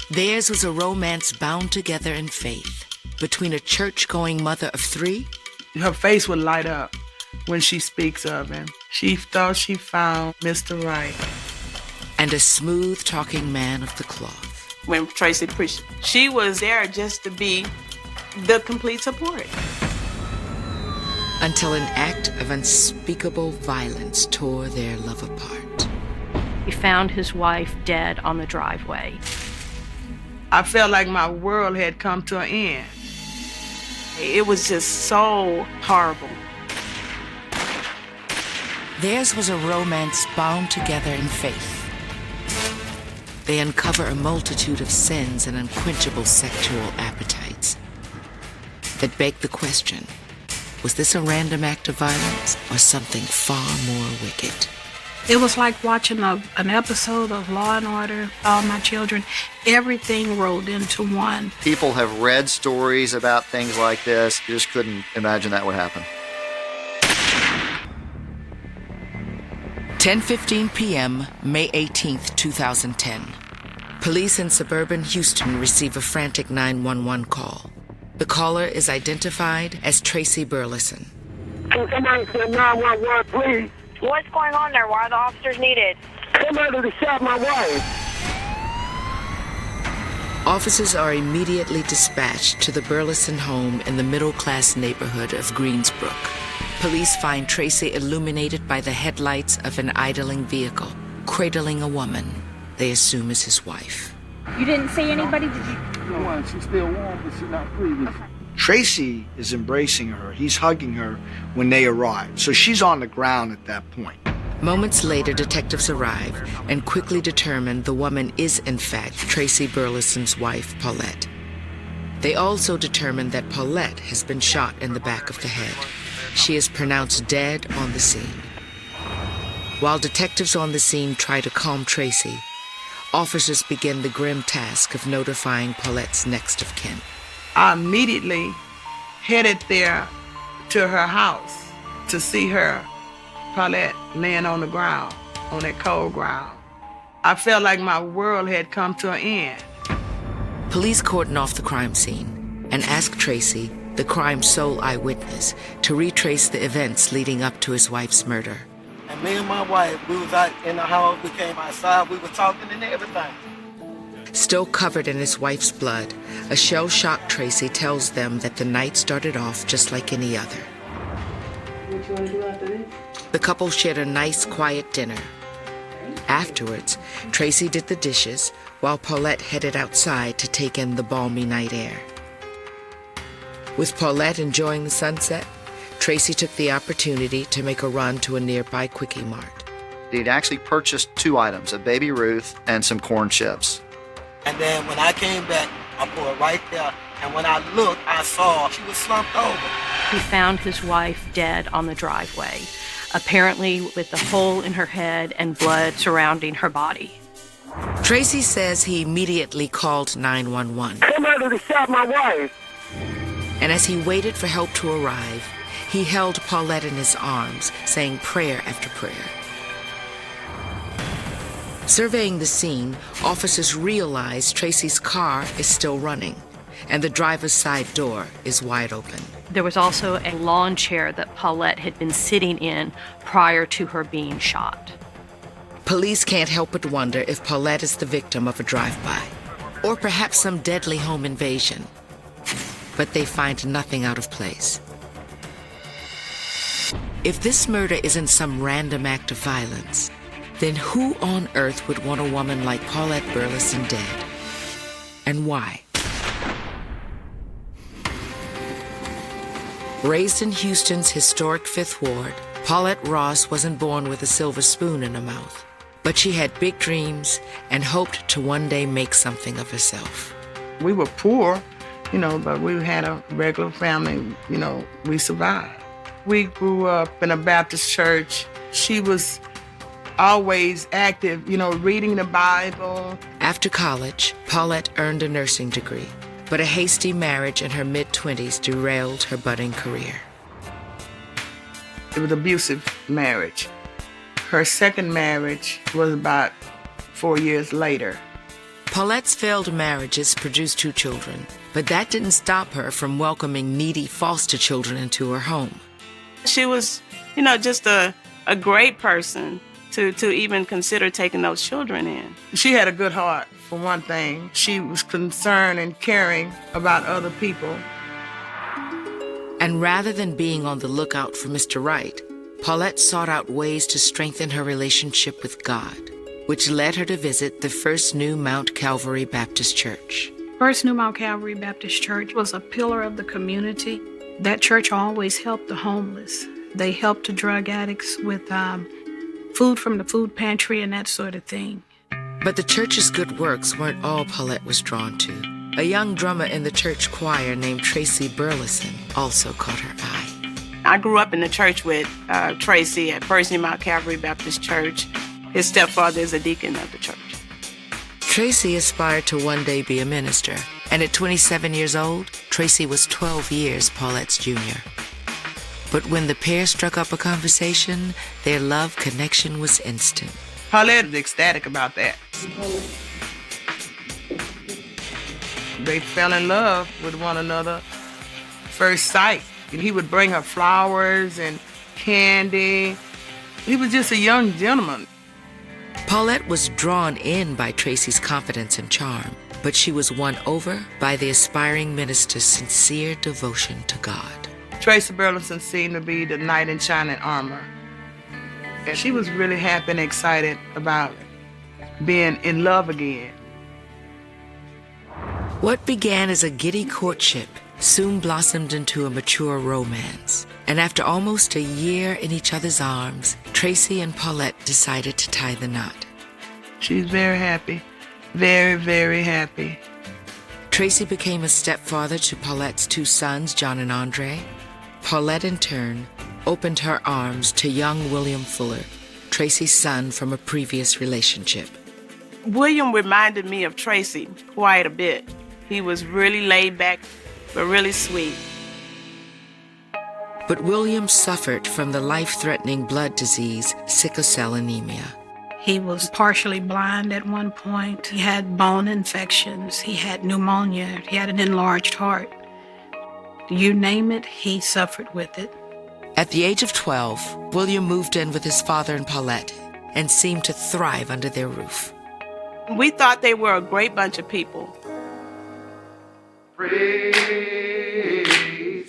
Theirs was a romance bound together in faith between a church-going mother of 3. Her face would light up when she speaks of him. She thought she found Mr. Right. And a smooth-talking man of the cloth. When Tracy preached, she was there just to be the complete support. Until an act of unspeakable violence tore their love apart. He found his wife dead on the driveway. I felt like my world had come to an end. It was just so horrible. Theirs was a romance bound together in faith. They uncover a multitude of sins and unquenchable sexual appetites that beg the question, was this a random act of violence or something far more wicked? It was like watching an episode of Law & Order, All My Children. Everything rolled into one. People have read stories about things like this. You just couldn't imagine that would happen. 10:15 p.m., May 18th, 2010. Police in suburban Houston receive a frantic 911 call. The caller is identified as Tracy Burleson. Can somebody say 911, please? What's going on there? Why are the officers needed? Somebody shot my wife. Officers are immediately dispatched to the Burleson home in the middle-class neighborhood of Greensbrook. Police find Tracy illuminated by the headlights of an idling vehicle, cradling a woman they assume is his wife. You didn't see anybody, did you? No, she's still warm, but she's not breathing. Tracy is embracing her. He's hugging her when they arrive. So she's on the ground at that point. Moments later, detectives arrive and quickly determine the woman is, in fact, Tracy Burleson's wife, Paulette. They also determine that Paulette has been shot in the back of the head. She is pronounced dead on the scene. While detectives on the scene try to calm Tracy, officers begin the grim task of notifying Paulette's next of kin. I immediately headed there to her house to see her, Paulette, laying on the ground, on that cold ground. I felt like my world had come to an end. Police cordon off the crime scene and ask Tracy, the crime's sole eyewitness, to retrace the events leading up to his wife's murder. And me and my wife, we was out in the house, we came outside, we were talking and everything. Still covered in his wife's blood, a shell-shocked Tracy tells them that the night started off just like any other. What you want to do after this? The couple shared a nice, quiet dinner. Afterwards, Tracy did the dishes while Paulette headed outside to take in the balmy night air. With Paulette enjoying the sunset, Tracy took the opportunity to make a run to a nearby Quickie Mart. He'd actually purchased 2 items, a Baby Ruth and some corn chips. And then when I came back, I pulled right there. And when I looked, I saw she was slumped over. He found his wife dead on the driveway, apparently with a hole in her head and blood surrounding her body. Tracy says he immediately called 911. Somebody shot my wife. And as he waited for help to arrive, he held Paulette in his arms, saying prayer after prayer. Surveying the scene, officers realize Tracy's car is still running, and the driver's side door is wide open. There was also a lawn chair that Paulette had been sitting in prior to her being shot. Police can't help but wonder if Paulette is the victim of a drive-by, or perhaps some deadly home invasion. But they find nothing out of place. If this murder isn't some random act of violence, then who on earth would want a woman like Paulette Burleson dead? And why? Raised in Houston's historic Fifth Ward, Paulette Ross wasn't born with a silver spoon in her mouth, but she had big dreams and hoped to one day make something of herself. We were poor, but we had a regular family, we survived. We grew up in a Baptist church. She was always active, reading the Bible. After college, Paulette earned a nursing degree, but a hasty marriage in her mid-20s derailed her budding career. It was an abusive marriage. Her second marriage was about 4 years later. Paulette's failed marriages produced 2 children, but that didn't stop her from welcoming needy foster children into her home. She was, just a great person to even consider taking those children in. She had a good heart, for one thing. She was concerned and caring about other people. And rather than being on the lookout for Mr. Right, Paulette sought out ways to strengthen her relationship with God, which led her to visit the First New Mount Calvary Baptist Church. First New Mount Calvary Baptist Church was a pillar of the community. That church always helped the homeless. They helped the drug addicts with food from the food pantry and that sort of thing. But the church's good works weren't all Paulette was drawn to. A young drummer in the church choir named Tracy Burleson also caught her eye. I grew up in the church with Tracy at First New Mount Calvary Baptist Church. His stepfather is a deacon of the church. Tracy aspired to one day be a minister, and at 27 years old, Tracy was 12 years Paulette's junior. But when the pair struck up a conversation, their love connection was instant. Paulette was ecstatic about that. They fell in love with one another first sight. He would bring her flowers and candy. He was just a young gentleman. Paulette was drawn in by Tracy's confidence and charm, but she was won over by the aspiring minister's sincere devotion to God. Tracy Burleson seemed to be the knight in shining armor. And she was really happy and excited about being in love again. What began as a giddy courtship soon blossomed into a mature romance. And after almost a year in each other's arms, Tracy and Paulette decided to tie the knot. She's very happy. Very, very happy. Tracy became a stepfather to Paulette's 2 sons, John and Andre. Paulette, in turn, opened her arms to young William Fuller, Tracy's son from a previous relationship. William reminded me of Tracy quite a bit. He was really laid back, but really sweet. But William suffered from the life-threatening blood disease, sickle cell anemia. He was partially blind at one point. He had bone infections. He had pneumonia. He had an enlarged heart. You name it, he suffered with it. At the age of 12, William moved in with his father and Paulette and seemed to thrive under their roof. We thought they were a great bunch of people. Praise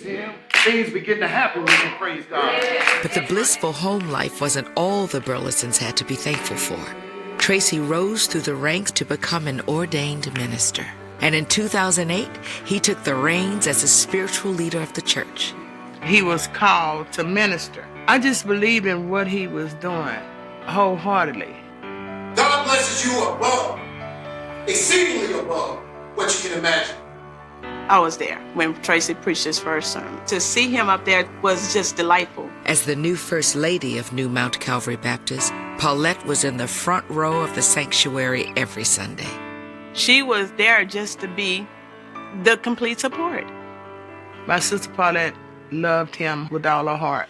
Him. Things begin to happen when you praise God. But the blissful home life wasn't all the Burlesons had to be thankful for. Tracy rose through the ranks to become an ordained minister. And in 2008, he took the reins as the spiritual leader of the church. He was called to minister. I just believed in what he was doing wholeheartedly. God blesses you above, exceedingly above what you can imagine. I was there when Tracy preached his first sermon. To see him up there was just delightful. As the new First Lady of New Mount Calvary Baptist, Paulette was in the front row of the sanctuary every Sunday. She was there just to be the complete support. My sister Paulette loved him with all her heart.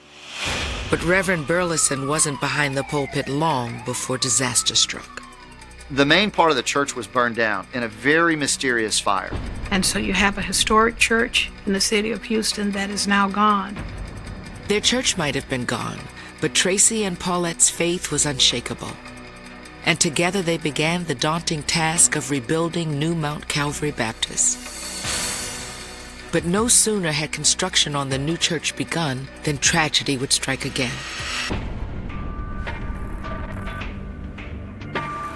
But Reverend Burleson wasn't behind the pulpit long before disaster struck. The main part of the church was burned down in a very mysterious fire. And so you have a historic church in the city of Houston that is now gone. Their church might have been gone, but Tracy and Paulette's faith was unshakable. And together they began the daunting task of rebuilding New Mount Calvary Baptist. But no sooner had construction on the new church begun than tragedy would strike again.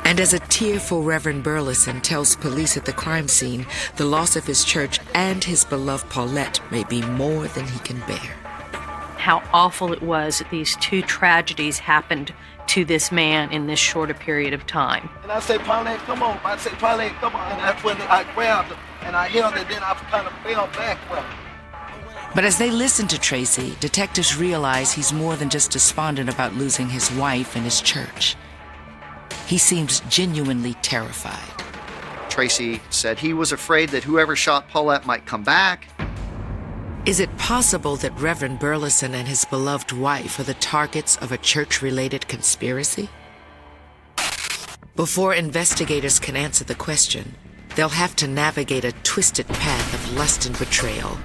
And as a tearful Reverend Burleson tells police at the crime scene, the loss of his church and his beloved Paulette may be more than he can bear. How awful it was that these 2 tragedies happened to this man in this shorter period of time. And I say, Paulette, come on. I say, Paulette, come on. And that's when I grabbed her and I held her, and then I kind of fell back from her. But as they listen to Tracy, detectives realize he's more than just despondent about losing his wife and his church. He seems genuinely terrified. Tracy said he was afraid that whoever shot Paulette might come back. Is it possible that Reverend Burleson and his beloved wife are the targets of a church-related conspiracy? Before investigators can answer the question, they'll have to navigate a twisted path of lust and betrayal,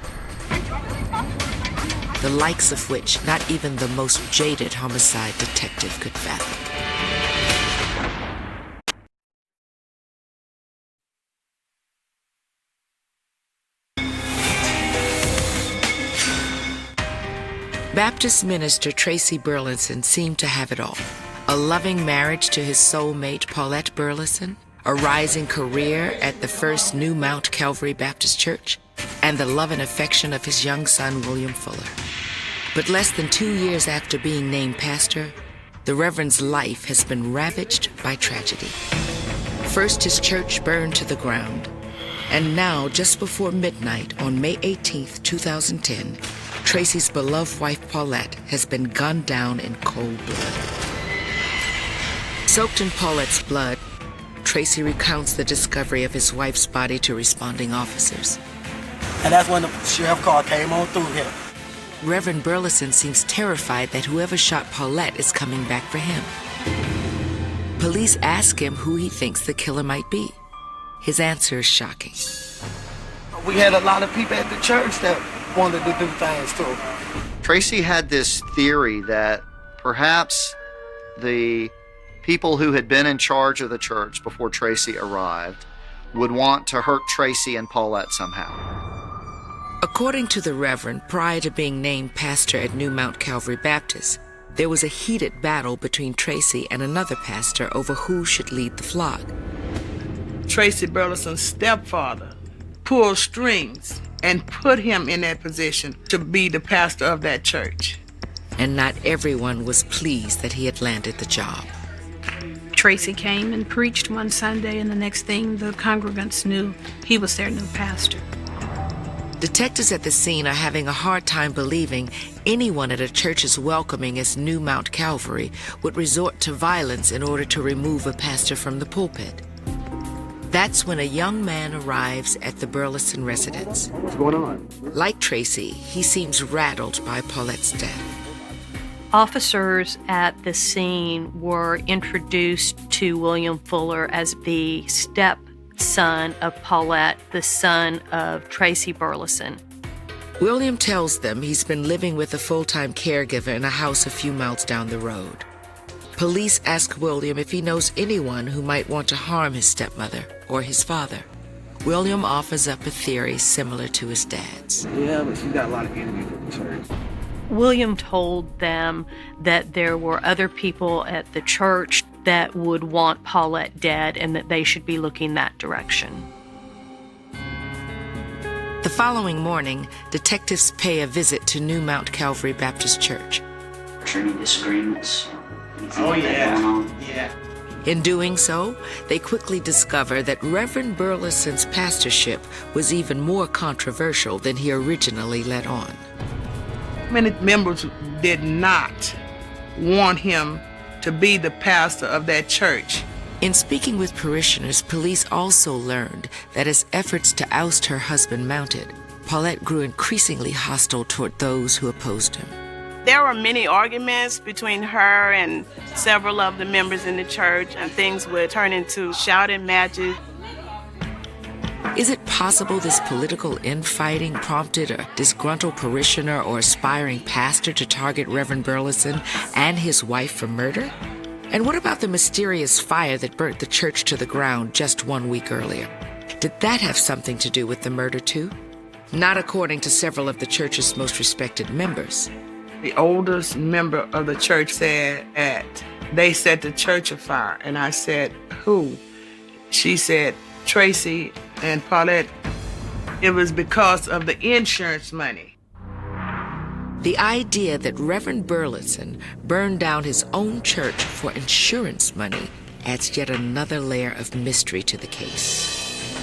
the likes of which not even the most jaded homicide detective could fathom. Baptist minister Tracy Burleson seemed to have it all. A loving marriage to his soulmate Paulette Burleson, a rising career at the first New Mount Calvary Baptist Church, and the love and affection of his young son William Fuller. But less than 2 years after being named pastor, the Reverend's life has been ravaged by tragedy. First, his church burned to the ground, and now, just before midnight on May 18th, 2010, Tracy's beloved wife Paulette has been gunned down in cold blood. Soaked in Paulette's blood, Tracy recounts the discovery of his wife's body to responding officers. And that's when the sheriff car came on through here. Reverend Burleson seems terrified that whoever shot Paulette is coming back for him. Police ask him who he thinks the killer might be. His answer is shocking. We had a lot of people at the church that wanted to do things too. Tracy had this theory that perhaps the people who had been in charge of the church before Tracy arrived would want to hurt Tracy and Paulette somehow. According to the Reverend, prior to being named pastor at New Mount Calvary Baptist, there was a heated battle between Tracy and another pastor over who should lead the flock. Tracy Burleson's stepfather pulled strings and put him in that position to be the pastor of that church. And not everyone was pleased that he had landed the job. Tracy came and preached one Sunday, and the next thing the congregants knew, he was their new pastor. Detectives at the scene are having a hard time believing anyone at a church as welcoming as New Mount Calvary would resort to violence in order to remove a pastor from the pulpit. That's when a young man arrives at the Burleson residence. What's going on? Like Tracy, he seems rattled by Paulette's death. Officers at the scene were introduced to William Fuller as the stepson of Paulette, the son of Tracy Burleson. William tells them he's been living with a full-time caregiver in a house a few miles down the road. Police ask William if he knows anyone who might want to harm his stepmother or his father. William offers up a theory similar to his dad's. Yeah, but she's got a lot of enemies at the church. William told them that there were other people at the church that would want Paulette dead and that they should be looking that direction. The following morning, detectives pay a visit to New Mount Calvary Baptist Church. Any disagreements? Oh, yeah. Yeah. In doing so, they quickly discover that Reverend Burleson's pastorship was even more controversial than he originally let on. Many members did not want him to be the pastor of that church. In speaking with parishioners, police also learned that as efforts to oust her husband mounted, Paulette grew increasingly hostile toward those who opposed him. There were many arguments between her and several of the members in the church, and things would turn into shouting matches. Is it possible this political infighting prompted a disgruntled parishioner or aspiring pastor to target Reverend Burleson and his wife for murder? And what about the mysterious fire that burnt the church to the ground just 1 week earlier? Did that have something to do with the murder too? Not according to several of the church's most respected members. The oldest member of the church said that they set the church afire. And I said, who? She said, Tracy and Paulette. It was because of the insurance money. The idea that Reverend Burleson burned down his own church for insurance money adds yet another layer of mystery to the case.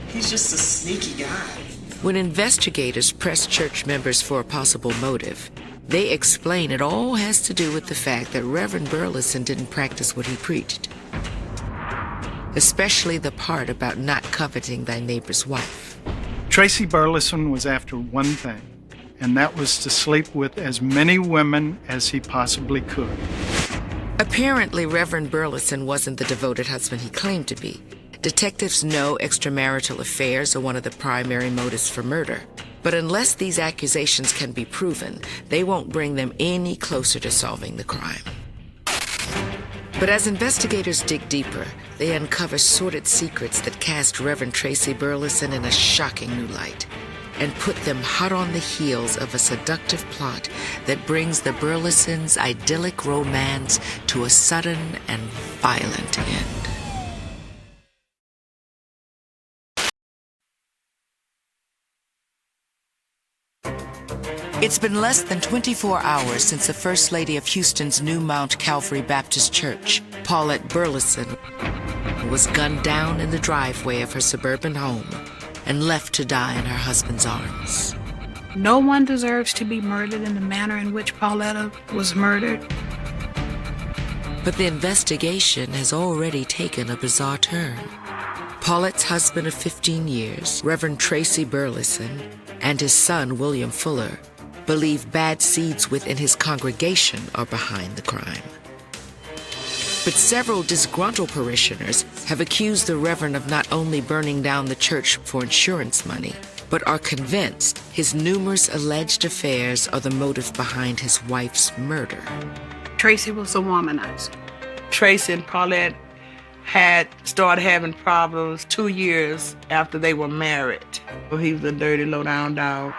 He's just a sneaky guy. When investigators press church members for a possible motive, they explain it all has to do with the fact that Reverend Burleson didn't practice what he preached, especially the part about not coveting thy neighbor's wife. Tracy Burleson was after one thing, and that was to sleep with as many women as he possibly could. Apparently, Reverend Burleson wasn't the devoted husband he claimed to be. Detectives know extramarital affairs are one of the primary motives for murder. But unless these accusations can be proven, they won't bring them any closer to solving the crime. But as investigators dig deeper, they uncover sordid secrets that cast Reverend Tracy Burleson in a shocking new light and put them hot on the heels of a seductive plot that brings the Burlesons' idyllic romance to a sudden and violent end. It's been less than 24 hours since the First Lady of Houston's new Mount Calvary Baptist Church, Paulette Burleson, was gunned down in the driveway of her suburban home and left to die in her husband's arms. No one deserves to be murdered in the manner in which Pauletta was murdered. But the investigation has already taken a bizarre turn. Paulette's husband of 15 years, Reverend Tracy Burleson, and his son, William Fuller, believe bad seeds within his congregation are behind the crime. But several disgruntled parishioners have accused the Reverend of not only burning down the church for insurance money, but are convinced his numerous alleged affairs are the motive behind his wife's murder. Tracy was a womanizer. Tracy and Paulette had started having problems 2 years after they were married. Well, he was a dirty, low-down dog.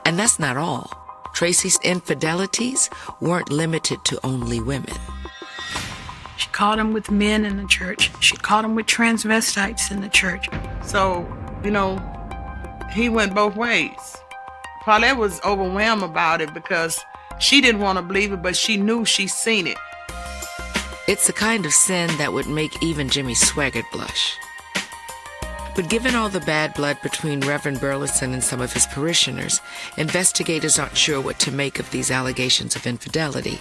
And that's not all. Tracy's infidelities weren't limited to only women. She caught him with men in the church. She caught him with transvestites in the church. So, he went both ways. Paulette was overwhelmed about it because she didn't want to believe it, but she knew she'd seen it. It's the kind of sin that would make even Jimmy Swaggart blush. But given all the bad blood between Reverend Burleson and some of his parishioners, investigators aren't sure what to make of these allegations of infidelity.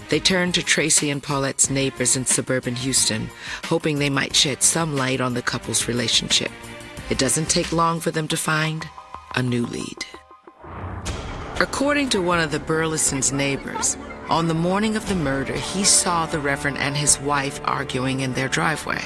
They turn to Tracy and Paulette's neighbors in suburban Houston, hoping they might shed some light on the couple's relationship. It doesn't take long for them to find a new lead. According to one of the Burlesons' neighbors, on the morning of the murder, he saw the Reverend and his wife arguing in their driveway.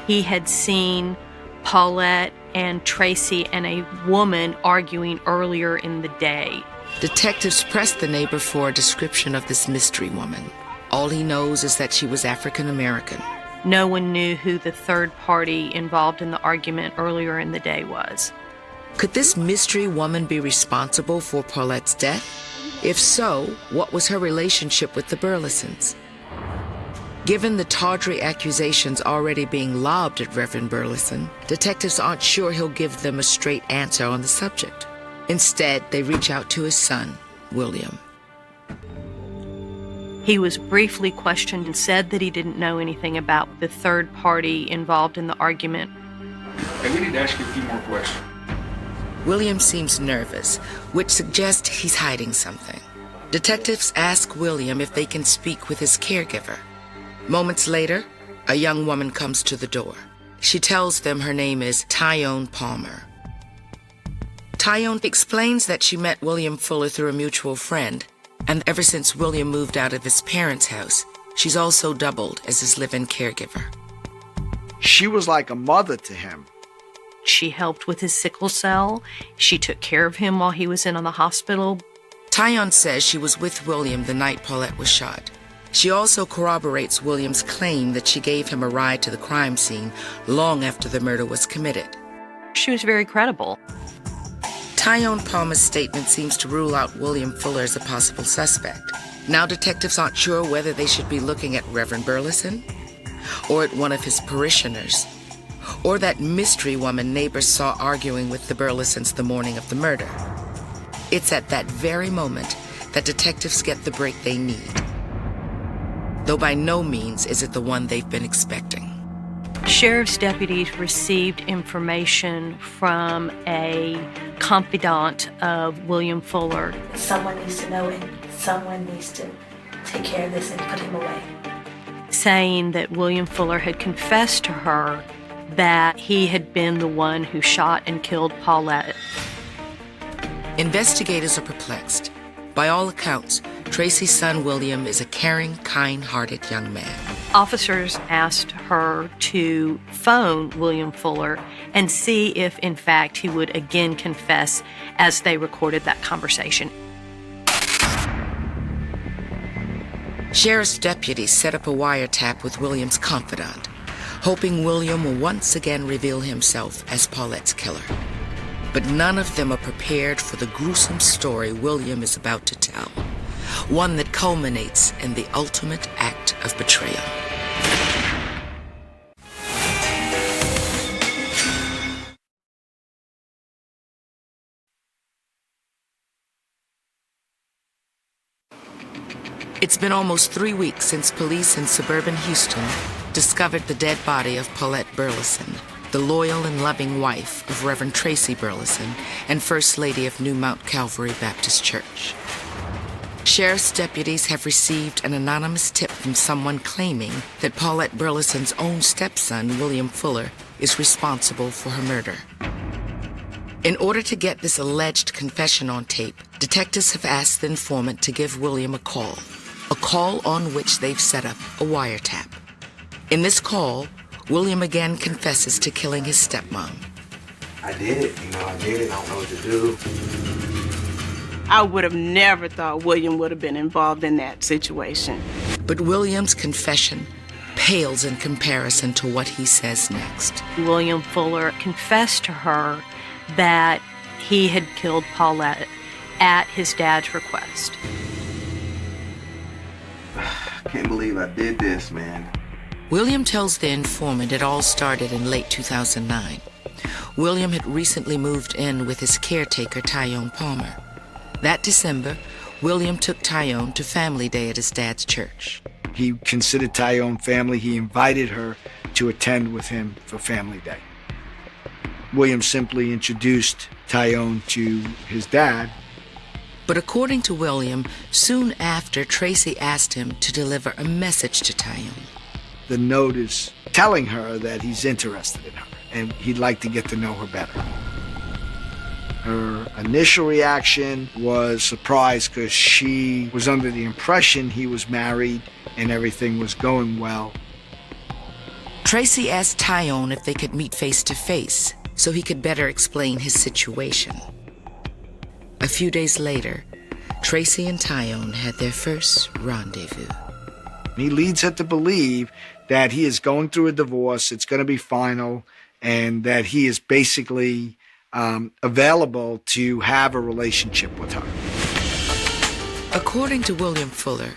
He had seen Paulette and Tracy and a woman arguing earlier in the day. Detectives pressed the neighbor for a description of this mystery woman. All he knows is that she was African American. No one knew who the third party involved in the argument earlier in the day was. Could this mystery woman be responsible for Paulette's death? If so, what was her relationship with the Burlesons? Given the tawdry accusations already being lobbed at Reverend Burleson, detectives aren't sure he'll give them a straight answer on the subject. Instead, they reach out to his son, William. He was briefly questioned and said that he didn't know anything about the third party involved in the argument. Hey, we need to ask you a few more questions. William seems nervous, which suggests he's hiding something. Detectives ask William if they can speak with his caregiver. Moments later, a young woman comes to the door. She tells them her name is Tyone Palmer. Tyone explains that she met William Fuller through a mutual friend, and ever since William moved out of his parents' house, she's also doubled as his live-in caregiver. She was like a mother to him. She helped with his sickle cell. She took care of him while he was in the hospital. Tyone says she was with William the night Paulette was shot. She also corroborates William's claim that she gave him a ride to the crime scene long after the murder was committed. She was very credible. Tyone Palmer's statement seems to rule out William Fuller as a possible suspect. Now detectives aren't sure whether they should be looking at Reverend Burleson, or at one of his parishioners, or that mystery woman neighbors saw arguing with the Burlesons the morning of the murder. It's at that very moment that detectives get the break they need, though by no means is it the one they've been expecting. Sheriff's deputies received information from a confidant of William Fuller. Someone needs to know it. Someone needs to take care of this and put him away. Saying that William Fuller had confessed to her that he had been the one who shot and killed Paulette. Investigators are perplexed. By all accounts, Tracy's son William is a caring, kind-hearted young man. Officers asked her to phone William Fuller and see if, in fact, he would again confess as they recorded that conversation. Sheriff's deputies set up a wiretap with William's confidant, hoping William will once again reveal himself as Paulette's killer. But none of them are prepared for the gruesome story William is about to tell, one that culminates in the ultimate act of betrayal. It's been almost 3 weeks since police in suburban Houston discovered the dead body of Paulette Burleson, the loyal and loving wife of Reverend Tracy Burleson and First Lady of New Mount Calvary Baptist Church. Sheriff's deputies have received an anonymous tip from someone claiming that Paulette Burleson's own stepson, William Fuller, is responsible for her murder. In order to get this alleged confession on tape, detectives have asked the informant to give William a call on which they've set up a wiretap. In this call, William again confesses to killing his stepmom. I did it, I did it. I don't know what to do. I would have never thought William would have been involved in that situation. But William's confession pales in comparison to what he says next. William Fuller confessed to her that he had killed Paulette at his dad's request. I can't believe I did this, man. William tells the informant it all started in late 2009. William had recently moved in with his caretaker, Tyrone Palmer. That December, William took Tyrone to Family Day at his dad's church. He considered Tyrone family. He invited her to attend with him for Family Day. William simply introduced Tyrone to his dad. But according to William, soon after, Tracy asked him to deliver a message to Tyrone. The note is telling her that he's interested in her and he'd like to get to know her better. Her initial reaction was surprise because she was under the impression he was married and everything was going well. Tracy asked Tyrone if they could meet face to face so he could better explain his situation. A few days later, Tracy and Tyrone had their first rendezvous. He leads her to believe that he is going through a divorce, it's going to be final, and that he is basically available to have a relationship with her. According to William Fuller,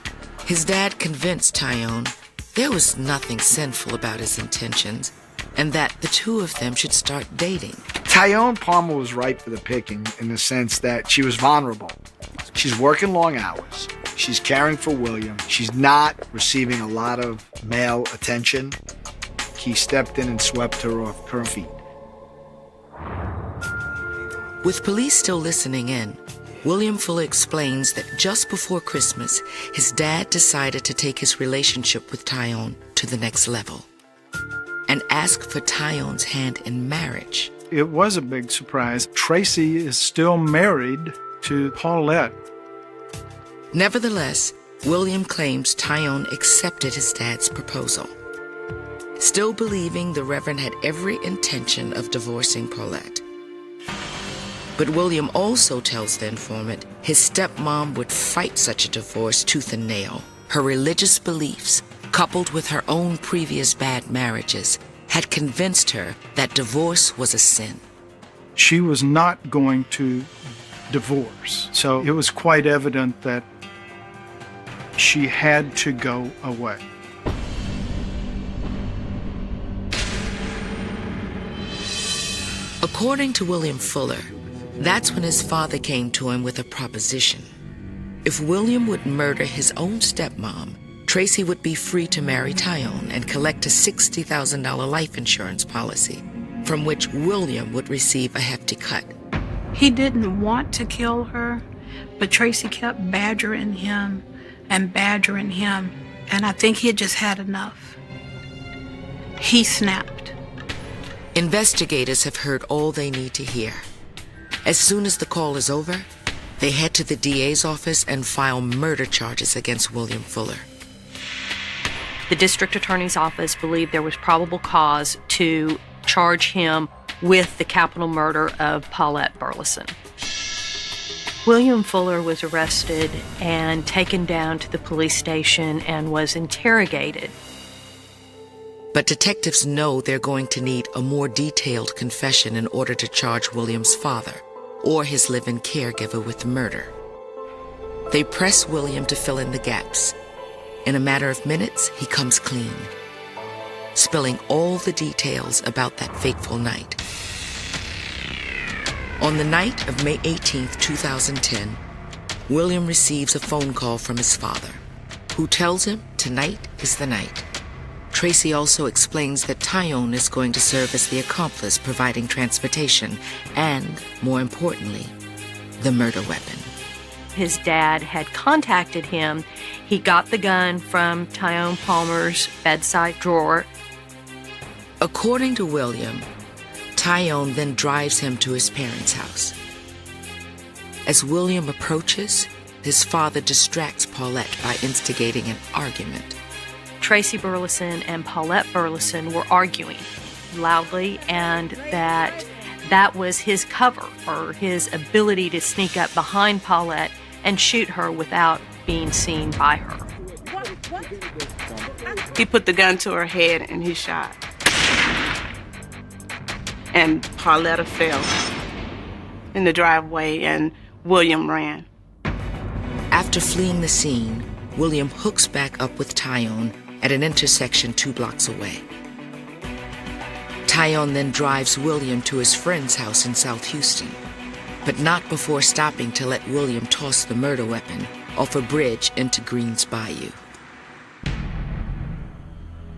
his dad convinced Tyrone there was nothing sinful about his intentions and that the two of them should start dating. Tyrone Palmer was ripe for the picking in the sense that she was vulnerable. She's working long hours. She's caring for William. She's not receiving a lot of male attention. He stepped in and swept her off her feet. With police still listening in, William Fuller explains that just before Christmas, his dad decided to take his relationship with Tyrone to the next level and ask for Tyrone's hand in marriage. It was a big surprise. Tracy is still married to Paulette. Nevertheless, William claims Tyrone accepted his dad's proposal, still believing the Reverend had every intention of divorcing Paulette. But William also tells the informant his stepmom would fight such a divorce tooth and nail. Her religious beliefs, coupled with her own previous bad marriages, had convinced her that divorce was a sin. She was not going to divorce, so it was quite evident that she had to go away. According to William Fuller, that's when his father came to him with a proposition. If William would murder his own stepmom, Tracy would be free to marry Tyrone and collect a $60,000 life insurance policy, from which William would receive a hefty cut. He didn't want to kill her, but Tracy kept badgering him, and I think he had just had enough. He snapped. Investigators have heard all they need to hear. As soon as the call is over, They head to the DA's office and file murder charges against William Fuller. The district attorney's office believed there was probable cause to charge him with the capital murder of Paulette Burleson. William Fuller was arrested and taken down to the police station and was interrogated. But detectives know they're going to need a more detailed confession in order to charge William's father or his live-in caregiver with murder. They press William to fill in the gaps. In a matter of minutes, he comes clean, spilling all the details about that fateful night. On the night of May 18, 2010, William receives a phone call from his father, who tells him tonight is the night. Tracy also explains that Tyone is going to serve as the accomplice providing transportation and, more importantly, the murder weapon. His dad had contacted him. He got the gun from Tyone Palmer's bedside drawer. According to William, Tyone then drives him to his parents' house. As William approaches, his father distracts Paulette by instigating an argument. Tracy Burleson and Paulette Burleson were arguing loudly, and that was his cover for his ability to sneak up behind Paulette and shoot her without being seen by her. He put the gun to her head and he shot. And Pauletta fell in the driveway and William ran. After fleeing the scene, William hooks back up with Tyone at an intersection 2 blocks away. Tyone then drives William to his friend's house in South Houston, but not before stopping to let William toss the murder weapon off a bridge into Green's Bayou.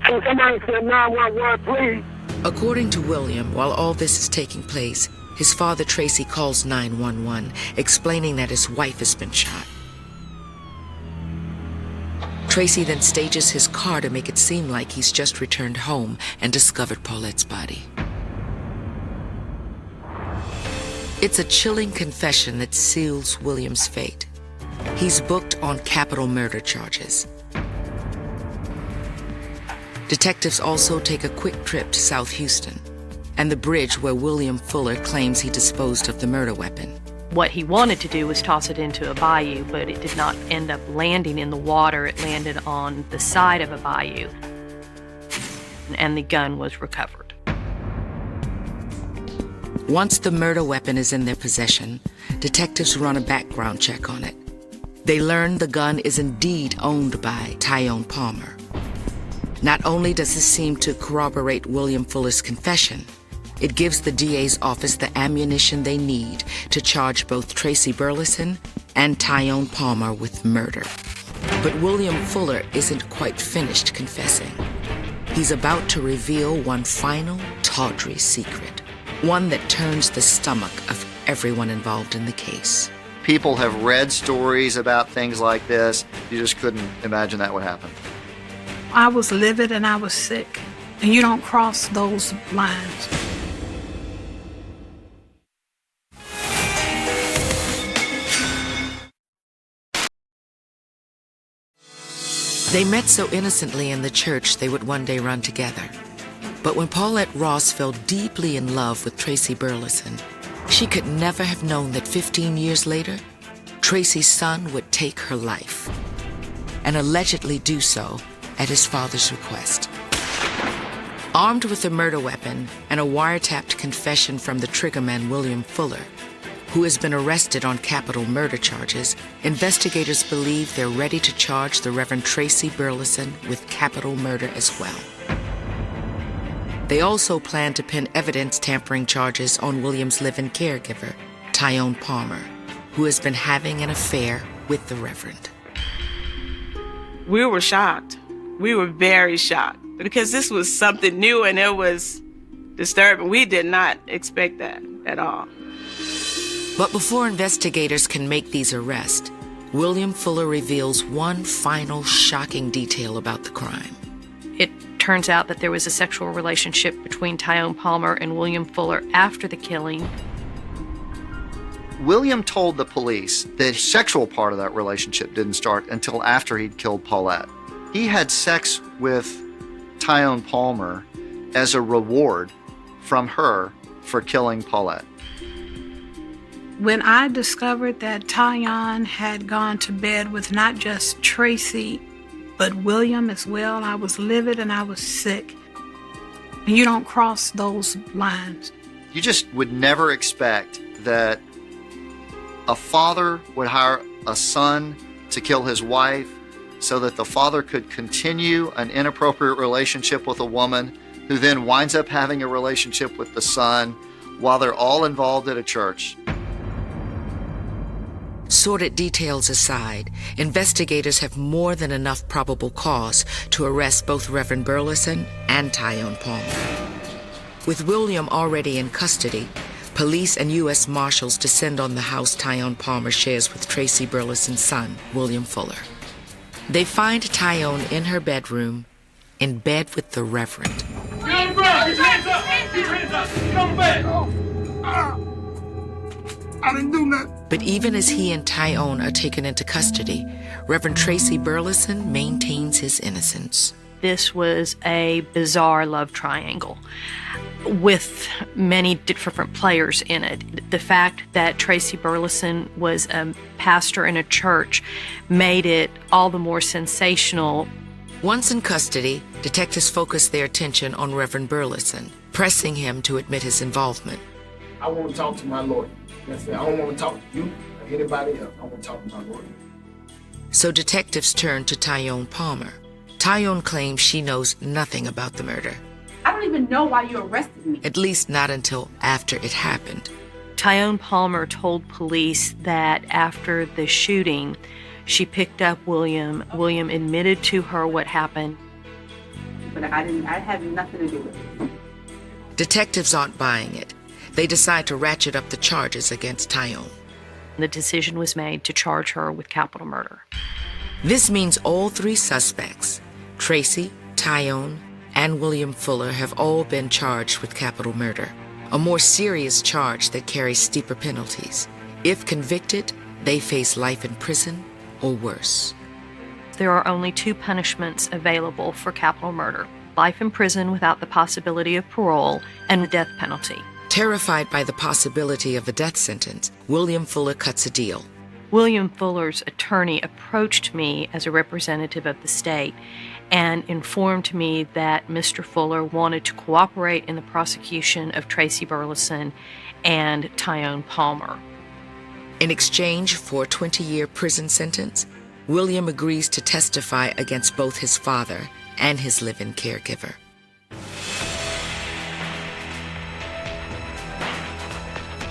Can somebody say 911, please? According to William, while all this is taking place, his father Tracy calls 911, explaining that his wife has been shot. Tracy then stages his car to make it seem like he's just returned home and discovered Paulette's body. It's a chilling confession that seals William's fate. He's booked on capital murder charges. Detectives also take a quick trip to South Houston and the bridge where William Fuller claims he disposed of the murder weapon. What he wanted to do was toss it into a bayou, but it did not end up landing in the water. It landed on the side of a bayou, and the gun was recovered. Once the murder weapon is in their possession, detectives run a background check on it. They learn the gun is indeed owned by Tyone Palmer. Not only does this seem to corroborate William Fuller's confession, it gives the DA's office the ammunition they need to charge both Tracy Burleson and Tyone Palmer with murder. But William Fuller isn't quite finished confessing. He's about to reveal one final, tawdry secret, one that turns the stomach of everyone involved in the case. People have read stories about things like this. You just couldn't imagine that would happen. I was livid and I was sick, and you don't cross those lines. They met so innocently in the church they would one day run together. But when Paulette Ross fell deeply in love with Tracy Burleson, she could never have known that 15 years later, Tracy's son would take her life, and allegedly do so at his father's request. Armed with a murder weapon and a wiretapped confession from the triggerman William Fuller, who has been arrested on capital murder charges, investigators believe they're ready to charge the Reverend Tracy Burleson with capital murder as well. They also plan to pin evidence tampering charges on William's live-in caregiver, Tyone Palmer, who has been having an affair with the Reverend. We were shocked. We were very shocked because this was something new and it was disturbing. We did not expect that at all. But before investigators can make these arrests, William Fuller reveals one final shocking detail about the crime. It turns out that there was a sexual relationship between Tyone Palmer and William Fuller after the killing. William told the police the sexual part of that relationship didn't start until after he'd killed Paulette. He had sex with Tyrone Palmer as a reward from her for killing Paulette. When I discovered that Tyon had gone to bed with not just Tracy, but William as well, I was livid and I was sick. You don't cross those lines. You just would never expect that a father would hire a son to kill his wife so that the father could continue an inappropriate relationship with a woman who then winds up having a relationship with the son while they're all involved at a church. Sordid details aside, investigators have more than enough probable cause to arrest both Reverend Burleson and Tyrone Palmer. With William already in custody, police and U.S. Marshals descend on the house Tyrone Palmer shares with Tracy Burleson's son, William Fuller. They find Tyrone in her bedroom, in bed with the Reverend. Get on the ground! Get your hands up! Get your hands up! Get on the bed! I didn't do nothing. But even as he and Tyrone are taken into custody, Reverend Tracy Burleson maintains his innocence. This was a bizarre love triangle with many different players in it. The fact that Tracy Burleson was a pastor in a church made it all the more sensational. Once in custody, detectives focus their attention on Reverend Burleson, pressing him to admit his involvement. I want to talk to my lawyer. That's it. I don't want to talk to you or anybody else. I want to talk to my lawyer. So detectives turn to Tyrone Palmer. Tyrone claims she knows nothing about the murder. I don't even know why you arrested me. At least not until after it happened. Tyrone Palmer told police that after the shooting, she picked up William. William admitted to her what happened. But I had nothing to do with it. Detectives aren't buying it. They decide to ratchet up the charges against Tyrone. The decision was made to charge her with capital murder. This means all three suspects, Tracy, Tyrone, and William Fuller, have all been charged with capital murder, a more serious charge that carries steeper penalties. If convicted, they face life in prison or worse. There are only two punishments available for capital murder: life in prison without the possibility of parole and the death penalty. Terrified by the possibility of a death sentence, William Fuller cuts a deal. William Fuller's attorney approached me as a representative of the state and informed me that Mr. Fuller wanted to cooperate in the prosecution of Tracy Burleson and Tyrone Palmer. In exchange for a 20-year prison sentence, William agrees to testify against both his father and his live-in caregiver.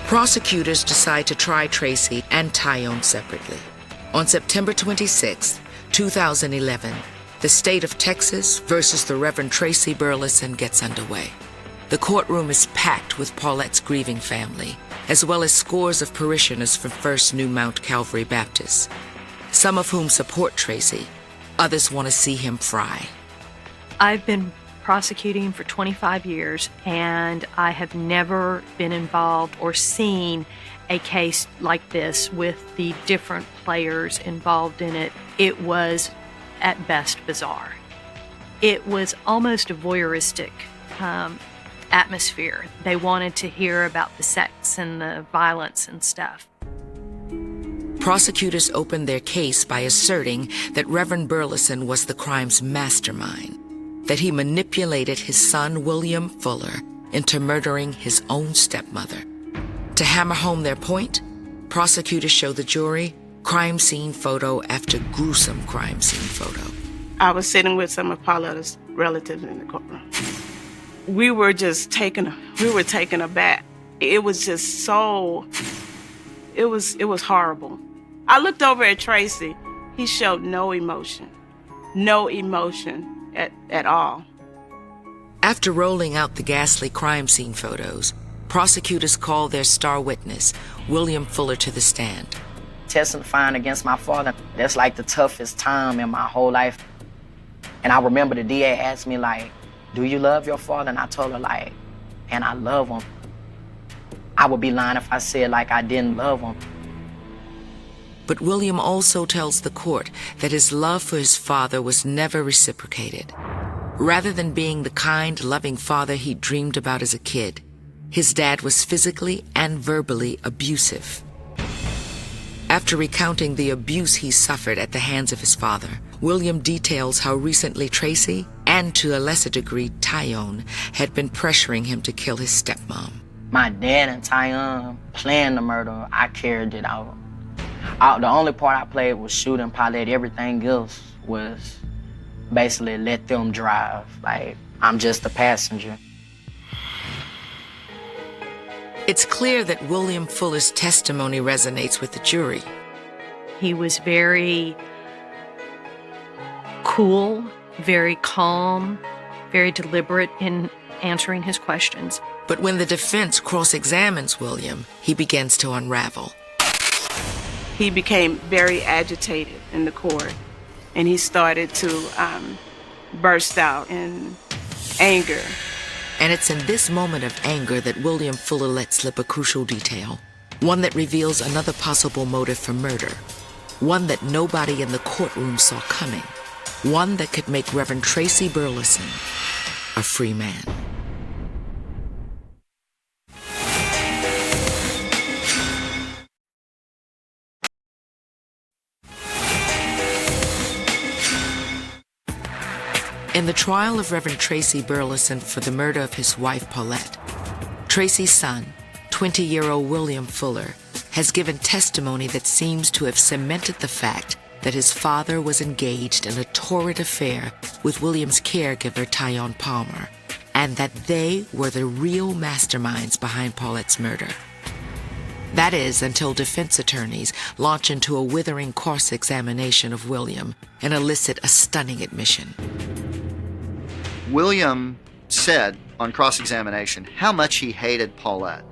Prosecutors decide to try Tracy and Tyrone separately. On September 26, 2011, the state of Texas versus the Reverend Tracy Burleson gets underway. The courtroom is packed with Paulette's grieving family, as well as scores of parishioners from First New Mount Calvary Baptist, some of whom support Tracy, others want to see him fry. I've been prosecuting for 25 years, and I have never been involved or seen a case like this with the different players involved in it. It was, at best, bizarre. It was almost a voyeuristic atmosphere. They wanted to hear about the sex and the violence and stuff. Prosecutors opened their case by asserting that Reverend Burleson was the crime's mastermind, that he manipulated his son, William Fuller, into murdering his own stepmother. To hammer home their point, prosecutors show the jury crime scene photo after gruesome crime scene photo. I was sitting with some of Pauletta's relatives in the courtroom. We were taken aback. It was just so, it was horrible. I looked over at Tracy. He showed no emotion at all. After rolling out the ghastly crime scene photos, prosecutors called their star witness, William Fuller, to the stand. Testifying against my father, that's like the toughest time in my whole life. And I remember the DA asked me, like, do you love your father? And I told her, like, and I love him. I would be lying if I said like I didn't love him. But William also tells the court that his love for his father was never reciprocated. Rather than being the kind, loving father he dreamed about as a kid, his dad was physically and verbally abusive. After recounting the abuse he suffered at the hands of his father, William details how recently Tracy, and to a lesser degree Tyone, had been pressuring him to kill his stepmom. My dad and Tyone planned the murder. I carried it out. The only part I played was shooting Paulette. Everything else was basically let them drive. Like, I'm just a passenger. It's clear that William Fuller's testimony resonates with the jury. He was very cool, very calm, very deliberate in answering his questions. But when the defense cross-examines William, he begins to unravel. He became very agitated in the court, and he started to burst out in anger. And it's in this moment of anger that William Fuller lets slip a crucial detail, one that reveals another possible motive for murder, one that nobody in the courtroom saw coming, one that could make Reverend Tracy Burleson a free man. In the trial of Reverend Tracy Burleson for the murder of his wife, Paulette, Tracy's son, 20-year-old William Fuller, has given testimony that seems to have cemented the fact that his father was engaged in a torrid affair with William's caregiver, Tyone Palmer, and that they were the real masterminds behind Paulette's murder. That is, until defense attorneys launch into a withering cross-examination of William and elicit a stunning admission. William said on cross-examination how much he hated Paulette,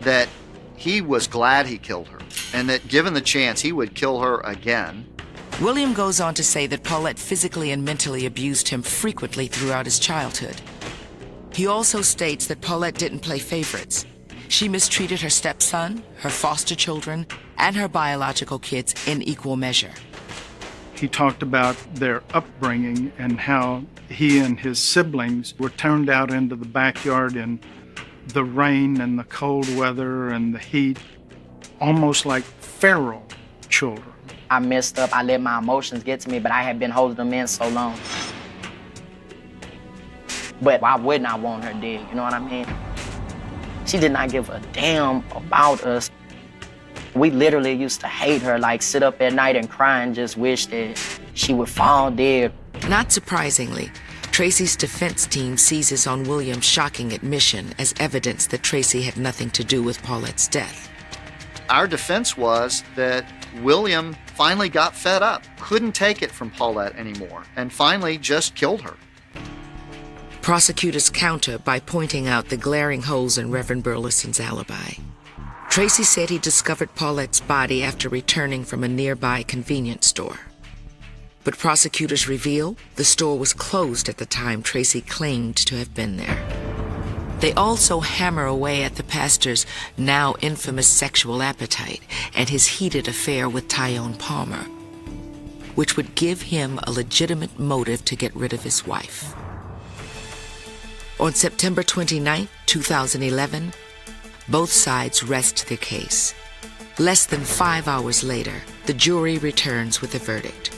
that he was glad he killed her, and that given the chance, he would kill her again. William goes on to say that Paulette physically and mentally abused him frequently throughout his childhood. He also states that Paulette didn't play favorites. She mistreated her stepson, her foster children, and her biological kids in equal measure. He talked about their upbringing and how he and his siblings were turned out into the backyard in the rain and the cold weather and the heat, almost like feral children. I messed up. I let my emotions get to me, but I had been holding them in so long. But why wouldn't I want her dead? You know what I mean? She did not give a damn about us. We literally used to hate her, like sit up at night and cry and just wish that she would fall dead. Not surprisingly, Tracy's defense team seizes on William's shocking admission as evidence that Tracy had nothing to do with Paulette's death. Our defense was that William finally got fed up, couldn't take it from Paulette anymore, and finally just killed her. Prosecutors counter by pointing out the glaring holes in Reverend Burleson's alibi. Tracy said he discovered Paulette's body after returning from a nearby convenience store. But prosecutors reveal the store was closed at the time Tracy claimed to have been there. They also hammer away at the pastor's now infamous sexual appetite and his heated affair with Tyone Palmer, which would give him a legitimate motive to get rid of his wife. On September 29, 2011, both sides rest their case. Less than 5 hours later, the jury returns with a verdict.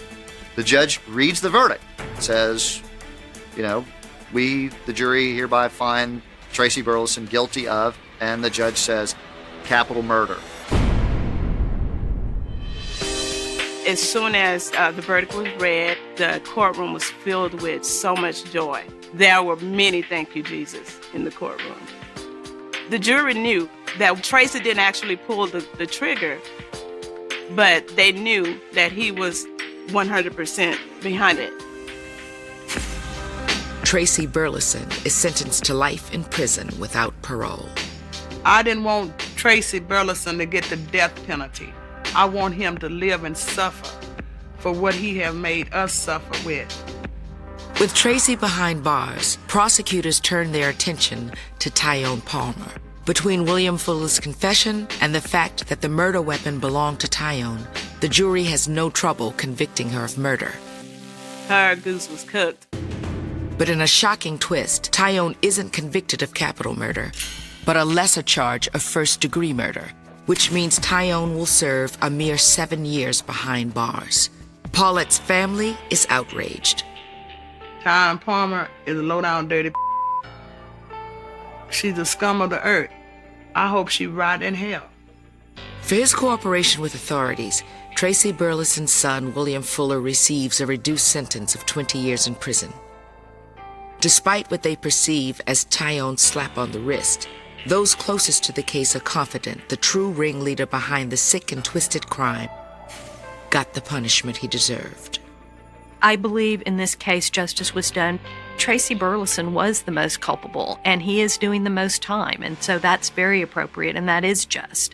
The judge reads the verdict, says, we, the jury, hereby find Tracy Burleson guilty of, and the judge says, capital murder. As soon as the verdict was read, the courtroom was filled with so much joy. There were many thank you, Jesus, in the courtroom. The jury knew that Tracy didn't actually pull the trigger, but they knew that he was 100% behind it. Tracy Burleson is sentenced to life in prison without parole. I didn't want Tracy Burleson to get the death penalty. I want him to live and suffer for what he have made us suffer with. With Tracy behind bars, prosecutors turn their attention to Tyone Palmer. Between William Fuller's confession and the fact that the murder weapon belonged to Tyone, the jury has no trouble convicting her of murder. Her goose was cooked. But in a shocking twist, Tyone isn't convicted of capital murder, but a lesser charge of first-degree murder, which means Tyone will serve a mere 7 years behind bars. Paulette's family is outraged. Tyone Palmer is a low-down dirty. She's the scum of the earth. I hope she rot in hell. For his cooperation with authorities, Tracy Burleson's son, William Fuller, receives a reduced sentence of 20 years in prison. Despite what they perceive as Tyone's slap on the wrist, those closest to the case are confident the true ringleader behind the sick and twisted crime got the punishment he deserved. I believe in this case justice was done. Tracy Burleson was the most culpable, and he is doing the most time, and so that's very appropriate, and that is just.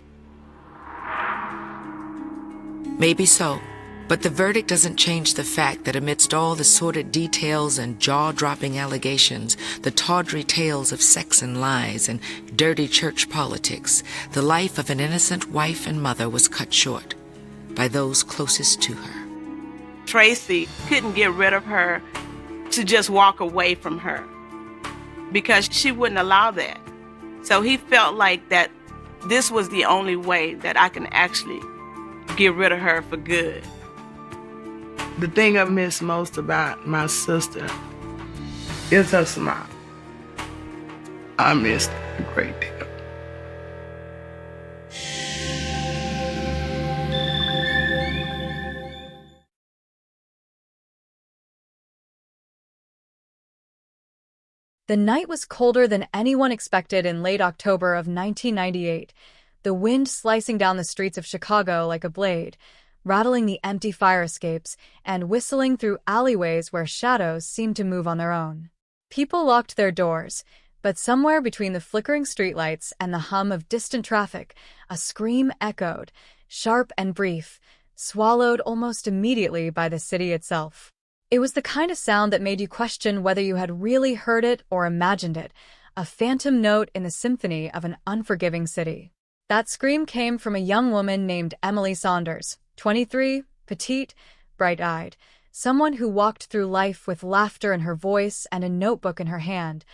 Maybe so, but the verdict doesn't change the fact that amidst all the sordid details and jaw-dropping allegations, the tawdry tales of sex and lies and dirty church politics, the life of an innocent wife and mother was cut short by those closest to her. Tracy couldn't get rid of her to just walk away from her because she wouldn't allow that. So he felt like that this was the only way that I can actually get rid of her for good. The thing I miss most about my sister is her smile. I miss her a great deal. The night was colder than anyone expected in late October of 1998, the wind slicing down the streets of Chicago like a blade, rattling the empty fire escapes and whistling through alleyways where shadows seemed to move on their own. People locked their doors, but somewhere between the flickering streetlights and the hum of distant traffic, a scream echoed, sharp and brief, swallowed almost immediately by the city itself. It was the kind of sound that made you question whether you had really heard it or imagined it, a phantom note in the symphony of an unforgiving city. That scream came from a young woman named Emily Saunders, 23, petite, bright-eyed, someone who walked through life with laughter in her voice and a notebook in her hand,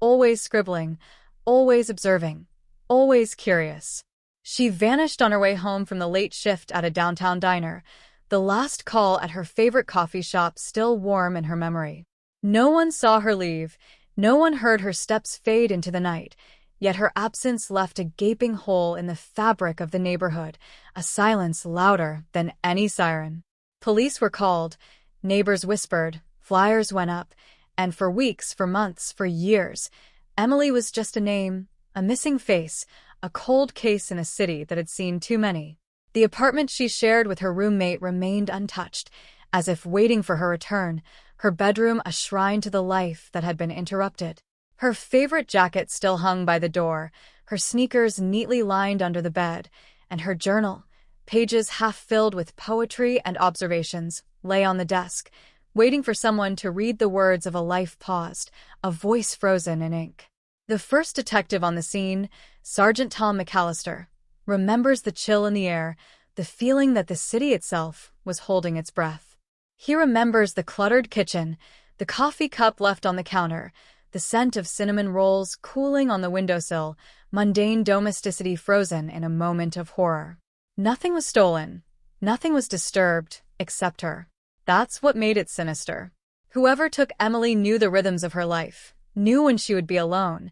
always scribbling, always observing, always curious. She vanished on her way home from the late shift at a downtown diner, the last call at her favorite coffee shop still warm in her memory. No one saw her leave, no one heard her steps fade into the night, yet her absence left a gaping hole in the fabric of the neighborhood, a silence louder than any siren. Police were called, neighbors whispered, flyers went up, and for weeks, for months, for years, Emily was just a name, a missing face, a cold case in a city that had seen too many. The apartment she shared with her roommate remained untouched, as if waiting for her return, her bedroom a shrine to the life that had been interrupted. Her favorite jacket still hung by the door, her sneakers neatly lined under the bed, and her journal, pages half filled with poetry and observations, lay on the desk, waiting for someone to read the words of a life paused, a voice frozen in ink. The first detective on the scene, Sergeant Tom McAllister, remembers the chill in the air, the feeling that the city itself was holding its breath. He remembers the cluttered kitchen, the coffee cup left on the counter, the scent of cinnamon rolls cooling on the windowsill, mundane domesticity frozen in a moment of horror. Nothing was stolen, nothing was disturbed, except her. That's what made it sinister. Whoever took Emily knew the rhythms of her life, knew when she would be alone,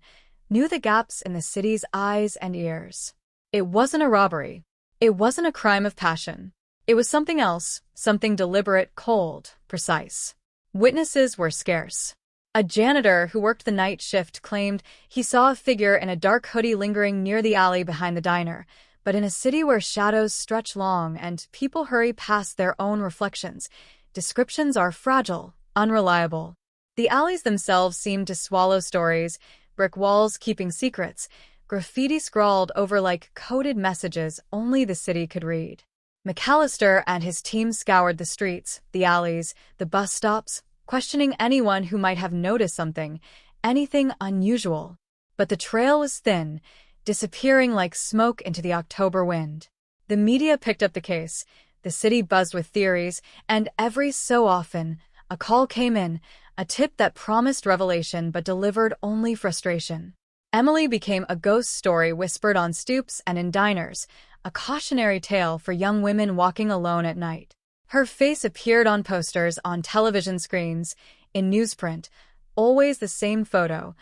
knew the gaps in the city's eyes and ears. It wasn't a robbery. It wasn't a crime of passion. It was something else, something deliberate, cold, precise. Witnesses were scarce. A janitor who worked the night shift claimed he saw a figure in a dark hoodie lingering near the alley behind the diner, but in a city where shadows stretch long and people hurry past their own reflections, descriptions are fragile, unreliable. The alleys themselves seemed to swallow stories, brick walls keeping secrets, graffiti scrawled over like coded messages only the city could read. McAllister and his team scoured the streets, the alleys, the bus stops, questioning anyone who might have noticed something, anything unusual. But the trail was thin, disappearing like smoke into the October wind. The media picked up the case, the city buzzed with theories, and every so often, a call came in, a tip that promised revelation but delivered only frustration. Emily became a ghost story whispered on stoops and in diners, a cautionary tale for young women walking alone at night. Her face appeared on posters, on television screens, in newsprint, always the same photo,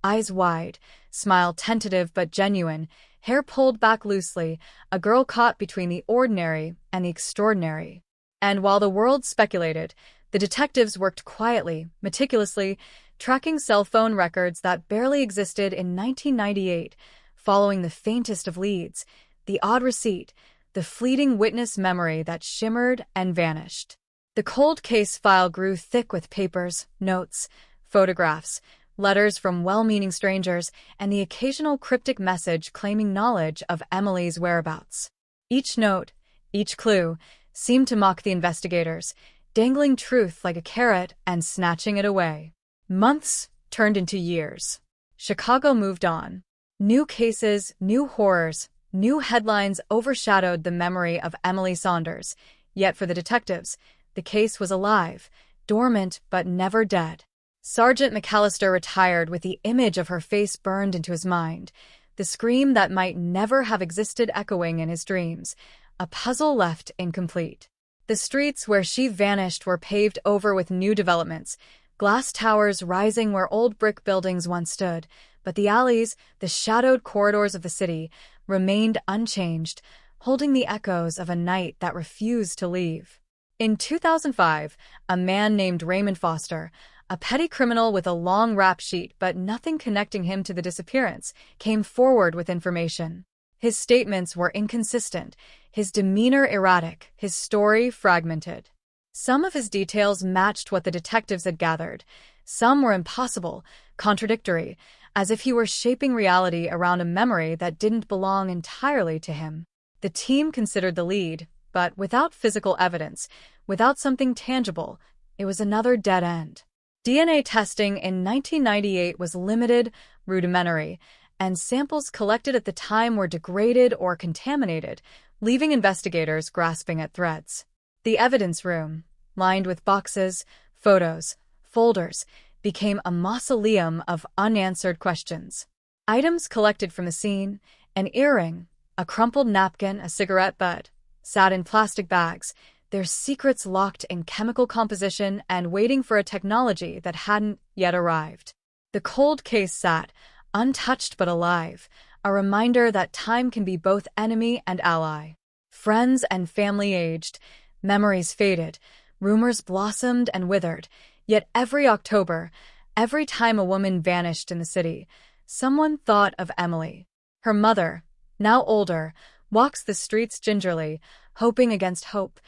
eyes wide, smile tentative but genuine, hair pulled back loosely, a girl caught between the ordinary and the extraordinary. And while the world speculated, the detectives worked quietly, meticulously, tracking cell phone records that barely existed in 1998, following the faintest of leads, the odd receipt, the fleeting witness memory that shimmered and vanished. The cold case file grew thick with papers, notes, photographs, letters from well-meaning strangers, and the occasional cryptic message claiming knowledge of Emily's whereabouts. Each note, each clue, seemed to mock the investigators, dangling truth like a carrot and snatching it away. Months turned into years. Chicago moved on. New cases, new horrors, new headlines overshadowed the memory of Emily Saunders. Yet for the detectives, the case was alive, dormant but never dead. Sergeant McAllister retired with the image of her face burned into his mind, the scream that might never have existed echoing in his dreams, a puzzle left incomplete. The streets where she vanished were paved over with new developments, glass towers rising where old brick buildings once stood, but the alleys, the shadowed corridors of the city, remained unchanged, holding the echoes of a night that refused to leave. In 2005, a man named Raymond Foster, a petty criminal with a long rap sheet but nothing connecting him to the disappearance, came forward with information. His statements were inconsistent, his demeanor erratic, his story fragmented. Some of his details matched what the detectives had gathered. Some were impossible, contradictory, as if he were shaping reality around a memory that didn't belong entirely to him. The team considered the lead, but without physical evidence, without something tangible, it was another dead end. DNA testing in 1998 was limited, rudimentary, and samples collected at the time were degraded or contaminated, leaving investigators grasping at threads. The evidence room, lined with boxes, photos, folders, became a mausoleum of unanswered questions. Items collected from the scene, an earring, a crumpled napkin, a cigarette butt, sat in plastic bags, their secrets locked in chemical composition and waiting for a technology that hadn't yet arrived. The cold case sat, untouched but alive, a reminder that time can be both enemy and ally. Friends and family aged, memories faded, rumors blossomed and withered, yet every October, every time a woman vanished in the city, someone thought of Emily. Her mother, now older, walks the streets gingerly, hoping against hope,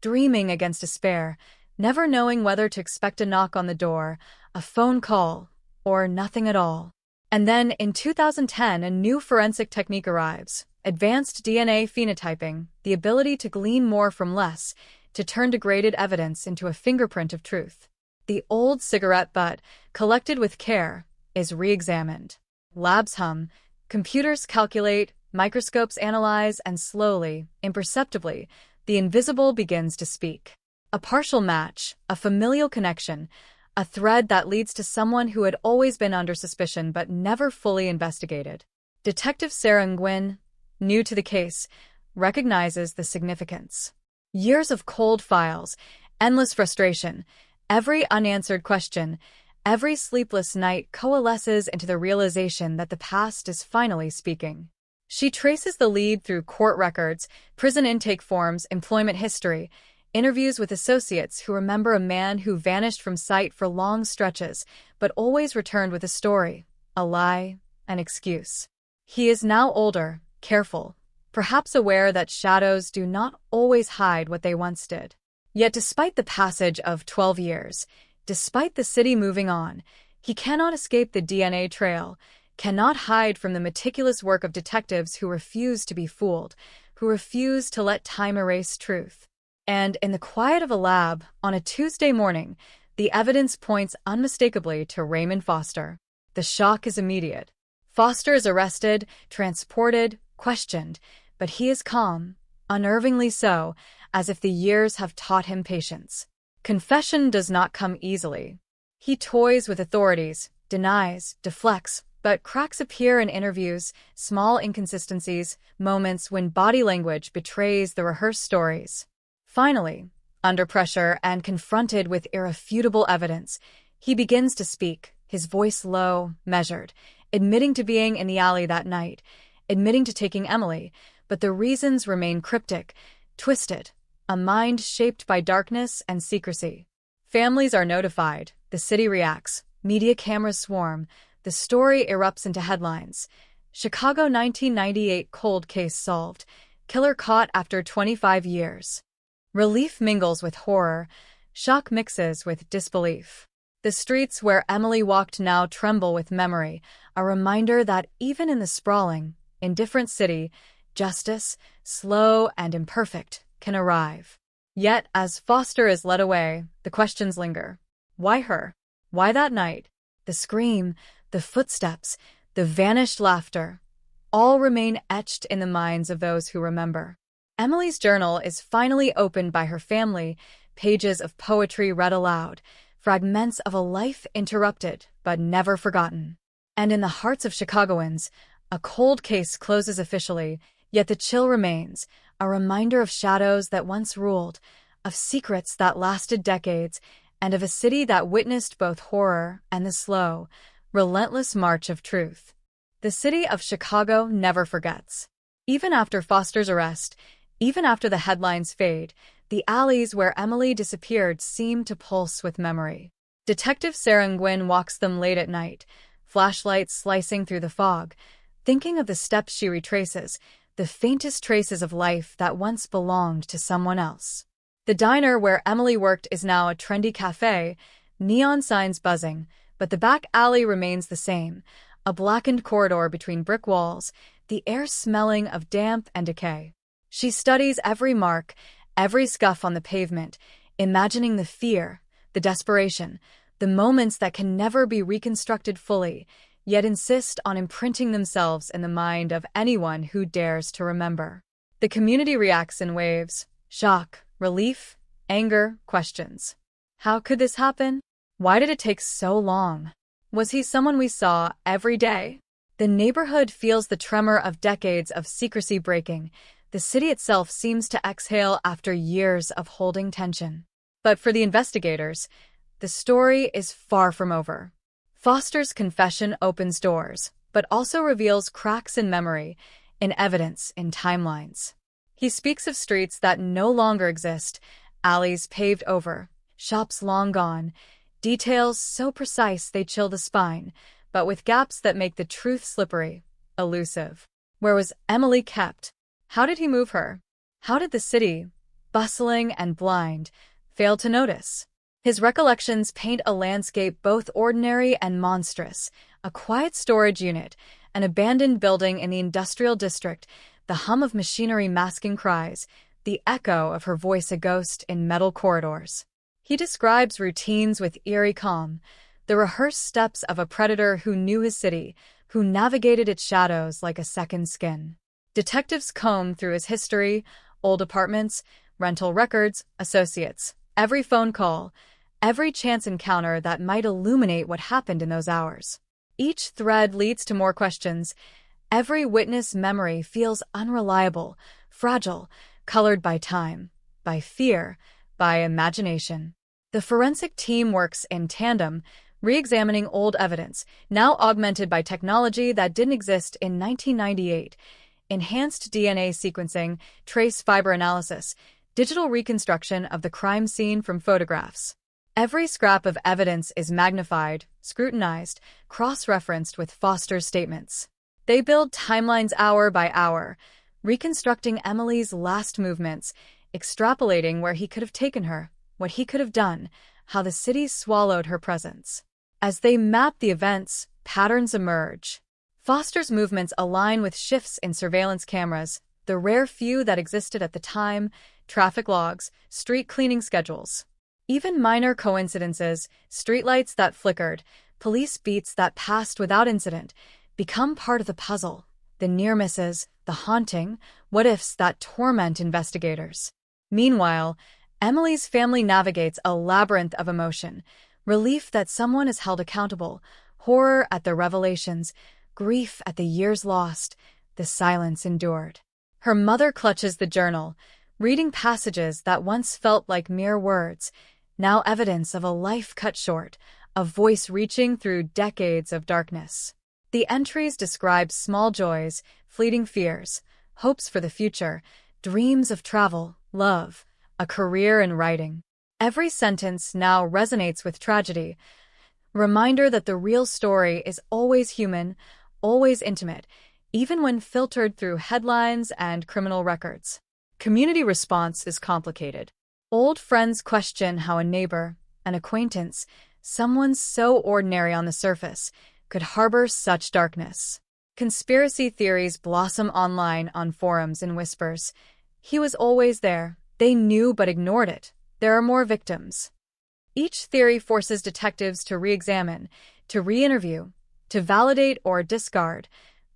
dreaming against despair, never knowing whether to expect a knock on the door, a phone call, or nothing at all. And then, in 2010, a new forensic technique arrives. Advanced DNA phenotyping, the ability to glean more from less, to turn degraded evidence into a fingerprint of truth. The old cigarette butt, collected with care, is re-examined. Labs hum, computers calculate, microscopes analyze, and slowly, imperceptibly, the invisible begins to speak. A partial match, a familial connection, a thread that leads to someone who had always been under suspicion but never fully investigated. Detective Sarah Nguyen, new to the case, recognizes the significance. Years of cold files, endless frustration, every unanswered question, every sleepless night coalesces into the realization that the past is finally speaking. She traces the lead through court records, prison intake forms, employment history, interviews with associates who remember a man who vanished from sight for long stretches, but always returned with a story, a lie, an excuse. He is now older, careful, perhaps aware that shadows do not always hide what they once did. Yet despite the passage of 12 years, despite the city moving on, he cannot escape the DNA trail, cannot hide from the meticulous work of detectives who refuse to be fooled, who refuse to let time erase truth. And in the quiet of a lab, on a Tuesday morning, the evidence points unmistakably to Raymond Foster. The shock is immediate. Foster is arrested, transported, questioned, but he is calm, unnervingly so, as if the years have taught him patience. Confession does not come easily. He toys with authorities, denies, deflects, but cracks appear in interviews, small inconsistencies, moments when body language betrays the rehearsed stories. Finally, under pressure and confronted with irrefutable evidence, he begins to speak, his voice low, measured, admitting to being in the alley that night, admitting to taking Emily, but the reasons remain cryptic, twisted, a mind shaped by darkness and secrecy. Families are notified, the city reacts, media cameras swarm, the story erupts into headlines. Chicago 1998 cold case solved, killer caught after 25 years. Relief mingles with horror, shock mixes with disbelief. The streets where Emily walked now tremble with memory, a reminder that even in the sprawling, indifferent city, justice, slow and imperfect, can arrive. Yet, as Foster is led away, the questions linger. Why her? Why that night? The scream, the footsteps, the vanished laughter, all remain etched in the minds of those who remember. Emily's journal is finally opened by her family, pages of poetry read aloud, fragments of a life interrupted but never forgotten. And in the hearts of Chicagoans, a cold case closes officially, yet the chill remains, a reminder of shadows that once ruled, of secrets that lasted decades, and of a city that witnessed both horror and the slow, relentless march of truth. The city of Chicago never forgets. Even after Foster's arrest, even after the headlines fade, the alleys where Emily disappeared seem to pulse with memory. Detective Sarah Nguyen walks them late at night, flashlights slicing through the fog, thinking of the steps she retraces, the faintest traces of life that once belonged to someone else. The diner where Emily worked is now a trendy cafe, neon signs buzzing, but the back alley remains the same, a blackened corridor between brick walls, the air smelling of damp and decay. She studies every mark, every scuff on the pavement, imagining the fear, the desperation, the moments that can never be reconstructed fully, yet insist on imprinting themselves in the mind of anyone who dares to remember. The community reacts in waves: shock, relief, anger, questions. How could this happen? Why did it take so long? Was he someone we saw every day? The neighborhood feels the tremor of decades of secrecy breaking. The city itself seems to exhale after years of holding tension. But for the investigators, the story is far from over. Foster's confession opens doors, but also reveals cracks in memory, in evidence, in timelines. He speaks of streets that no longer exist, alleys paved over, shops long gone, details so precise they chill the spine, but with gaps that make the truth slippery, elusive. Where was Emily kept? How did he move her? How did the city, bustling and blind, fail to notice? His recollections paint a landscape both ordinary and monstrous, a quiet storage unit, an abandoned building in the industrial district, the hum of machinery masking cries, the echo of her voice a ghost in metal corridors. He describes routines with eerie calm, the rehearsed steps of a predator who knew his city, who navigated its shadows like a second skin. Detectives comb through his history, old apartments, rental records, associates, every phone call, every chance encounter that might illuminate what happened in those hours. Each thread leads to more questions. Every witness memory feels unreliable, fragile, colored by time, by fear, by imagination. The forensic team works in tandem, re-examining old evidence, now augmented by technology that didn't exist in 1998. Enhanced DNA sequencing, trace fiber analysis, digital reconstruction of the crime scene from photographs. Every scrap of evidence is magnified, scrutinized, cross-referenced with Foster's statements. They build timelines hour by hour, reconstructing Emily's last movements, extrapolating where he could have taken her, what he could have done, how the city swallowed her presence. As they map the events, patterns emerge. Foster's movements align with shifts in surveillance cameras, the rare few that existed at the time, traffic logs, street cleaning schedules. Even minor coincidences, streetlights that flickered, police beats that passed without incident, become part of the puzzle. The near misses, the haunting, what ifs that torment investigators. Meanwhile, Emily's family navigates a labyrinth of emotion, relief that someone is held accountable, horror at the revelations, grief at the years lost, the silence endured. Her mother clutches the journal, reading passages that once felt like mere words, now evidence of a life cut short, a voice reaching through decades of darkness. The entries describe small joys, fleeting fears, hopes for the future, dreams of travel, love, a career in writing. Every sentence now resonates with tragedy, a reminder that the real story is always human, always intimate, even when filtered through headlines and criminal records. Community response is complicated. Old friends question how a neighbor, an acquaintance, someone so ordinary on the surface, could harbor such darkness. Conspiracy theories blossom online on forums in whispers. He was always there. They knew but ignored it. There are more victims. Each theory forces detectives to re-examine, to re-interview, to validate or discard,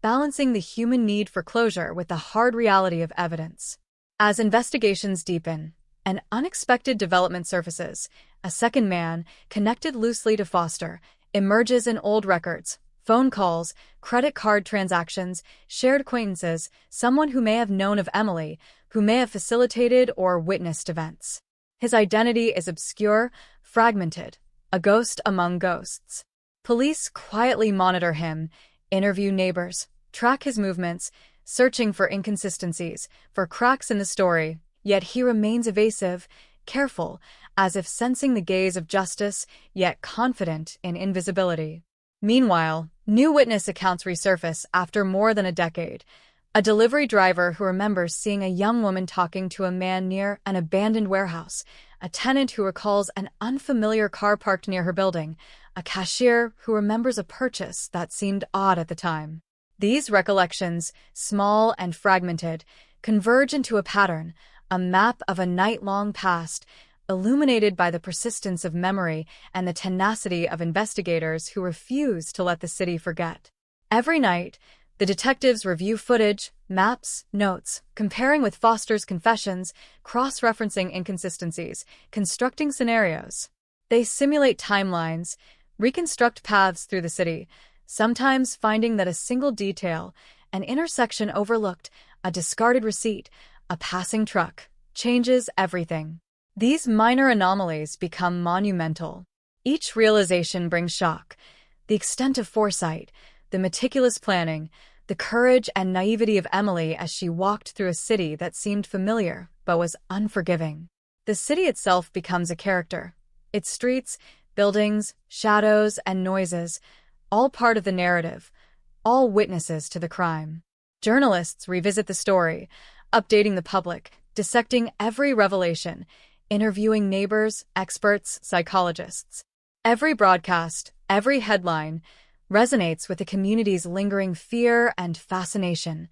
balancing the human need for closure with the hard reality of evidence. As investigations deepen, an unexpected development surfaces. A second man, connected loosely to Foster, emerges in old records, phone calls, credit card transactions, shared acquaintances, someone who may have known of Emily, who may have facilitated or witnessed events. His identity is obscure, fragmented, a ghost among ghosts. Police quietly monitor him, interview neighbors, track his movements, searching for inconsistencies, for cracks in the story, yet he remains evasive, careful, as if sensing the gaze of justice, yet confident in invisibility. Meanwhile, new witness accounts resurface after more than a decade. A delivery driver who remembers seeing a young woman talking to a man near an abandoned warehouse, a tenant who recalls an unfamiliar car parked near her building, a cashier who remembers a purchase that seemed odd at the time. These recollections, small and fragmented, converge into a pattern, a map of a night-long past, illuminated by the persistence of memory and the tenacity of investigators who refuse to let the city forget. Every night, the detectives review footage, maps, notes, comparing with Foster's confessions, cross-referencing inconsistencies, constructing scenarios. They simulate timelines, reconstruct paths through the city, sometimes finding that a single detail, an intersection overlooked, a discarded receipt, a passing truck, changes everything. These minor anomalies become monumental. Each realization brings shock. The extent of foresight, the meticulous planning, the courage and naivety of Emily as she walked through a city that seemed familiar but was unforgiving. The city itself becomes a character. Its streets, buildings, shadows, and noises, all part of the narrative, all witnesses to the crime. Journalists revisit the story, updating the public, dissecting every revelation, interviewing neighbors, experts, psychologists. Every broadcast, every headline, resonates with the community's lingering fear and fascination.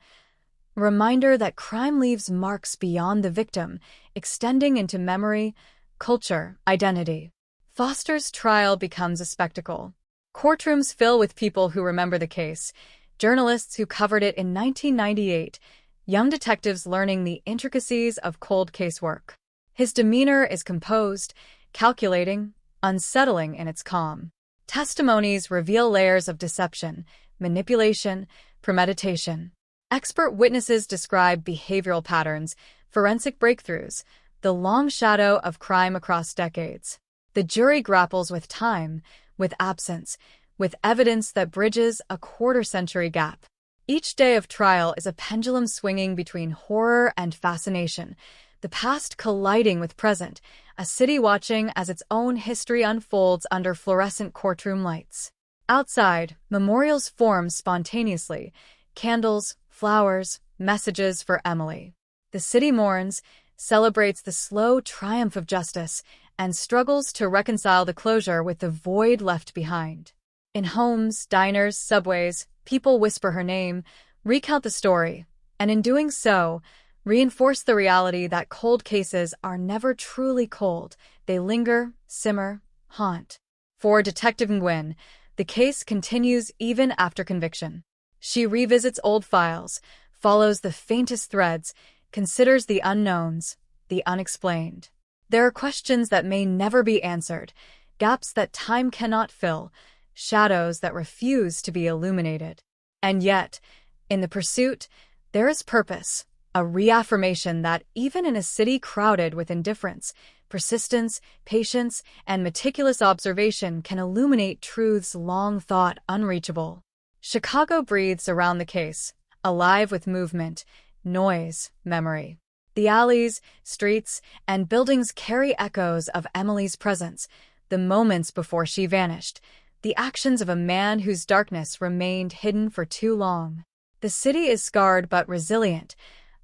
A reminder that crime leaves marks beyond the victim, extending into memory, culture, identity. Foster's trial becomes a spectacle. Courtrooms fill with people who remember the case, journalists who covered it in 1998, young detectives learning the intricacies of cold case work. His demeanor is composed, calculating, unsettling in its calm. Testimonies reveal layers of deception, manipulation, premeditation. Expert witnesses describe behavioral patterns, forensic breakthroughs, the long shadow of crime across decades. The jury grapples with time, with absence, with evidence that bridges a quarter-century gap. Each day of trial is a pendulum swinging between horror and fascination, the past colliding with present, a city watching as its own history unfolds under fluorescent courtroom lights. Outside, memorials form spontaneously, candles, flowers, messages for Emily. The city mourns, celebrates the slow triumph of justice, and struggles to reconcile the closure with the void left behind. In homes, diners, subways, people whisper her name, recount the story, and in doing so, reinforce the reality that cold cases are never truly cold. They linger, simmer, haunt. For Detective Nguyen, the case continues even after conviction. She revisits old files, follows the faintest threads, considers the unknowns, the unexplained. There are questions that may never be answered, gaps that time cannot fill, shadows that refuse to be illuminated. And yet, in the pursuit, there is purpose, a reaffirmation that even in a city crowded with indifference, persistence, patience, and meticulous observation can illuminate truths long thought unreachable. Chicago breathes around the case, alive with movement, noise, memory. The alleys, streets, and buildings carry echoes of Emily's presence, the moments before she vanished, the actions of a man whose darkness remained hidden for too long. The city is scarred but resilient,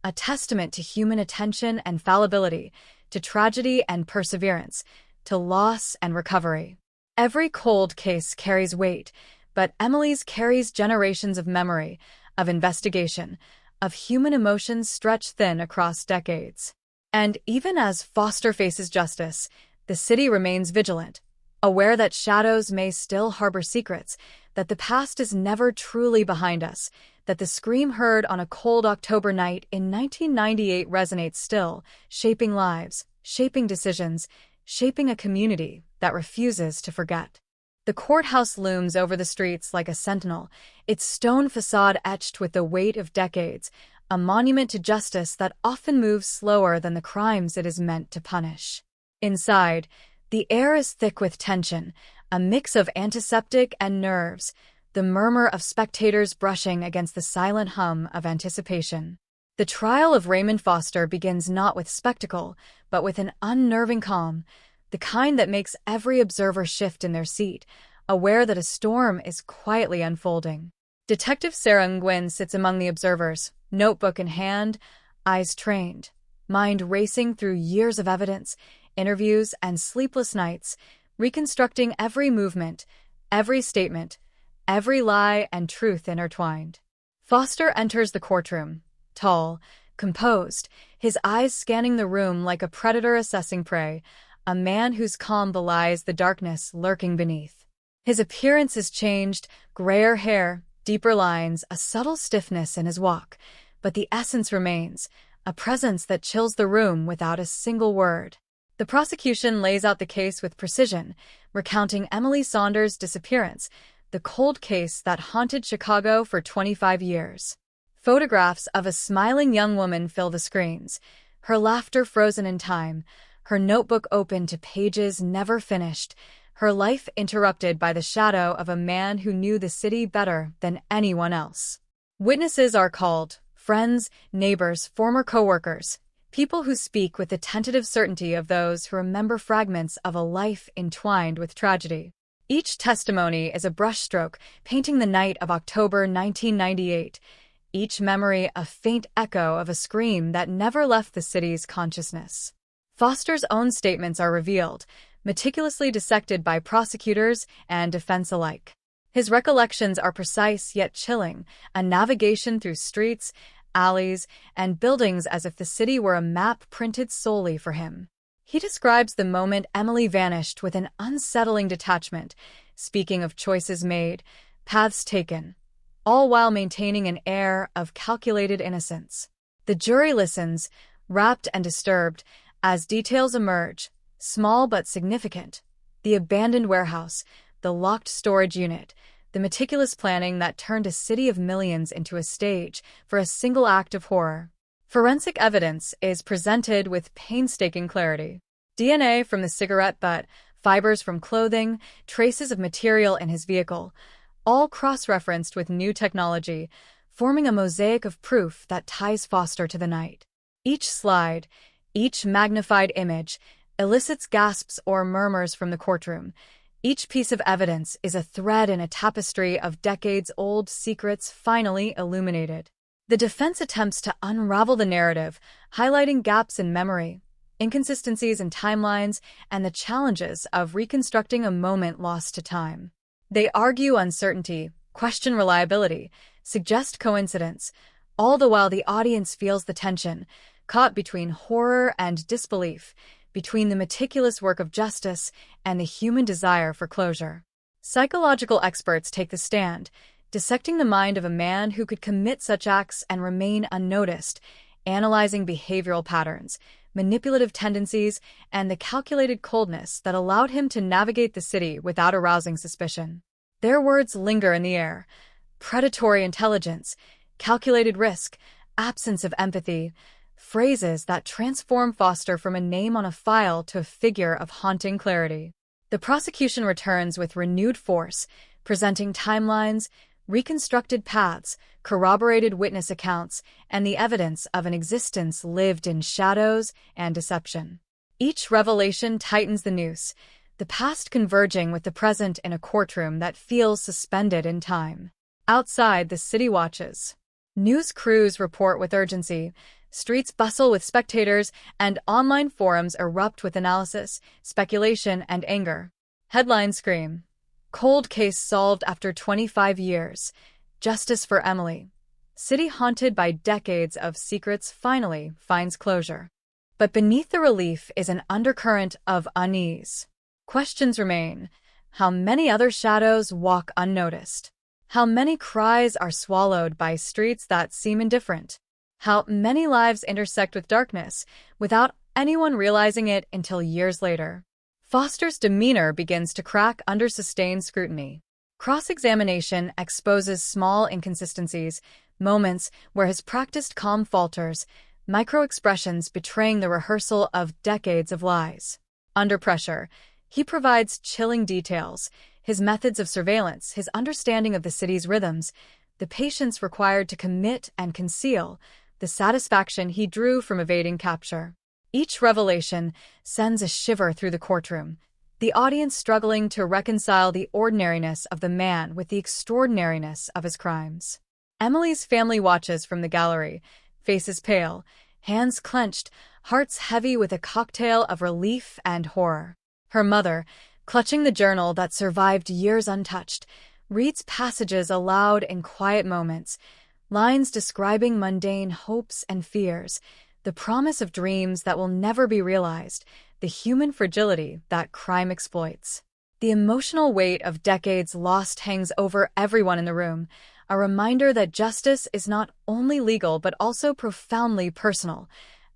a testament to human attention and fallibility, to tragedy and perseverance, to loss and recovery. Every cold case carries weight, but Emily's carries generations of memory, of investigation, of human emotions stretched thin across decades. And even as Foster faces justice, the city remains vigilant, aware that shadows may still harbor secrets, that the past is never truly behind us, that the scream heard on a cold October night in 1998 resonates still, shaping lives, shaping decisions, shaping a community that refuses to forget. The courthouse looms over the streets like a sentinel, its stone facade etched with the weight of decades, a monument to justice that often moves slower than the crimes it is meant to punish. Inside, the air is thick with tension, a mix of antiseptic and nerves, the murmur of spectators brushing against the silent hum of anticipation. The trial of Raymond Foster begins not with spectacle, but with an unnerving calm, the kind that makes every observer shift in their seat, aware that a storm is quietly unfolding. Detective Sarah Nguyen sits among the observers, notebook in hand, eyes trained, mind racing through years of evidence, interviews, and sleepless nights, reconstructing every movement, every statement, every lie and truth intertwined. Foster enters the courtroom, tall, composed, his eyes scanning the room like a predator assessing prey, a man whose calm belies the darkness lurking beneath. His appearance is changed, grayer hair, deeper lines, a subtle stiffness in his walk, but the essence remains, a presence that chills the room without a single word. The prosecution lays out the case with precision, recounting Emily Saunders' disappearance, the cold case that haunted Chicago for 25 years. Photographs of a smiling young woman fill the screens, her laughter frozen in time, her notebook open to pages never finished, her life interrupted by the shadow of a man who knew the city better than anyone else. Witnesses are called, friends, neighbors, former co-workers, people who speak with the tentative certainty of those who remember fragments of a life entwined with tragedy. Each testimony is a brushstroke painting the night of October 1998, each memory a faint echo of a scream that never left the city's consciousness. Foster's own statements are revealed, meticulously dissected by prosecutors and defense alike. His recollections are precise yet chilling, a navigation through streets, alleys, and buildings as if the city were a map printed solely for him. He describes the moment Emily vanished with an unsettling detachment, speaking of choices made, paths taken, all while maintaining an air of calculated innocence. The jury listens, rapt and disturbed, as details emerge, small but significant. The abandoned warehouse, the locked storage unit, the meticulous planning that turned a city of millions into a stage for a single act of horror. Forensic evidence is presented with painstaking clarity. DNA from the cigarette butt, fibers from clothing, traces of material in his vehicle, all cross-referenced with new technology, forming a mosaic of proof that ties Foster to the night. Each slide, each magnified image, elicits gasps or murmurs from the courtroom. Each piece of evidence is a thread in a tapestry of decades-old secrets finally illuminated. The defense attempts to unravel the narrative, highlighting gaps in memory, inconsistencies in timelines, and the challenges of reconstructing a moment lost to time. They argue uncertainty, question reliability, suggest coincidence, all the while the audience feels the tension, caught between horror and disbelief, between the meticulous work of justice and the human desire for closure. Psychological experts take the stand, dissecting the mind of a man who could commit such acts and remain unnoticed, analyzing behavioral patterns, manipulative tendencies, and the calculated coldness that allowed him to navigate the city without arousing suspicion. Their words linger in the air: predatory intelligence, calculated risk, absence of empathy, phrases that transform Foster from a name on a file to a figure of haunting clarity. The prosecution returns with renewed force, presenting timelines, reconstructed paths, corroborated witness accounts, and the evidence of an existence lived in shadows and deception. Each revelation tightens the noose, the past converging with the present in a courtroom that feels suspended in time. Outside, the city watches. News crews report with urgency, streets bustle with spectators, and online forums erupt with analysis, speculation, and anger. Headlines scream: cold case solved after 25 years. Justice for Emily. City haunted by decades of secrets finally finds closure. But beneath the relief is an undercurrent of unease. Questions remain. How many other shadows walk unnoticed? How many cries are swallowed by streets that seem indifferent? How many lives intersect with darkness without anyone realizing it until years later? Foster's demeanor begins to crack under sustained scrutiny. Cross-examination exposes small inconsistencies, moments where his practiced calm falters, micro-expressions betraying the rehearsal of decades of lies. Under pressure, he provides chilling details: his methods of surveillance, his understanding of the city's rhythms, the patience required to commit and conceal, the satisfaction he drew from evading capture. Each revelation sends a shiver through the courtroom, the audience struggling to reconcile the ordinariness of the man with the extraordinariness of his crimes. Emily's family watches from the gallery, faces pale, hands clenched, hearts heavy with a cocktail of relief and horror. Her mother, clutching the journal that survived years untouched, reads passages aloud in quiet moments, lines describing mundane hopes and fears, the promise of dreams that will never be realized, the human fragility that crime exploits. The emotional weight of decades lost hangs over everyone in the room, a reminder that justice is not only legal but also profoundly personal,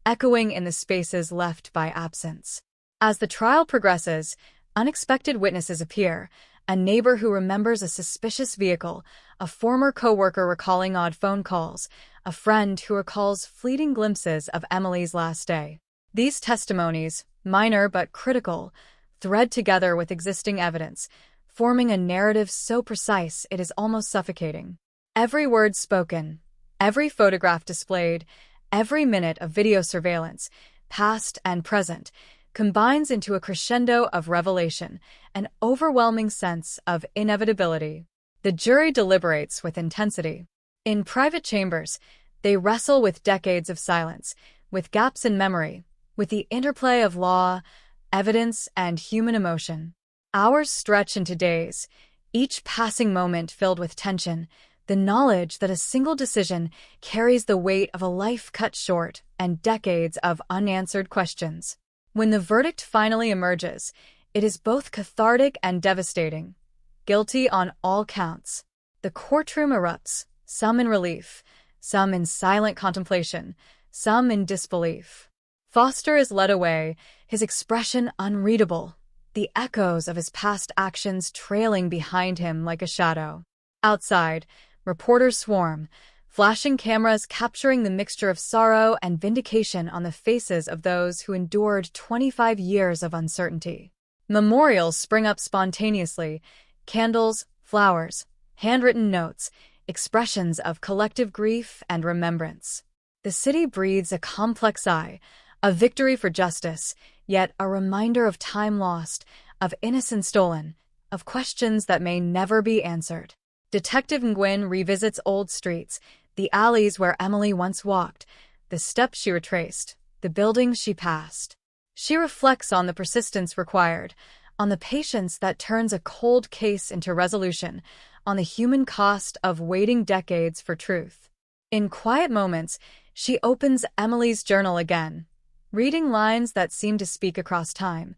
echoing in the spaces left by absence. As the trial progresses, unexpected witnesses appear: a neighbor who remembers a suspicious vehicle, a former coworker recalling odd phone calls, a friend who recalls fleeting glimpses of Emily's last day. These testimonies, minor but critical, thread together with existing evidence, forming a narrative so precise it is almost suffocating. Every word spoken, every photograph displayed, every minute of video surveillance, past and present, combines into a crescendo of revelation, an overwhelming sense of inevitability. The jury deliberates with intensity. In private chambers, they wrestle with decades of silence, with gaps in memory, with the interplay of law, evidence, and human emotion. Hours stretch into days, each passing moment filled with tension, the knowledge that a single decision carries the weight of a life cut short and decades of unanswered questions. When the verdict finally emerges, it is both cathartic and devastating. Guilty on all counts. The courtroom erupts, some in relief, some in silent contemplation, some in disbelief. Foster is led away, his expression unreadable, the echoes of his past actions trailing behind him like a shadow. Outside, reporters swarm, flashing cameras capturing the mixture of sorrow and vindication on the faces of those who endured 25 years of uncertainty. Memorials spring up spontaneously: candles, flowers, handwritten notes, expressions of collective grief and remembrance. The city breathes a complex sigh, a victory for justice, yet a reminder of time lost, of innocence stolen, of questions that may never be answered. Detective Nguyen revisits old streets, the alleys where Emily once walked, the steps she retraced, the buildings she passed. She reflects on the persistence required, on the patience that turns a cold case into resolution, on the human cost of waiting decades for truth. In quiet moments, she opens Emily's journal again, reading lines that seem to speak across time: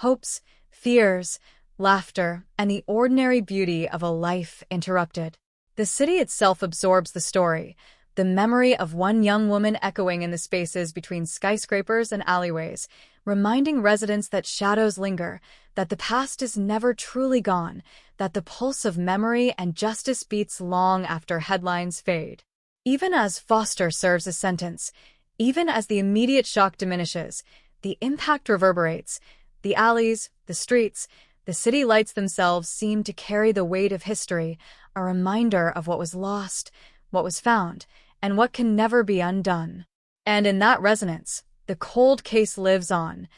hopes, fears, laughter, and the ordinary beauty of a life interrupted. The city itself absorbs the story, the memory of one young woman echoing in the spaces between skyscrapers and alleyways, reminding residents that shadows linger, that the past is never truly gone, that the pulse of memory and justice beats long after headlines fade. Even as Foster serves a sentence, even as the immediate shock diminishes, the impact reverberates. The alleys, the streets, the city lights themselves seem to carry the weight of history, a reminder of what was lost, what was found, and what can never be undone. And in that resonance, the cold case lives on,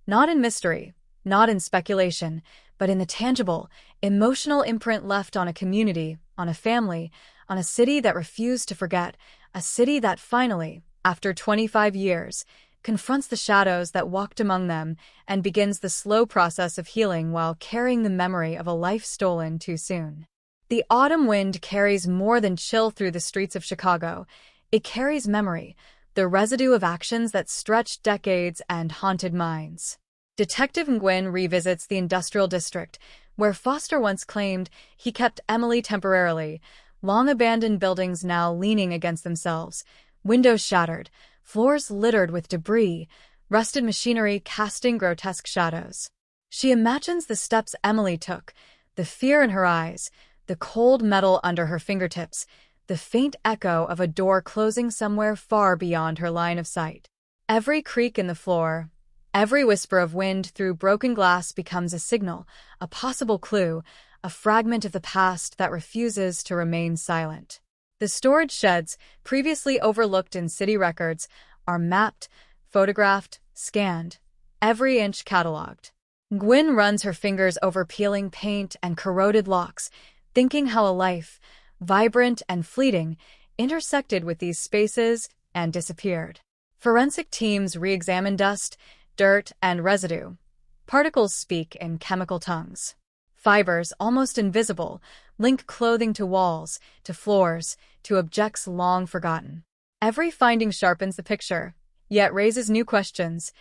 not in mystery, not in speculation, but in the tangible, emotional imprint left on a community, on a family, on a city that refused to forget, a city that finally, after 25 years, confronts the shadows that walked among them and begins the slow process of healing while carrying the memory of a life stolen too soon. The autumn wind carries more than chill through the streets of Chicago. It carries memory, the residue of actions that stretched decades and haunted minds. Detective Nguyen revisits the industrial district, where Foster once claimed he kept Emily temporarily, long-abandoned buildings now leaning against themselves, windows shattered, floors littered with debris, rusted machinery casting grotesque shadows. She imagines the steps Emily took, the fear in her eyes, the cold metal under her fingertips, the faint echo of a door closing somewhere far beyond her line of sight. Every creak in the floor, every whisper of wind through broken glass becomes a signal, a possible clue, a fragment of the past that refuses to remain silent. The storage sheds, previously overlooked in city records, are mapped, photographed, scanned, every inch cataloged. Nguyen runs her fingers over peeling paint and corroded locks, thinking how a life, vibrant and fleeting, intersected with these spaces and disappeared. Forensic teams re-examine dust, dirt, and residue. Particles speak in chemical tongues. Fibers, almost invisible, link clothing to walls, to floors, to objects long forgotten. Every finding sharpens the picture, yet raises new questions.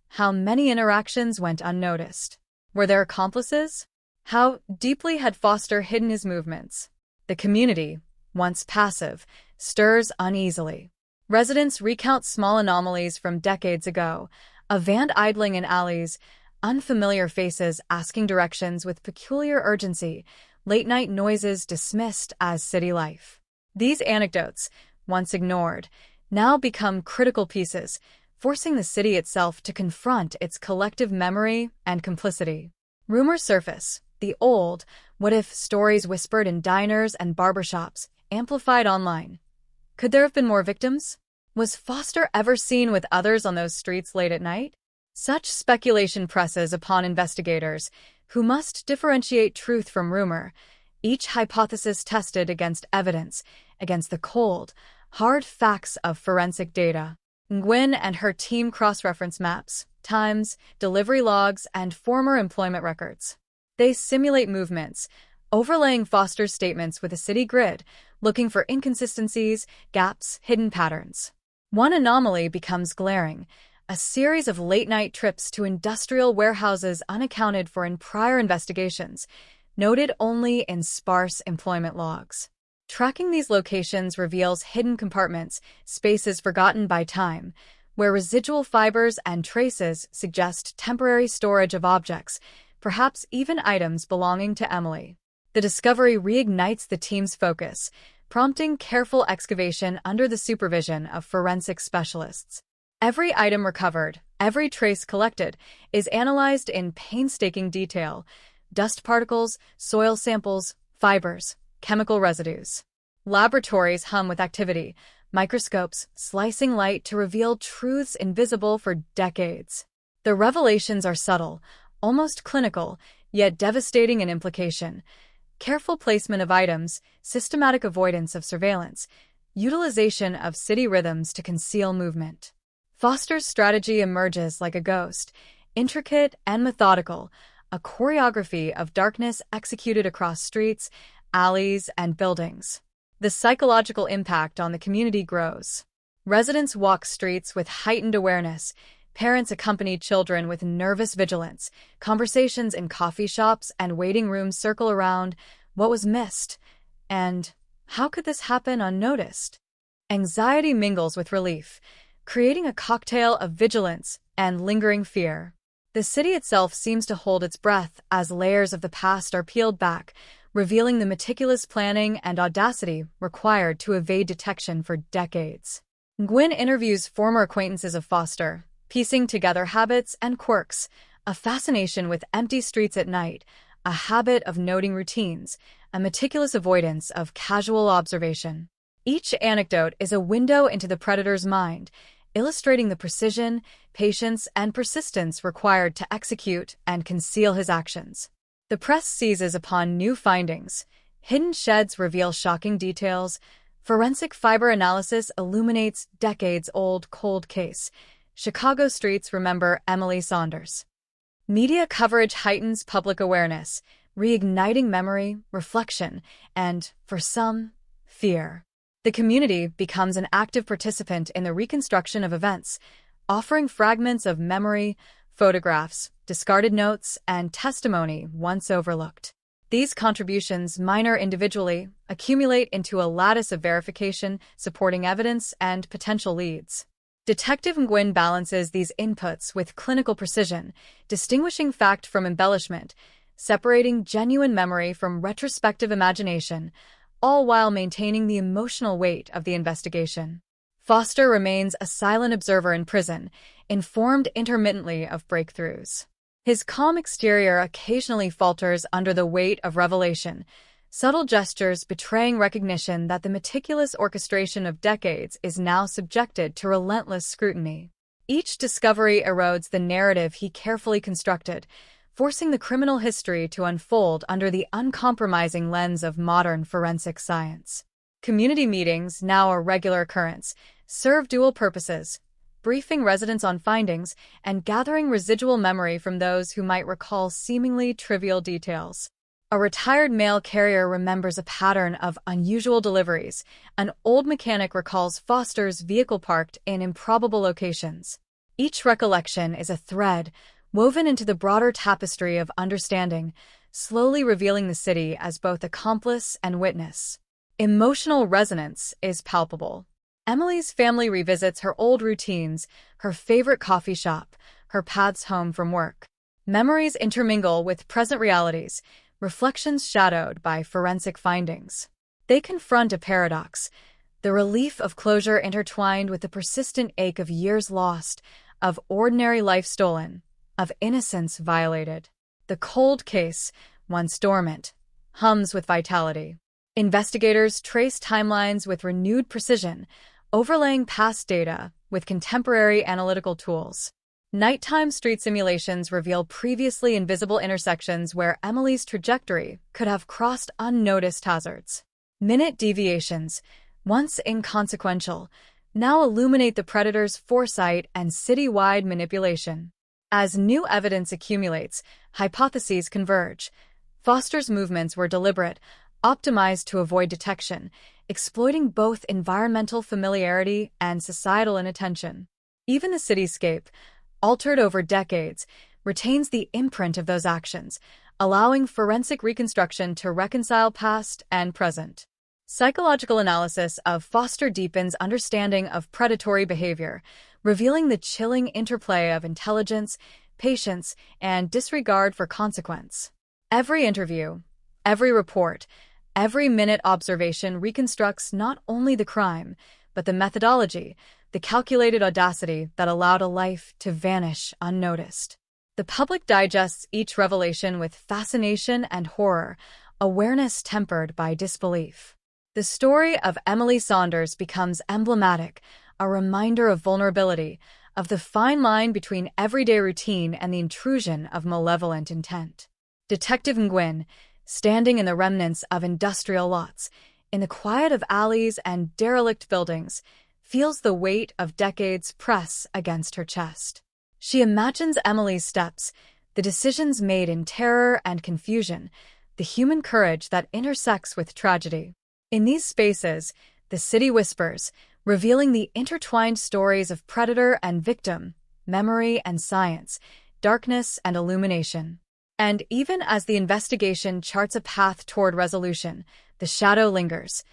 How many interactions went unnoticed? Were there accomplices? How deeply had Foster hidden his movements? The community, once passive, stirs uneasily. Residents recount small anomalies from decades ago, a van idling in alleys, unfamiliar faces asking directions with peculiar urgency, late-night noises dismissed as city life. These anecdotes, once ignored, now become critical pieces, forcing the city itself to confront its collective memory and complicity. Rumors surface, the old, what-if stories whispered in diners and barbershops, amplified online. Could there have been more victims? Was Foster ever seen with others on those streets late at night? Such speculation presses upon investigators, who must differentiate truth from rumor, each hypothesis tested against evidence, against the cold, hard facts of forensic data. Nguyen and her team cross-reference maps, times, delivery logs, and former employment records. They simulate movements, overlaying Foster's statements with a city grid, looking for inconsistencies, gaps, hidden patterns. One anomaly becomes glaring, a series of late-night trips to industrial warehouses unaccounted for in prior investigations, noted only in sparse employment logs. Tracking these locations reveals hidden compartments, spaces forgotten by time, where residual fibers and traces suggest temporary storage of objects, perhaps even items belonging to Emily. The discovery reignites the team's focus, prompting careful excavation under the supervision of forensic specialists. Every item recovered, every trace collected, is analyzed in painstaking detail: dust particles, soil samples, fibers, chemical residues. Laboratories hum with activity, microscopes slicing light to reveal truths invisible for decades. The revelations are subtle, almost clinical, yet devastating in implication. Careful placement of items, systematic avoidance of surveillance, utilization of city rhythms to conceal movement. Foster's strategy emerges like a ghost, intricate and methodical, a choreography of darkness executed across streets, alleys, and buildings. The psychological impact on the community grows. Residents walk streets with heightened awareness. Parents accompany children with nervous vigilance. Conversations in coffee shops and waiting rooms circle around what was missed and How could this happen unnoticed? Anxiety mingles with relief, creating a cocktail of vigilance and lingering fear. The city itself seems to hold its breath as layers of the past are peeled back, revealing the meticulous planning and audacity required to evade detection for decades. Gwyn interviews former acquaintances of Foster, piecing together habits and quirks, a fascination with empty streets at night, a habit of noting routines, a meticulous avoidance of casual observation. Each anecdote is a window into the predator's mind, illustrating the precision, patience, and persistence required to execute and conceal his actions. The press seizes upon new findings. Hidden sheds reveal shocking details. Forensic fiber analysis illuminates decades-old cold case. Chicago streets remember Emily Saunders. Media coverage heightens public awareness, reigniting memory, reflection, and, for some, fear. The community becomes an active participant in the reconstruction of events, offering fragments of memory, photographs, discarded notes, and testimony once overlooked. These contributions, minor individually, accumulate into a lattice of verification, supporting evidence and potential leads. Detective Gwyn balances these inputs with clinical precision, distinguishing fact from embellishment, separating genuine memory from retrospective imagination, all while maintaining the emotional weight of the investigation. Foster remains a silent observer in prison, informed intermittently of breakthroughs. His calm exterior occasionally falters under the weight of revelation, subtle gestures betraying recognition that the meticulous orchestration of decades is now subjected to relentless scrutiny. Each discovery erodes the narrative he carefully constructed, forcing the criminal history to unfold under the uncompromising lens of modern forensic science. Community meetings, now a regular occurrence, serve dual purposes: briefing residents on findings and gathering residual memory from those who might recall seemingly trivial details. A retired mail carrier remembers a pattern of unusual deliveries. An old mechanic recalls Foster's vehicle parked in improbable locations. Each recollection is a thread woven into the broader tapestry of understanding, slowly revealing the city as both accomplice and witness. Emotional resonance is palpable. Emily's family revisits her old routines, her favorite coffee shop, her paths home from work. Memories intermingle with present realities, reflections shadowed by forensic findings. They confront a paradox, the relief of closure intertwined with the persistent ache of years lost, of ordinary life stolen, of innocence violated. The cold case, once dormant, hums with vitality. Investigators trace timelines with renewed precision, overlaying past data with contemporary analytical tools. Nighttime street simulations reveal previously invisible intersections where Emily's trajectory could have crossed unnoticed hazards. Minute deviations, once inconsequential, now illuminate the predator's foresight and city-wide manipulation. As new evidence accumulates, hypotheses converge. Foster's movements were deliberate, optimized to avoid detection, exploiting both environmental familiarity and societal inattention. Even the cityscape, altered over decades, retains the imprint of those actions, allowing forensic reconstruction to reconcile past and present. Psychological analysis of Foster deepens understanding of predatory behavior, revealing the chilling interplay of intelligence, patience, and disregard for consequence. Every interview, every report, every minute observation reconstructs not only the crime, but the methodology, the calculated audacity that allowed a life to vanish unnoticed. The public digests each revelation with fascination and horror, awareness tempered by disbelief. The story of Emily Saunders becomes emblematic, a reminder of vulnerability, of the fine line between everyday routine and the intrusion of malevolent intent. Detective Gwyn, standing in the remnants of industrial lots, in the quiet of alleys and derelict buildings, feels the weight of decades press against her chest. She imagines Emily's steps, the decisions made in terror and confusion, the human courage that intersects with tragedy. In these spaces, the city whispers, revealing the intertwined stories of predator and victim, memory and science, darkness and illumination. And even as the investigation charts a path toward resolution, the shadow lingers,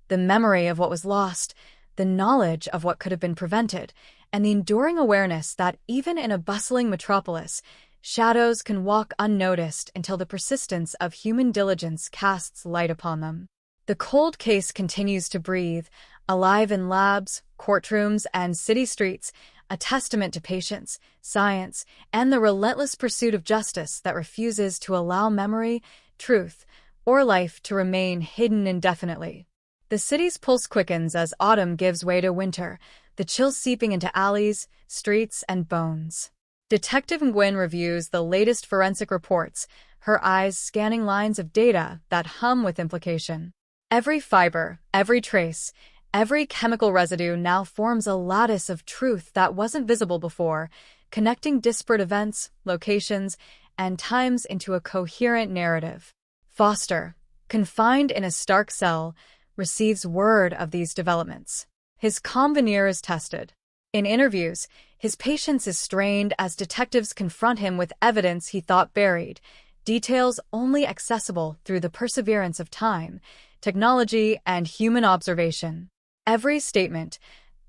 the memory of what was lost, the knowledge of what could have been prevented, and the enduring awareness that even in a bustling metropolis, shadows can walk unnoticed until the persistence of human diligence casts light upon them. The cold case continues to breathe, alive in labs, courtrooms, and city streets, a testament to patience, science, and the relentless pursuit of justice that refuses to allow memory, truth, or life to remain hidden indefinitely. The city's pulse quickens as autumn gives way to winter, the chill seeping into alleys, streets, and bones. Detective Nguyen reviews the latest forensic reports, her eyes scanning lines of data that hum with implication. Every fiber, every trace, every chemical residue now forms a lattice of truth that wasn't visible before, connecting disparate events, locations, and times into a coherent narrative. Foster, confined in a stark cell, receives word of these developments. His calm veneer is tested. In interviews, his patience is strained as detectives confront him with evidence he thought buried, details only accessible through the perseverance of time, technology, and human observation. Every statement,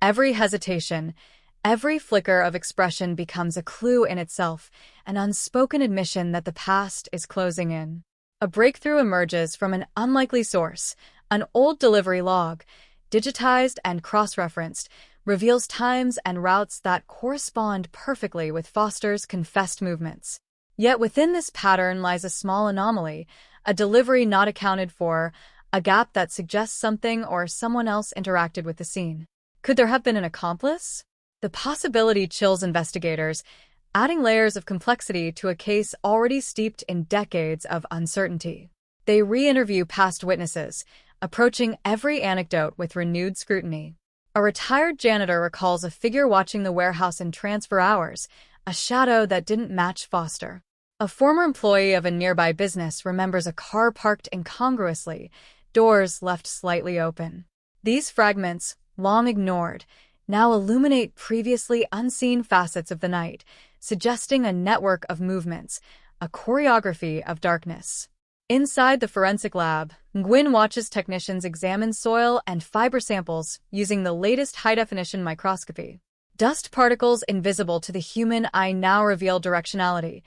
every hesitation, every flicker of expression becomes a clue in itself, an unspoken admission that the past is closing in. A breakthrough emerges from an unlikely source. An old delivery log, digitized and cross-referenced, reveals times and routes that correspond perfectly with Foster's confessed movements. Yet within this pattern lies a small anomaly, a delivery not accounted for, a gap that suggests something or someone else interacted with the scene. Could there have been an accomplice? The possibility chills investigators, adding layers of complexity to a case already steeped in decades of uncertainty. They re-interview past witnesses, approaching every anecdote with renewed scrutiny. A retired janitor recalls a figure watching the warehouse in transfer hours, a shadow that didn't match Foster. A former employee of a nearby business remembers a car parked incongruously, doors left slightly open. These fragments, long ignored, now illuminate previously unseen facets of the night, suggesting a network of movements, a choreography of darkness. Inside the forensic lab, Nguyen watches technicians examine soil and fiber samples using the latest high-definition microscopy. Dust particles invisible to the human eye now reveal directionality,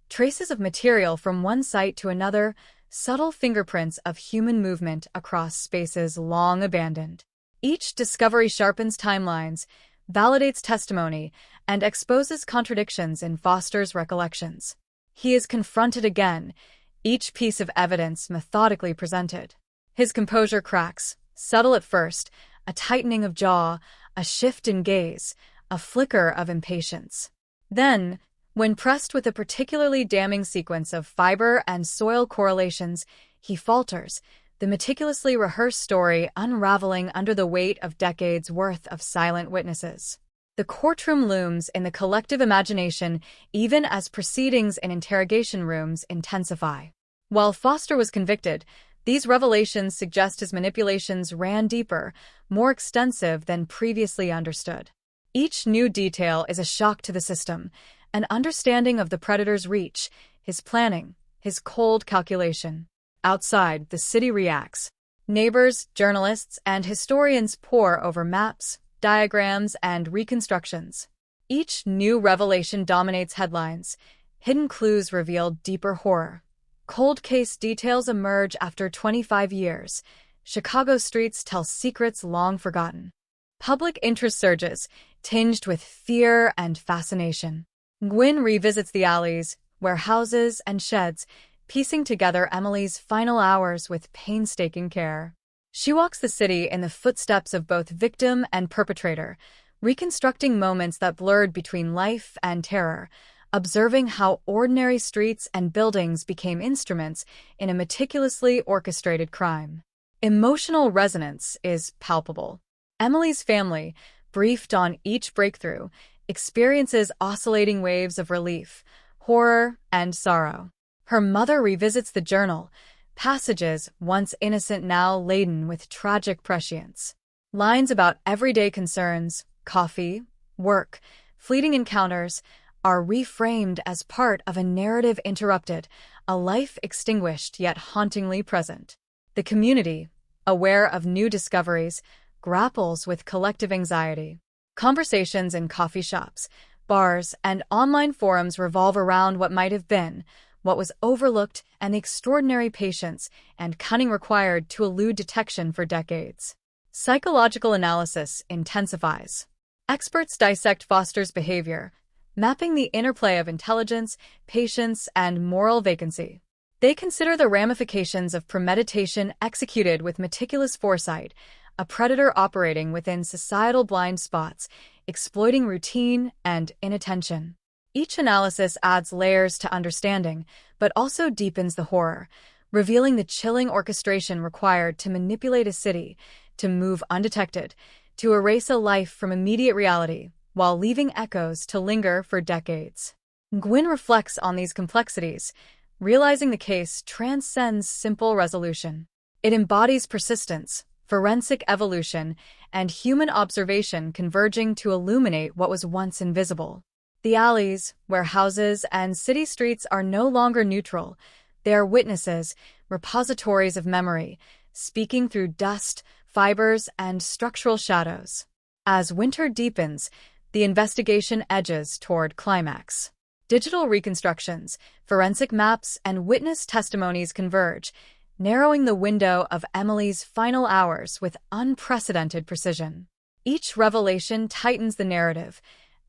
traces of material from one site to another, subtle fingerprints of human movement across spaces long abandoned. Each discovery sharpens timelines, validates testimony, and exposes contradictions in Foster's recollections. He is confronted again, each piece of evidence methodically presented. His composure cracks, subtle at first, a tightening of jaw, a shift in gaze, a flicker of impatience. Then, when pressed with a particularly damning sequence of fiber and soil correlations, he falters, the meticulously rehearsed story unraveling under the weight of decades' worth of silent witnesses. The courtroom looms in the collective imagination even as proceedings in interrogation rooms intensify. While Foster was convicted, these revelations suggest his manipulations ran deeper, more extensive than previously understood. Each new detail is a shock to the system, an understanding of the predator's reach, his planning, his cold calculation. Outside, the city reacts. Neighbors, journalists, and historians pore over maps, diagrams, and reconstructions. Each new revelation dominates headlines. Hidden clues reveal deeper horror. Cold case details emerge after 25 years. Chicago streets tell secrets long forgotten. Public interest surges, tinged with fear and fascination. Nguyen revisits the alleys, warehouses, and sheds, piecing together Emily's final hours with painstaking care. She walks the city in the footsteps of both victim and perpetrator, reconstructing moments that blurred between life and terror, observing how ordinary streets and buildings became instruments in a meticulously orchestrated crime. Emotional resonance is palpable. Emily's family, briefed on each breakthrough, experiences oscillating waves of relief, horror, and sorrow. Her mother revisits the journal, passages once innocent now laden with tragic prescience. Lines about everyday concerns, coffee, work, fleeting encounters, are reframed as part of a narrative interrupted, a life extinguished yet hauntingly present. The community, aware of new discoveries, grapples with collective anxiety. Conversations in coffee shops, bars, and online forums revolve around what might have been, what was overlooked, and the extraordinary patience and cunning required to elude detection for decades. Psychological analysis intensifies. Experts dissect Foster's behavior, mapping the interplay of intelligence, patience, and moral vacancy. They consider the ramifications of premeditation executed with meticulous foresight, a predator operating within societal blind spots, exploiting routine and inattention. Each analysis adds layers to understanding, but also deepens the horror, revealing the chilling orchestration required to manipulate a city, to move undetected, to erase a life from immediate reality, while leaving echoes to linger for decades. Gwyn reflects on these complexities, realizing the case transcends simple resolution. It embodies persistence, forensic evolution, and human observation converging to illuminate what was once invisible. The alleys, warehouses, and city streets are no longer neutral. They are witnesses, repositories of memory, speaking through dust, fibers, and structural shadows. As winter deepens, the investigation edges toward climax. Digital reconstructions, forensic maps, and witness testimonies converge, narrowing the window of Emily's final hours with unprecedented precision. Each revelation tightens the narrative,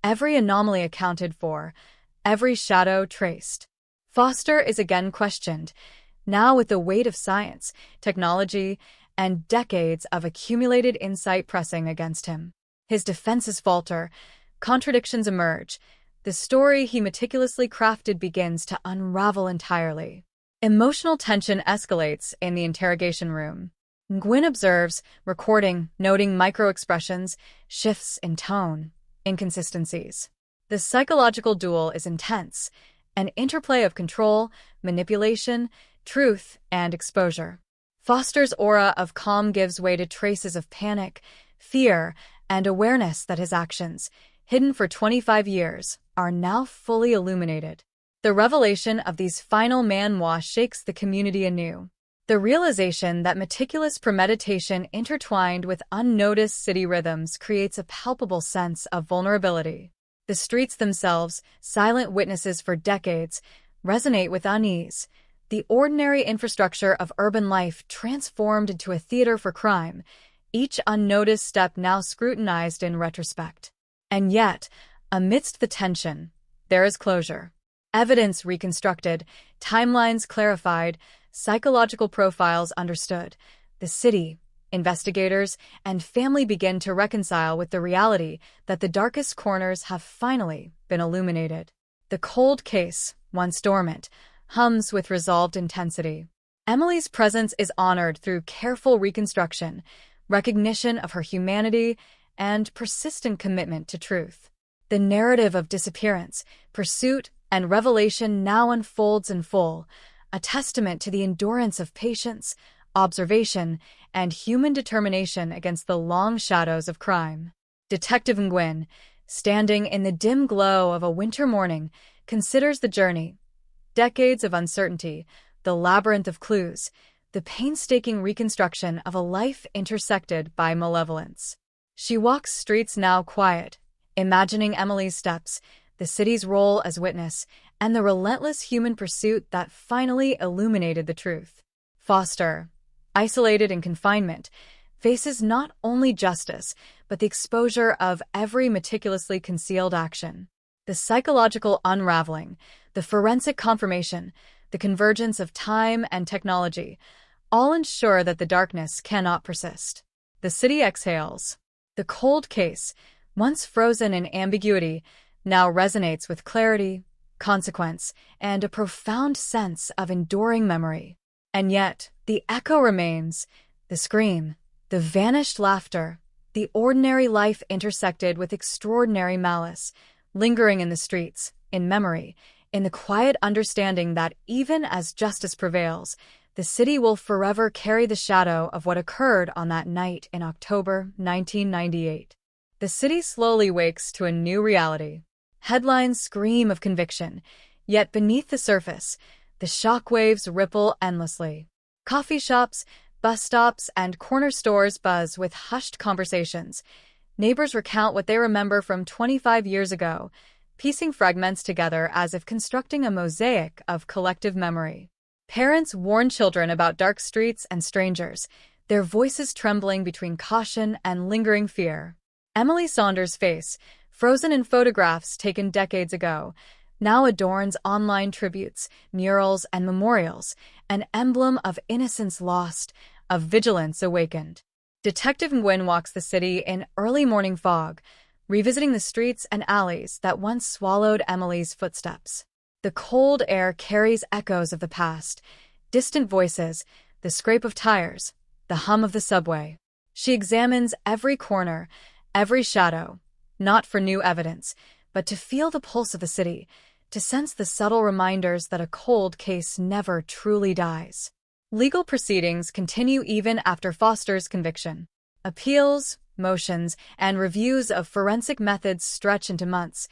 every anomaly accounted for, every shadow traced. Foster is again questioned, now with the weight of science, technology, and decades of accumulated insight pressing against him. His defenses falter, contradictions emerge. The story he meticulously crafted begins to unravel entirely. Emotional tension escalates in the interrogation room. Gwyn observes, recording, noting micro-expressions, shifts in tone, inconsistencies. The psychological duel is intense, an interplay of control, manipulation, truth, and exposure. Foster's aura of calm gives way to traces of panic, fear, and awareness that his actions, hidden for 25 years, are now fully illuminated. The revelation of these final man-wash shakes the community anew. The realization that meticulous premeditation intertwined with unnoticed city rhythms creates a palpable sense of vulnerability. The streets themselves, silent witnesses for decades, resonate with unease. The ordinary infrastructure of urban life transformed into a theater for crime, each unnoticed step now scrutinized in retrospect. And yet, amidst the tension, there is closure. Evidence reconstructed, timelines clarified, psychological profiles understood. The city, investigators, and family begin to reconcile with the reality that the darkest corners have finally been illuminated. The cold case, once dormant, hums with resolved intensity. Emily's presence is honored through careful reconstruction, recognition of her humanity, and persistent commitment to truth. The narrative of disappearance, pursuit, and revelation now unfolds in full, a testament to the endurance of patience, observation, and human determination against the long shadows of crime. Detective Gwyn, standing in the dim glow of a winter morning, considers the journey. Decades of uncertainty, the labyrinth of clues, the painstaking reconstruction of a life intersected by malevolence. She walks streets now quiet, imagining Emily's steps, the city's role as witness, and the relentless human pursuit that finally illuminated the truth. Foster, isolated in confinement, faces not only justice, but the exposure of every meticulously concealed action. The psychological unraveling, the forensic confirmation, the convergence of time and technology, all ensure that the darkness cannot persist. The city exhales. The cold case, once frozen in ambiguity, now resonates with clarity, consequence, and a profound sense of enduring memory. And yet, the echo remains, the scream, the vanished laughter, the ordinary life intersected with extraordinary malice, lingering in the streets, in memory, in the quiet understanding that even as justice prevails, the city will forever carry the shadow of what occurred on that night in October 1998. The city slowly wakes to a new reality. Headlines scream of conviction, yet beneath the surface, the shockwaves ripple endlessly. Coffee shops, bus stops, and corner stores buzz with hushed conversations. Neighbors recount what they remember from 25 years ago, piecing fragments together as if constructing a mosaic of collective memory. Parents warn children about dark streets and strangers, their voices trembling between caution and lingering fear. Emily Saunders' face, frozen in photographs taken decades ago, now adorns online tributes, murals, and memorials, an emblem of innocence lost, of vigilance awakened. Detective Nguyen walks the city in early morning fog, revisiting the streets and alleys that once swallowed Emily's footsteps. The cold air carries echoes of the past, distant voices, the scrape of tires, the hum of the subway. She examines every corner, every shadow, not for new evidence, but to feel the pulse of the city, to sense the subtle reminders that a cold case never truly dies. Legal proceedings continue even after Foster's conviction. Appeals, motions, and reviews of forensic methods stretch into months,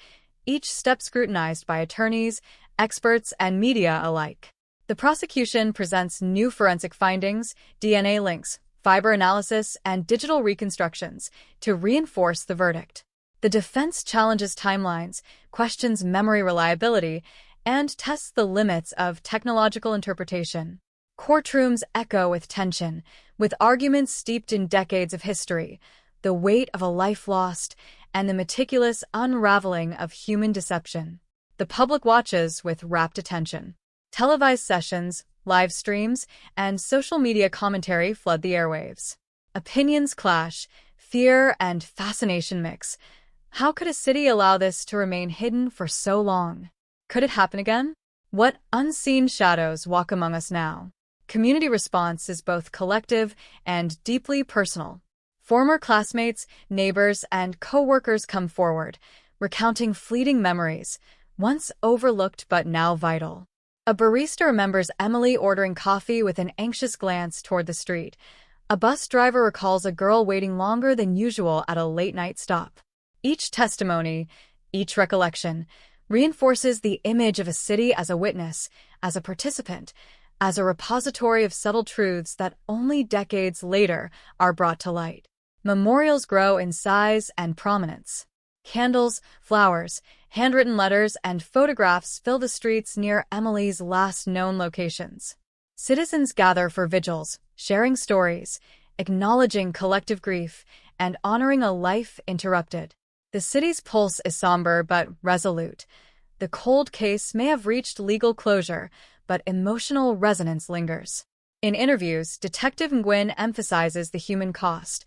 each step scrutinized by attorneys, experts, and media alike. The prosecution presents new forensic findings, DNA links, fiber analysis, and digital reconstructions to reinforce the verdict. The defense challenges timelines, questions memory reliability, and tests the limits of technological interpretation. Courtrooms echo with tension, with arguments steeped in decades of history, the weight of a life lost, and the meticulous unraveling of human deception. The public watches with rapt attention. Televised sessions, live streams, and social media commentary flood the airwaves. Opinions clash, fear and fascination mix. How could a city allow this to remain hidden for so long? Could it happen again? What unseen shadows walk among us now? Community response is both collective and deeply personal. Former classmates, neighbors, and co-workers come forward, recounting fleeting memories, once overlooked but now vital. A barista remembers Emily ordering coffee with an anxious glance toward the street. A bus driver recalls a girl waiting longer than usual at a late-night stop. Each testimony, each recollection, reinforces the image of a city as a witness, as a participant, as a repository of subtle truths that only decades later are brought to light. Memorials grow in size and prominence. Candles, flowers, handwritten letters, and photographs fill the streets near Emily's last known locations. Citizens gather for vigils, sharing stories, acknowledging collective grief, and honoring a life interrupted. The city's pulse is somber but resolute. The cold case may have reached legal closure, but emotional resonance lingers. In interviews, Detective Nguyen emphasizes the human cost,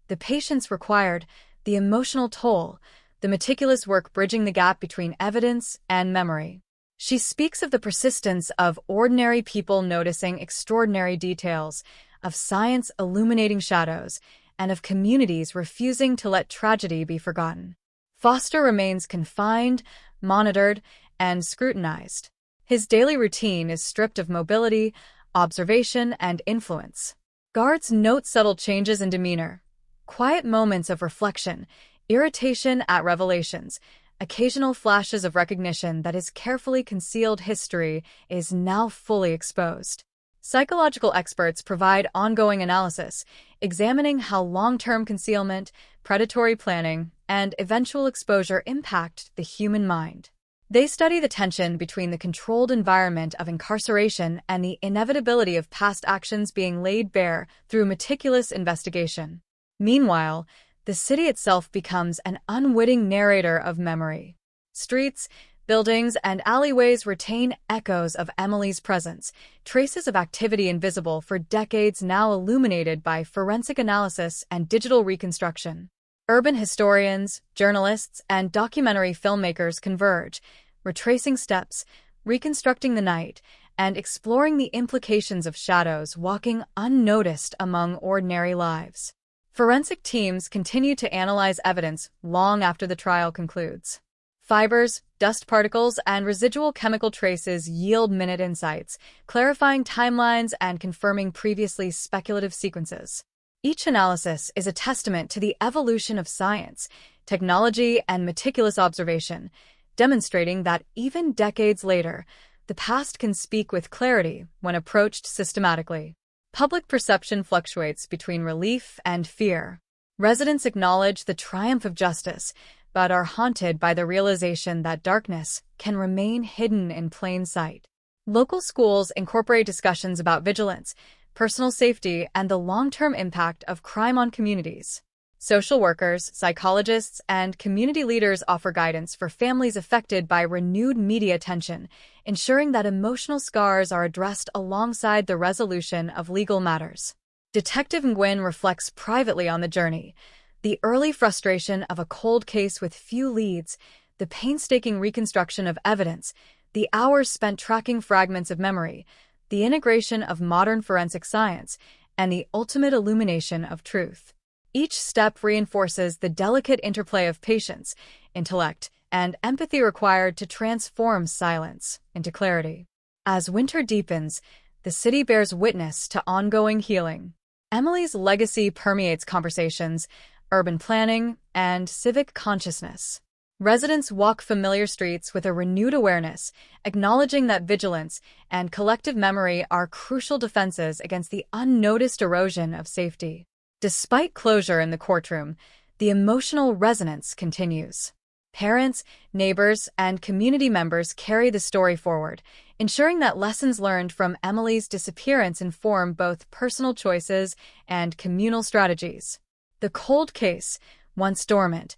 the patience required, the emotional toll, the meticulous work bridging the gap between evidence and memory. She speaks of the persistence of ordinary people noticing extraordinary details, of science illuminating shadows, and of communities refusing to let tragedy be forgotten. Foster remains confined, monitored, and scrutinized. His daily routine is stripped of mobility, observation, and influence. Guards note subtle changes in demeanor, quiet moments of reflection, irritation at revelations, occasional flashes of recognition that his carefully concealed history is now fully exposed. Psychological experts provide ongoing analysis, examining how long-term concealment, predatory planning, and eventual exposure impact the human mind. They study the tension between the controlled environment of incarceration and the inevitability of past actions being laid bare through meticulous investigation. Meanwhile, the city itself becomes an unwitting narrator of memory. Streets, buildings, and alleyways retain echoes of Emily's presence, traces of activity invisible for decades now illuminated by forensic analysis and digital reconstruction. Urban historians, journalists, and documentary filmmakers converge, retracing steps, reconstructing the night, and exploring the implications of shadows walking unnoticed among ordinary lives. Forensic teams continue to analyze evidence long after the trial concludes. Fibers, dust particles, and residual chemical traces yield minute insights, clarifying timelines and confirming previously speculative sequences. Each analysis is a testament to the evolution of science, technology, and meticulous observation, demonstrating that even decades later, the past can speak with clarity when approached systematically. Public perception fluctuates between relief and fear. Residents acknowledge the triumph of justice, but are haunted by the realization that darkness can remain hidden in plain sight. Local schools incorporate discussions about vigilance, personal safety, and the long-term impact of crime on communities. Social workers, psychologists, and community leaders offer guidance for families affected by renewed media attention, ensuring that emotional scars are addressed alongside the resolution of legal matters. Detective Nguyen reflects privately on the journey: the early frustration of a cold case with few leads, the painstaking reconstruction of evidence, the hours spent tracking fragments of memory, the integration of modern forensic science, and the ultimate illumination of truth. Each step reinforces the delicate interplay of patience, intellect, and empathy required to transform silence into clarity. As winter deepens, the city bears witness to ongoing healing. Emily's legacy permeates conversations, urban planning, and civic consciousness. Residents walk familiar streets with a renewed awareness, acknowledging that vigilance and collective memory are crucial defenses against the unnoticed erosion of safety. Despite closure in the courtroom, the emotional resonance continues. Parents, neighbors, and community members carry the story forward, ensuring that lessons learned from Emily's disappearance inform both personal choices and communal strategies. The cold case, once dormant,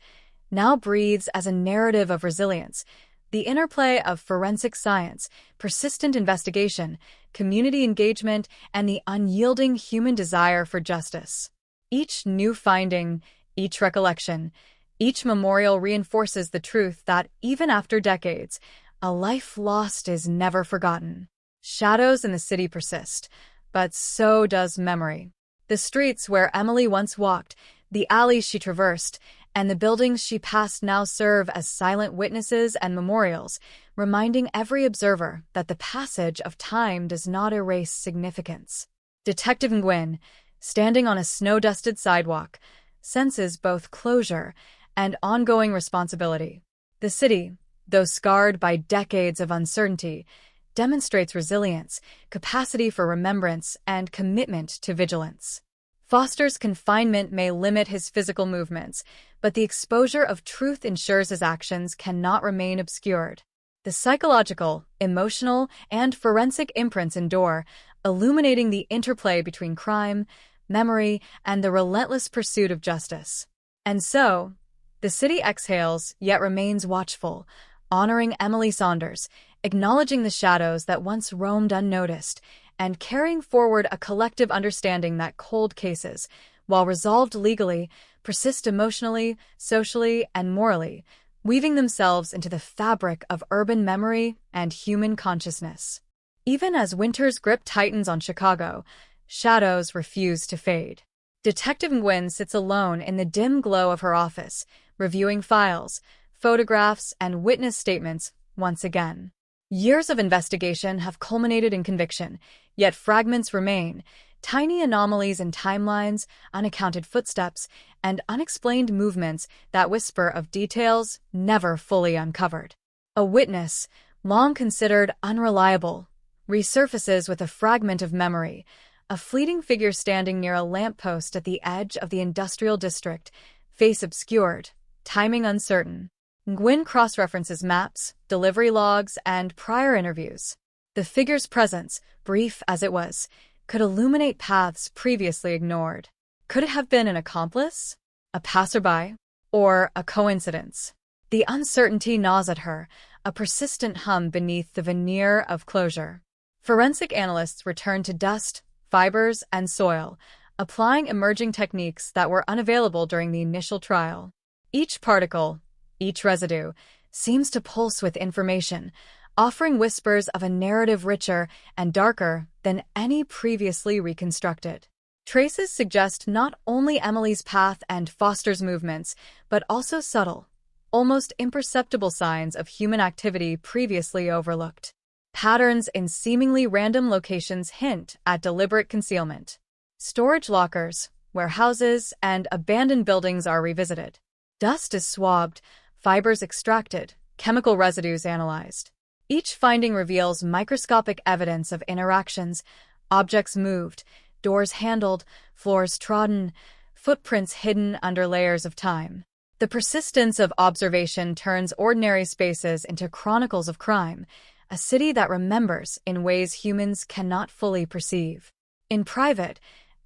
now breathes as a narrative of resilience, the interplay of forensic science, persistent investigation, community engagement, and the unyielding human desire for justice. Each new finding, each recollection, each memorial reinforces the truth that, even after decades, a life lost is never forgotten. Shadows in the city persist, but so does memory. The streets where Emily once walked, the alleys she traversed, and the buildings she passed now serve as silent witnesses and memorials, reminding every observer that the passage of time does not erase significance. Detective Nguyen, standing on a snow-dusted sidewalk, senses both closure and ongoing responsibility. The city, though scarred by decades of uncertainty, demonstrates resilience, capacity for remembrance, and commitment to vigilance. Foster's confinement may limit his physical movements, but the exposure of truth ensures his actions cannot remain obscured. The psychological, emotional, and forensic imprints endure, illuminating the interplay between crime, memory, and the relentless pursuit of justice. And so, the city exhales yet remains watchful, honoring Emily Saunders, acknowledging the shadows that once roamed unnoticed, and carrying forward a collective understanding that cold cases, while resolved legally, persist emotionally, socially, and morally, weaving themselves into the fabric of urban memory and human consciousness. Even as winter's grip tightens on Chicago, shadows refuse to fade. Detective Nguyen sits alone in the dim glow of her office, reviewing files, photographs, and witness statements once again. Years of investigation have culminated in conviction, yet fragments remain, tiny anomalies in timelines, unaccounted footsteps, and unexplained movements that whisper of details never fully uncovered. A witness, long considered unreliable, resurfaces with a fragment of memory, a fleeting figure standing near a lamppost at the edge of the industrial district, face obscured, timing uncertain. Nguyen cross-references maps, delivery logs, and prior interviews. The figure's presence, brief as it was, could illuminate paths previously ignored. Could it have been an accomplice, a passerby, or a coincidence? The uncertainty gnaws at her, a persistent hum beneath the veneer of closure. Forensic analysts return to dust, fibers, and soil, applying emerging techniques that were unavailable during the initial trial. Each particle, each residue, seems to pulse with information, offering whispers of a narrative richer and darker than any previously reconstructed. Traces suggest not only Emily's path and Foster's movements, but also subtle, almost imperceptible signs of human activity previously overlooked. Patterns in seemingly random locations hint at deliberate concealment. Storage lockers, warehouses, and abandoned buildings are revisited. Dust is swabbed, fibers extracted, chemical residues analyzed. Each finding reveals microscopic evidence of interactions, objects moved, doors handled, floors trodden, footprints hidden under layers of time. The persistence of observation turns ordinary spaces into chronicles of crime, a city that remembers in ways humans cannot fully perceive. In private,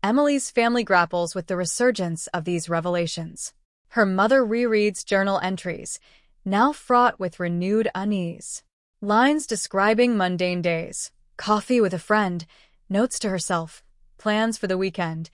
Emily's family grapples with the resurgence of these revelations. Her mother rereads journal entries, now fraught with renewed unease. Lines describing mundane days, coffee with a friend, notes to herself, plans for the weekend,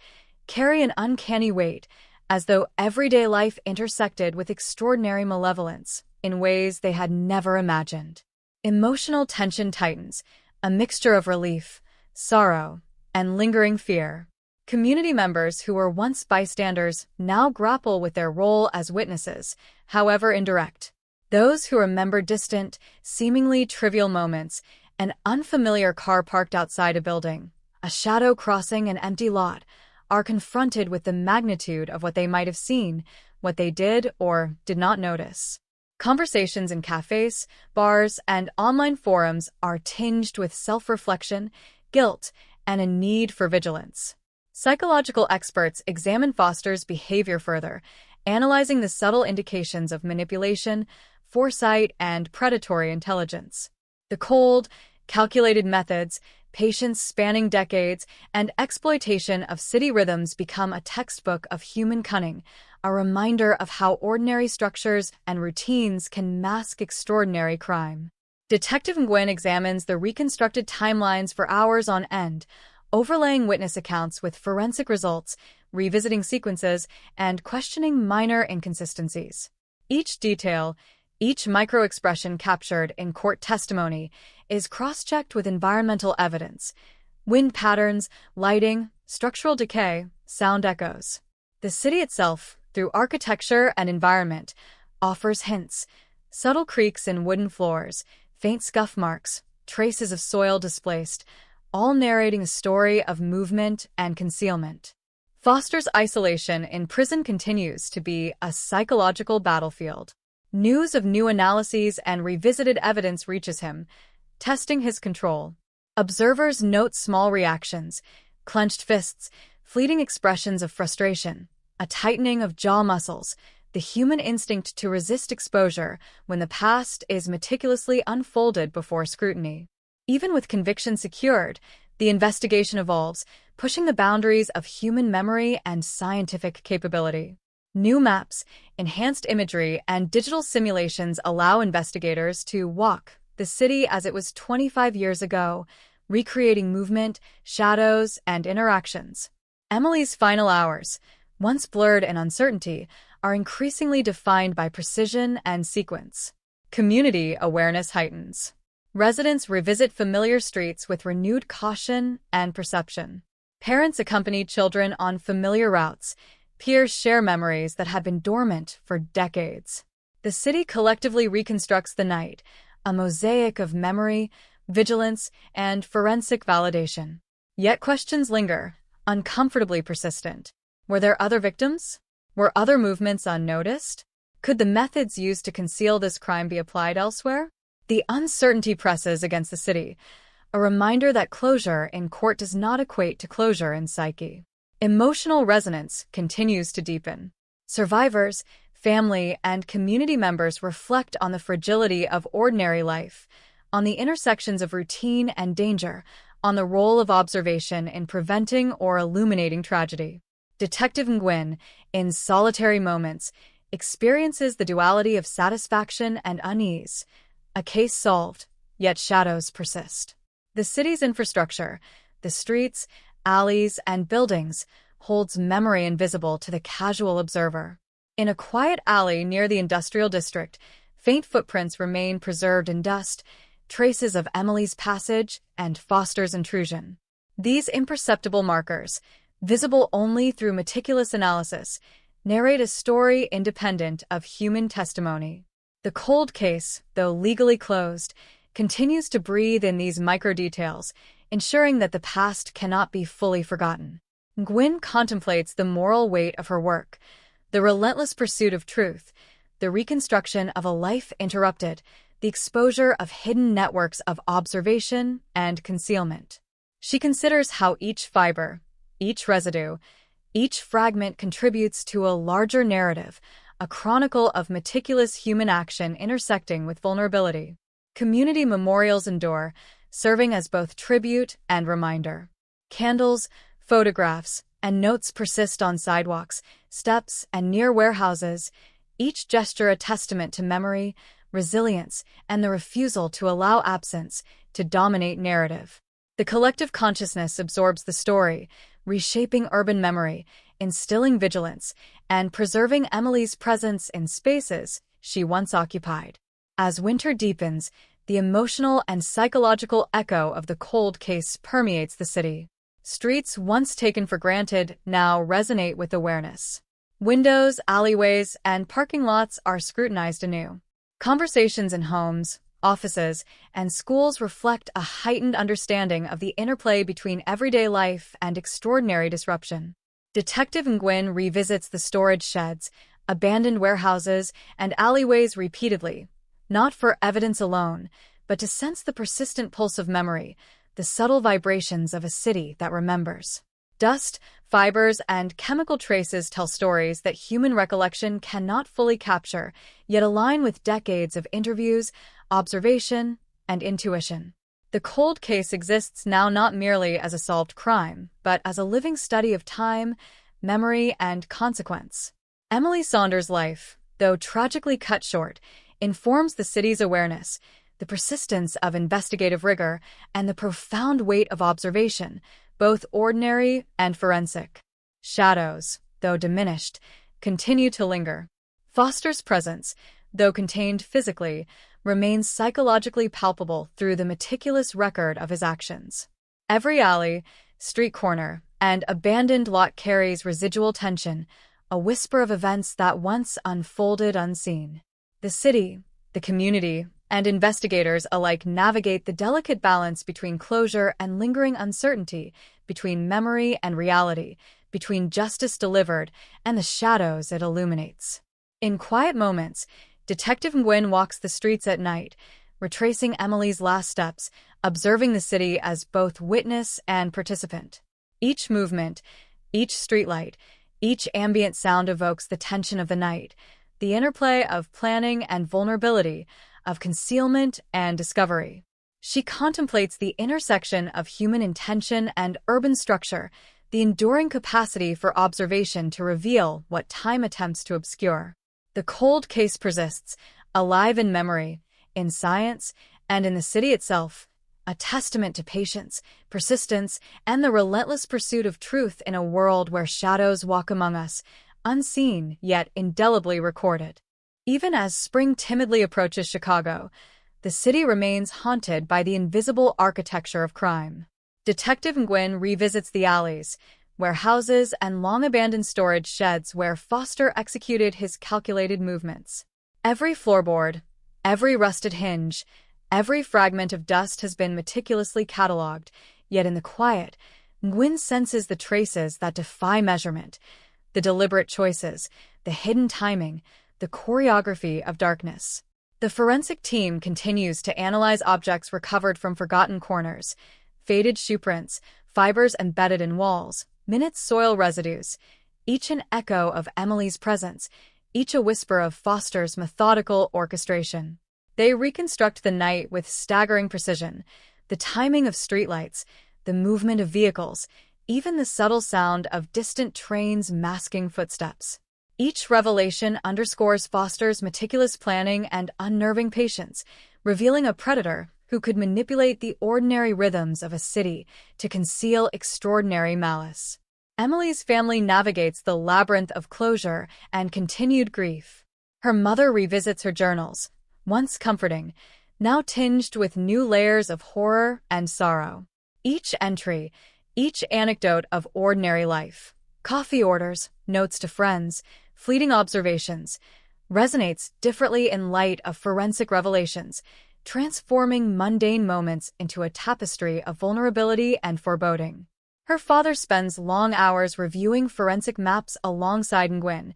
carry an uncanny weight, as though everyday life intersected with extraordinary malevolence in ways they had never imagined. Emotional tension tightens, a mixture of relief, sorrow, and lingering fear. Community members who were once bystanders now grapple with their role as witnesses, however indirect. Those who remember distant, seemingly trivial moments, an unfamiliar car parked outside a building, a shadow crossing an empty lot, are confronted with the magnitude of what they might have seen, what they did or did not notice. Conversations in cafes, bars, and online forums are tinged with self-reflection, guilt, and a need for vigilance. Psychological experts examine Foster's behavior further, analyzing the subtle indications of manipulation, foresight, and predatory intelligence. The cold, calculated methods, patience spanning decades, and exploitation of city rhythms become a textbook of human cunning, a reminder of how ordinary structures and routines can mask extraordinary crime. Detective Nguyen examines the reconstructed timelines for hours on end, overlaying witness accounts with forensic results, revisiting sequences, and questioning minor inconsistencies. Each detail, each micro-expression captured in court testimony is cross-checked with environmental evidence: wind patterns, lighting, structural decay, sound echoes. The city itself, through architecture and environment, offers hints: subtle creaks in wooden floors, faint scuff marks, traces of soil displaced, all narrating a story of movement and concealment. Foster's isolation in prison continues to be a psychological battlefield. News of new analyses and revisited evidence reaches him, testing his control. Observers note small reactions, clenched fists, fleeting expressions of frustration, a tightening of jaw muscles, the human instinct to resist exposure when the past is meticulously unfolded before scrutiny. Even with conviction secured, the investigation evolves, pushing the boundaries of human memory and scientific capability. New maps, enhanced imagery, and digital simulations allow investigators to walk the city as it was 25 years ago, recreating movement, shadows, and interactions. Emily's final hours, once blurred in uncertainty, are increasingly defined by precision and sequence. Community awareness heightens. Residents revisit familiar streets with renewed caution and perception. Parents accompany children on familiar routes. Peers share memories that had been dormant for decades. The city collectively reconstructs the night, a mosaic of memory, vigilance, and forensic validation. Yet questions linger, uncomfortably persistent. Were there other victims? Were other movements unnoticed? Could the methods used to conceal this crime be applied elsewhere? The uncertainty presses against the city, a reminder that closure in court does not equate to closure in psyche. Emotional resonance continues to deepen. Survivors, family, and community members reflect on the fragility of ordinary life, on the intersections of routine and danger, on the role of observation in preventing or illuminating tragedy. Detective Nguyen, in solitary moments, experiences the duality of satisfaction and unease. A case solved, yet shadows persist. The city's infrastructure, the streets, alleys, and buildings, holds memory invisible to the casual observer. In a quiet alley near the industrial district, faint footprints remain preserved in dust, traces of Emily's passage and Foster's intrusion. These imperceptible markers, visible only through meticulous analysis, narrate a story independent of human testimony. The cold case, though legally closed, continues to breathe in these micro-details, ensuring that the past cannot be fully forgotten. Nguyen contemplates the moral weight of her work, the relentless pursuit of truth, the reconstruction of a life interrupted, the exposure of hidden networks of observation and concealment. She considers how each fiber, Each residue, each fragment contributes to a larger narrative, a chronicle of meticulous human action intersecting with vulnerability. Community memorials endure, serving as both tribute and reminder. Candles, photographs, and notes persist on sidewalks, steps, and near warehouses, each gesture a testament to memory, resilience, and the refusal to allow absence to dominate narrative. The collective consciousness absorbs the story, reshaping urban memory, instilling vigilance, and preserving Emily's presence in spaces she once occupied. As winter deepens, the emotional and psychological echo of the cold case permeates the city. Streets once taken for granted now resonate with awareness. Windows, alleyways, and parking lots are scrutinized anew. Conversations in homes, offices, and schools reflect a heightened understanding of the interplay between everyday life and extraordinary disruption. Detective Nguyen revisits the storage sheds, abandoned warehouses, and alleyways repeatedly, not for evidence alone, but to sense the persistent pulse of memory, the subtle vibrations of a city that remembers. Dust, fibers, and chemical traces tell stories that human recollection cannot fully capture, yet align with decades of interviews, observation, and intuition. The cold case exists now not merely as a solved crime, but as a living study of time, memory, and consequence. Emily Saunders' life, though tragically cut short, informs the city's awareness, the persistence of investigative rigor, and the profound weight of observation, both ordinary and forensic. Shadows, though diminished, continue to linger. Foster's presence, though contained physically, remains psychologically palpable through the meticulous record of his actions. Every alley, street corner, and abandoned lot carries residual tension, a whisper of events that once unfolded unseen. The city, the community, and investigators alike navigate the delicate balance between closure and lingering uncertainty, between memory and reality, between justice delivered and the shadows it illuminates. In quiet moments, Detective Nguyen walks the streets at night, retracing Emily's last steps, observing the city as both witness and participant. Each movement, each streetlight, each ambient sound evokes the tension of the night, the interplay of planning and vulnerability, of concealment and discovery. She contemplates the intersection of human intention and urban structure, the enduring capacity for observation to reveal what time attempts to obscure. The cold case persists, alive in memory, in science, and in the city itself, a testament to patience, persistence, and the relentless pursuit of truth in a world where shadows walk among us, unseen yet indelibly recorded. Even as spring timidly approaches Chicago, the city remains haunted by the invisible architecture of crime. Detective Nguyen revisits the alleys, warehouses, and long-abandoned storage sheds where Foster executed his calculated movements. Every floorboard, every rusted hinge, every fragment of dust has been meticulously catalogued, yet in the quiet, Nguyen senses the traces that defy measurement, the deliberate choices, the hidden timing, the choreography of darkness. The forensic team continues to analyze objects recovered from forgotten corners, faded shoe prints, fibers embedded in walls, minute soil residues, each an echo of Emily's presence, each a whisper of Foster's methodical orchestration. They reconstruct the night with staggering precision, the timing of streetlights, the movement of vehicles, even the subtle sound of distant trains masking footsteps. Each revelation underscores Foster's meticulous planning and unnerving patience, revealing a predator who could manipulate the ordinary rhythms of a city to conceal extraordinary malice. Emily's family navigates the labyrinth of closure and continued grief. Her mother revisits her journals, once comforting, now tinged with new layers of horror and sorrow. Each entry, each anecdote of ordinary life, coffee orders, notes to friends, fleeting observations, resonates differently in light of forensic revelations, transforming mundane moments into a tapestry of vulnerability and foreboding. Her father spends long hours reviewing forensic maps alongside Nguyen,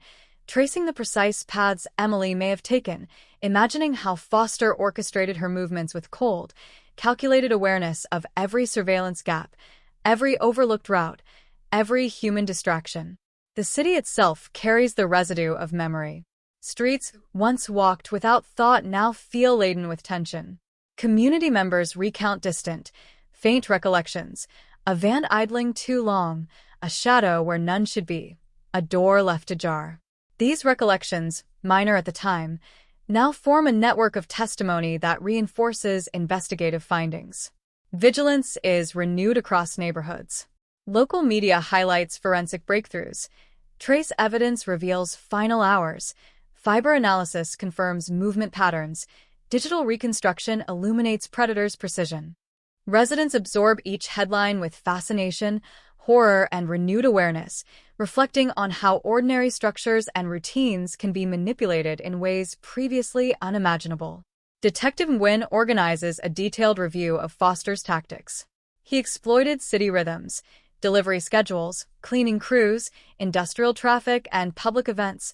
tracing the precise paths Emily may have taken, imagining how Foster orchestrated her movements with cold, calculated awareness of every surveillance gap, every overlooked route, every human distraction. The city itself carries the residue of memory. Streets once walked without thought now feel laden with tension. Community members recount distant, faint recollections, a van idling too long, a shadow where none should be, a door left ajar. These recollections, minor at the time, now form a network of testimony that reinforces investigative findings. Vigilance is renewed across neighborhoods. Local media highlights forensic breakthroughs. Trace evidence reveals final hours. Fiber analysis confirms movement patterns. Digital reconstruction illuminates predators' precision. Residents absorb each headline with fascination, horror, and renewed awareness, reflecting on how ordinary structures and routines can be manipulated in ways previously unimaginable. Detective Nguyen organizes a detailed review of Foster's tactics. He exploited city rhythms, delivery schedules, cleaning crews, industrial traffic, and public events,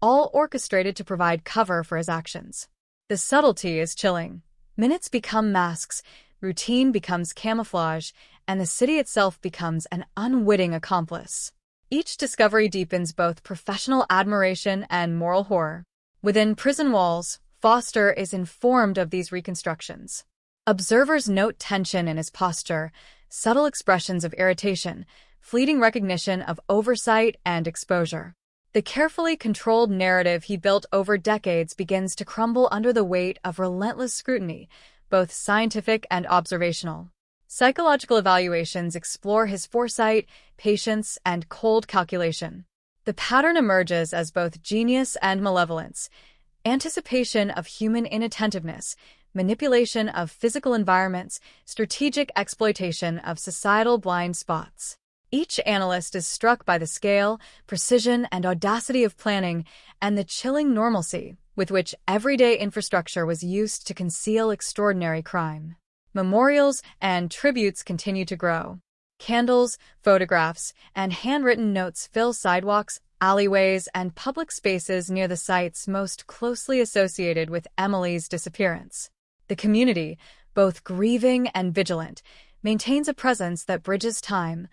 all orchestrated to provide cover for his actions. The subtlety is chilling. Minutes become masks, routine becomes camouflage, and the city itself becomes an unwitting accomplice. Each discovery deepens both professional admiration and moral horror. Within prison walls, Foster is informed of these reconstructions. Observers note tension in his posture, subtle expressions of irritation, fleeting recognition of oversight and exposure. The carefully controlled narrative he built over decades begins to crumble under the weight of relentless scrutiny, both scientific and observational. Psychological evaluations explore his foresight, patience, and cold calculation. The pattern emerges as both genius and malevolence, anticipation of human inattentiveness, manipulation of physical environments, strategic exploitation of societal blind spots. Each analyst is struck by the scale, precision, and audacity of planning, and the chilling normalcy with which everyday infrastructure was used to conceal extraordinary crime. Memorials and tributes continue to grow. Candles, photographs, and handwritten notes fill sidewalks, alleyways, and public spaces near the sites most closely associated with Emily's disappearance. The community, both grieving and vigilant, maintains a presence that bridges time,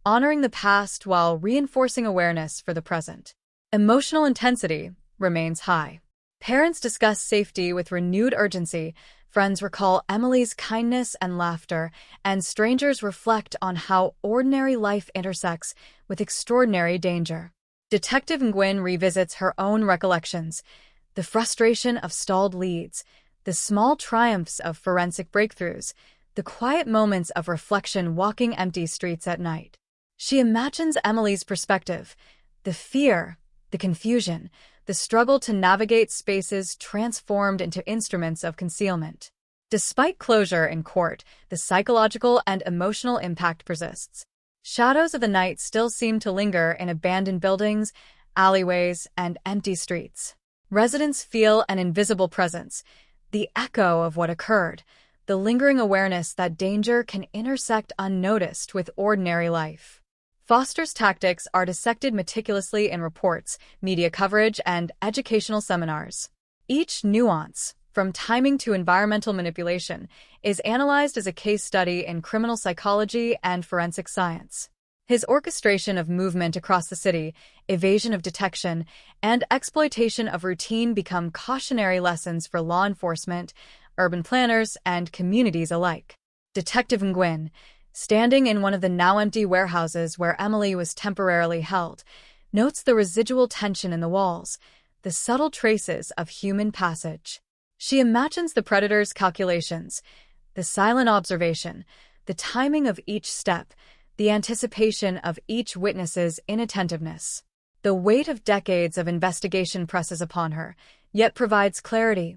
honoring the past while reinforcing awareness for the present. Emotional intensity remains high. Parents discuss safety with renewed urgency, friends recall Emily's kindness and laughter, and strangers reflect on how ordinary life intersects with extraordinary danger. Detective Nguyen revisits her own recollections, the frustration of stalled leads, the small triumphs of forensic breakthroughs, the quiet moments of reflection walking empty streets at night. She imagines Emily's perspective, the fear, the confusion, the struggle to navigate spaces transformed into instruments of concealment. Despite closure in court, the psychological and emotional impact persists. Shadows of the night still seem to linger in abandoned buildings, alleyways, and empty streets. Residents feel an invisible presence, the echo of what occurred, the lingering awareness that danger can intersect unnoticed with ordinary life. Foster's tactics are dissected meticulously in reports, media coverage, and educational seminars. Each nuance, from timing to environmental manipulation, is analyzed as a case study in criminal psychology and forensic science. His orchestration of movement across the city, evasion of detection, and exploitation of routine become cautionary lessons for law enforcement, urban planners, and communities alike. Detective Nguyen, standing in one of the now-empty warehouses where Emily was temporarily held, notes the residual tension in the walls, the subtle traces of human passage. She imagines the predator's calculations, the silent observation, the timing of each step, the anticipation of each witness's inattentiveness. The weight of decades of investigation presses upon her, yet provides clarity.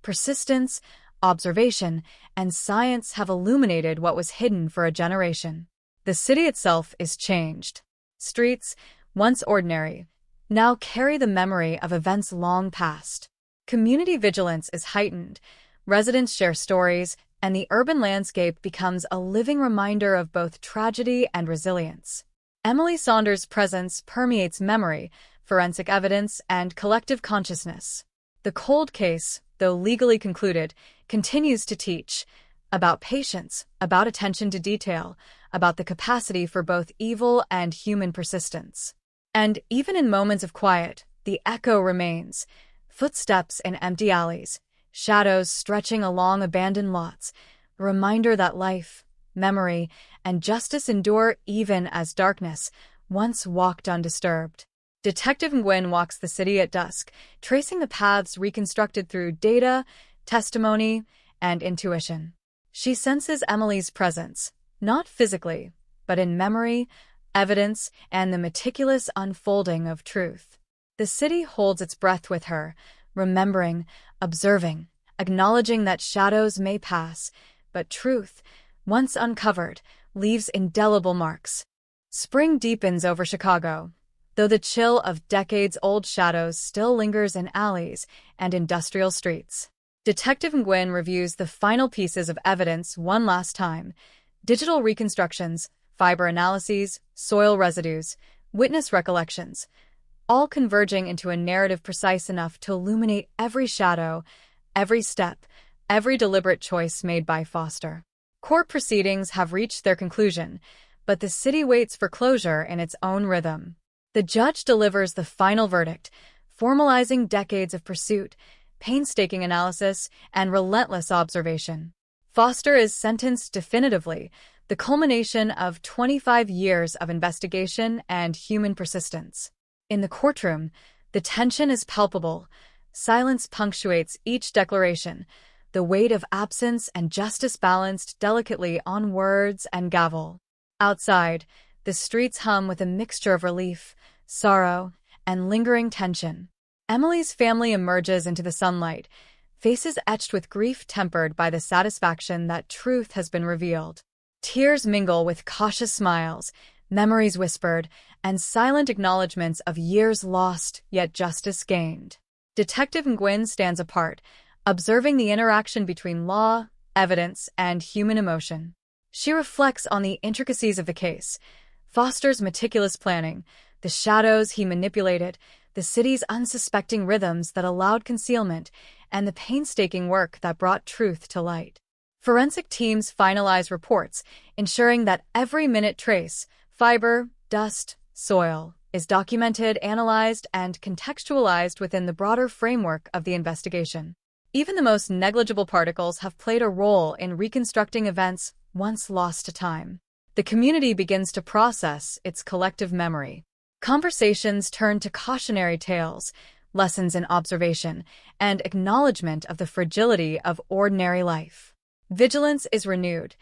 Persistence, observation, and science have illuminated what was hidden for a generation. The city itself is changed. Streets, once ordinary, now carry the memory of events long past. Community vigilance is heightened, residents share stories, and the urban landscape becomes a living reminder of both tragedy and resilience. Emily Saunders' presence permeates memory, forensic evidence, and collective consciousness. The cold case, though legally concluded, continues to teach about patience, about attention to detail, about the capacity for both evil and human persistence. And even in moments of quiet, the echo remains. Footsteps in empty alleys, shadows stretching along abandoned lots, a reminder that life, memory, and justice endure even as darkness once walked undisturbed. Detective Nguyen walks the city at dusk, tracing the paths reconstructed through data, testimony, and intuition. She senses Emily's presence, not physically, but in memory, evidence, and the meticulous unfolding of truth. The city holds its breath with her, remembering, observing, acknowledging that shadows may pass, but truth, once uncovered, leaves indelible marks. Spring deepens over Chicago, though the chill of decades-old shadows still lingers in alleys and industrial streets. Detective Nguyen reviews the final pieces of evidence one last time: digital reconstructions, fiber analyses, soil residues, witness recollections, all converging into a narrative precise enough to illuminate every shadow, every step, every deliberate choice made by Foster. Court proceedings have reached their conclusion, but the city waits for closure in its own rhythm. The judge delivers the final verdict, formalizing decades of pursuit, painstaking analysis, and relentless observation. Foster is sentenced definitively, the culmination of 25 years of investigation and human persistence. In the courtroom, the tension is palpable. Silence punctuates each declaration, the weight of absence and justice balanced delicately on words and gavel. Outside, the streets hum with a mixture of relief, sorrow, and lingering tension. Emily's family emerges into the sunlight, faces etched with grief tempered by the satisfaction that truth has been revealed. Tears mingle with cautious smiles, memories whispered, and silent acknowledgments of years lost yet justice gained. Detective Nguyen stands apart, observing the interaction between law, evidence, and human emotion. She reflects on the intricacies of the case, Foster's meticulous planning, the shadows he manipulated, the city's unsuspecting rhythms that allowed concealment, and the painstaking work that brought truth to light. Forensic teams finalize reports, ensuring that every minute trace, fiber, dust, soil, is documented, analyzed, and contextualized within the broader framework of the investigation. Even the most negligible particles have played a role in reconstructing events once lost to time. The community begins to process its collective memory. Conversations turn to cautionary tales, lessons in observation, and acknowledgement of the fragility of ordinary life. Vigilance is renewed.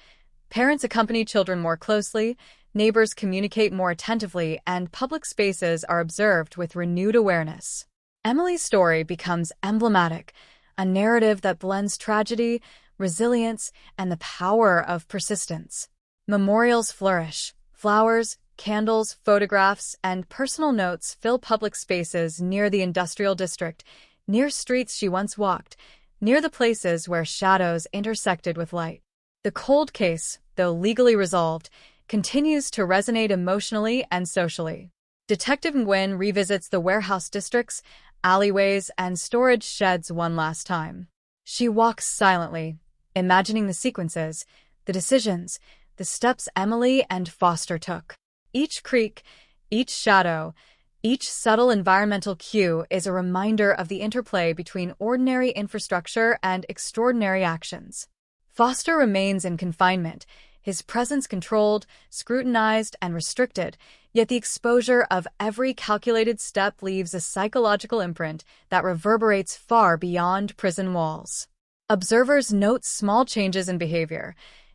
Parents accompany children more closely, neighbors communicate more attentively, and public spaces are observed with renewed awareness. Emily's story becomes emblematic, a narrative that blends tragedy, resilience, and the power of persistence. Memorials flourish. Flowers, candles, photographs, and personal notes fill public spaces near the industrial district, near streets she once walked, near the places where shadows intersected with light. The cold case, though legally resolved, continues to resonate emotionally and socially. Detective Nguyen revisits the warehouse districts, alleyways, and storage sheds one last time. She walks silently, imagining the sequences, the decisions, the steps Emily and Foster took. Each creak, each shadow, each subtle environmental cue is a reminder of the interplay between ordinary infrastructure and extraordinary actions. Foster remains in confinement, his presence controlled, scrutinized, and restricted, yet the exposure of every calculated step leaves a psychological imprint that reverberates far beyond prison walls. Observers note small changes in behavior,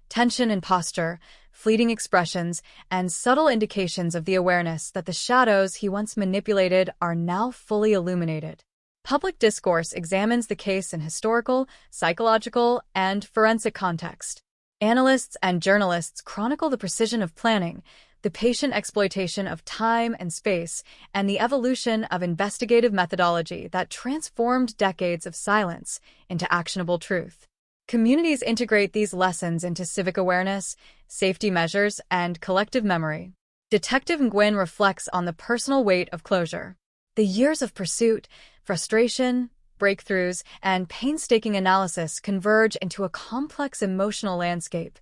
tension in posture, fleeting expressions, and subtle indications of the awareness that the shadows he once manipulated are now fully illuminated. Public discourse examines the case in historical, psychological, and forensic context. Analysts and journalists chronicle the precision of planning, the patient exploitation of time and space, and the evolution of investigative methodology that transformed decades of silence into actionable truth. Communities integrate these lessons into civic awareness, safety measures, and collective memory. Detective Nguyen reflects on the personal weight of closure. The years of pursuit, frustration, breakthroughs, and painstaking analysis converge into a complex emotional landscape,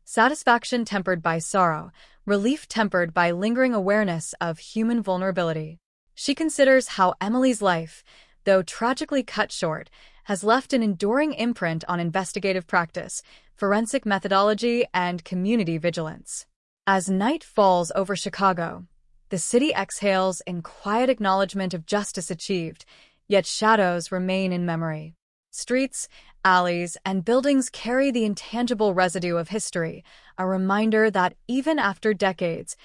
satisfaction tempered by sorrow, relief tempered by lingering awareness of human vulnerability. She considers how Emily's life, though tragically cut short, has left an enduring imprint on investigative practice, forensic methodology, and community vigilance. As night falls over Chicago, the city exhales in quiet acknowledgement of justice achieved, yet shadows remain in memory. Streets, alleys, and buildings carry the intangible residue of history, a reminder that even after decades,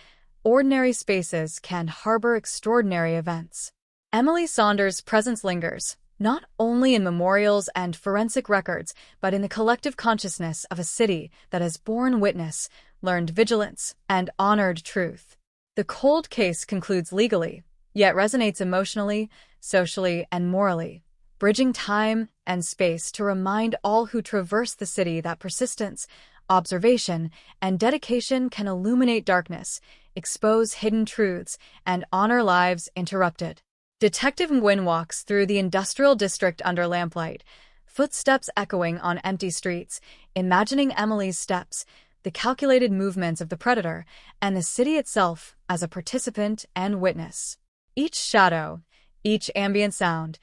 ordinary spaces can harbor extraordinary events. Emily Saunders' presence lingers, not only in memorials and forensic records, but in the collective consciousness of a city that has borne witness, learned vigilance, and honored truth. The cold case concludes legally, yet resonates emotionally, socially, and morally, bridging time and space to remind all who traverse the city that persistence, observation, and dedication can illuminate darkness, expose hidden truths, and honor lives interrupted. Detective Nguyen walks through the industrial district under lamplight, footsteps echoing on empty streets, imagining Emily's steps, the calculated movements of the predator, and the city itself as a participant and witness. Each shadow, each ambient sound,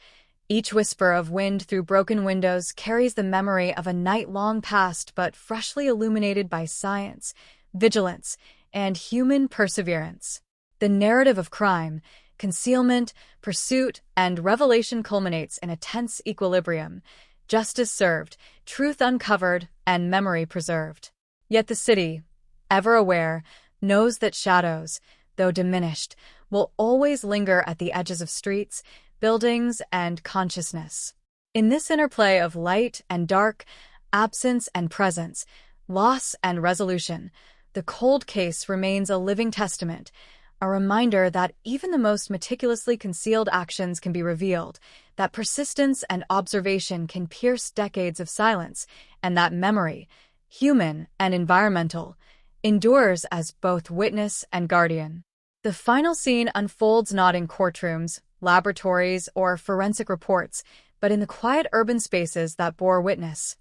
each whisper of wind through broken windows carries the memory of a night long past but freshly illuminated by science, vigilance, and human perseverance. The narrative of crime, concealment, pursuit, and revelation culminates in a tense equilibrium, justice served, truth uncovered, and memory preserved. Yet the city, ever aware, knows that shadows, though diminished, will always linger at the edges of streets, buildings, and consciousness. In this interplay of light and dark, absence and presence, loss and resolution, the cold case remains a living testament, a reminder that even the most meticulously concealed actions can be revealed, that persistence and observation can pierce decades of silence, and that memory, human and environmental, endures as both witness and guardian. The final scene unfolds not in courtrooms, laboratories, or forensic reports, but in the quiet urban spaces that bore witness.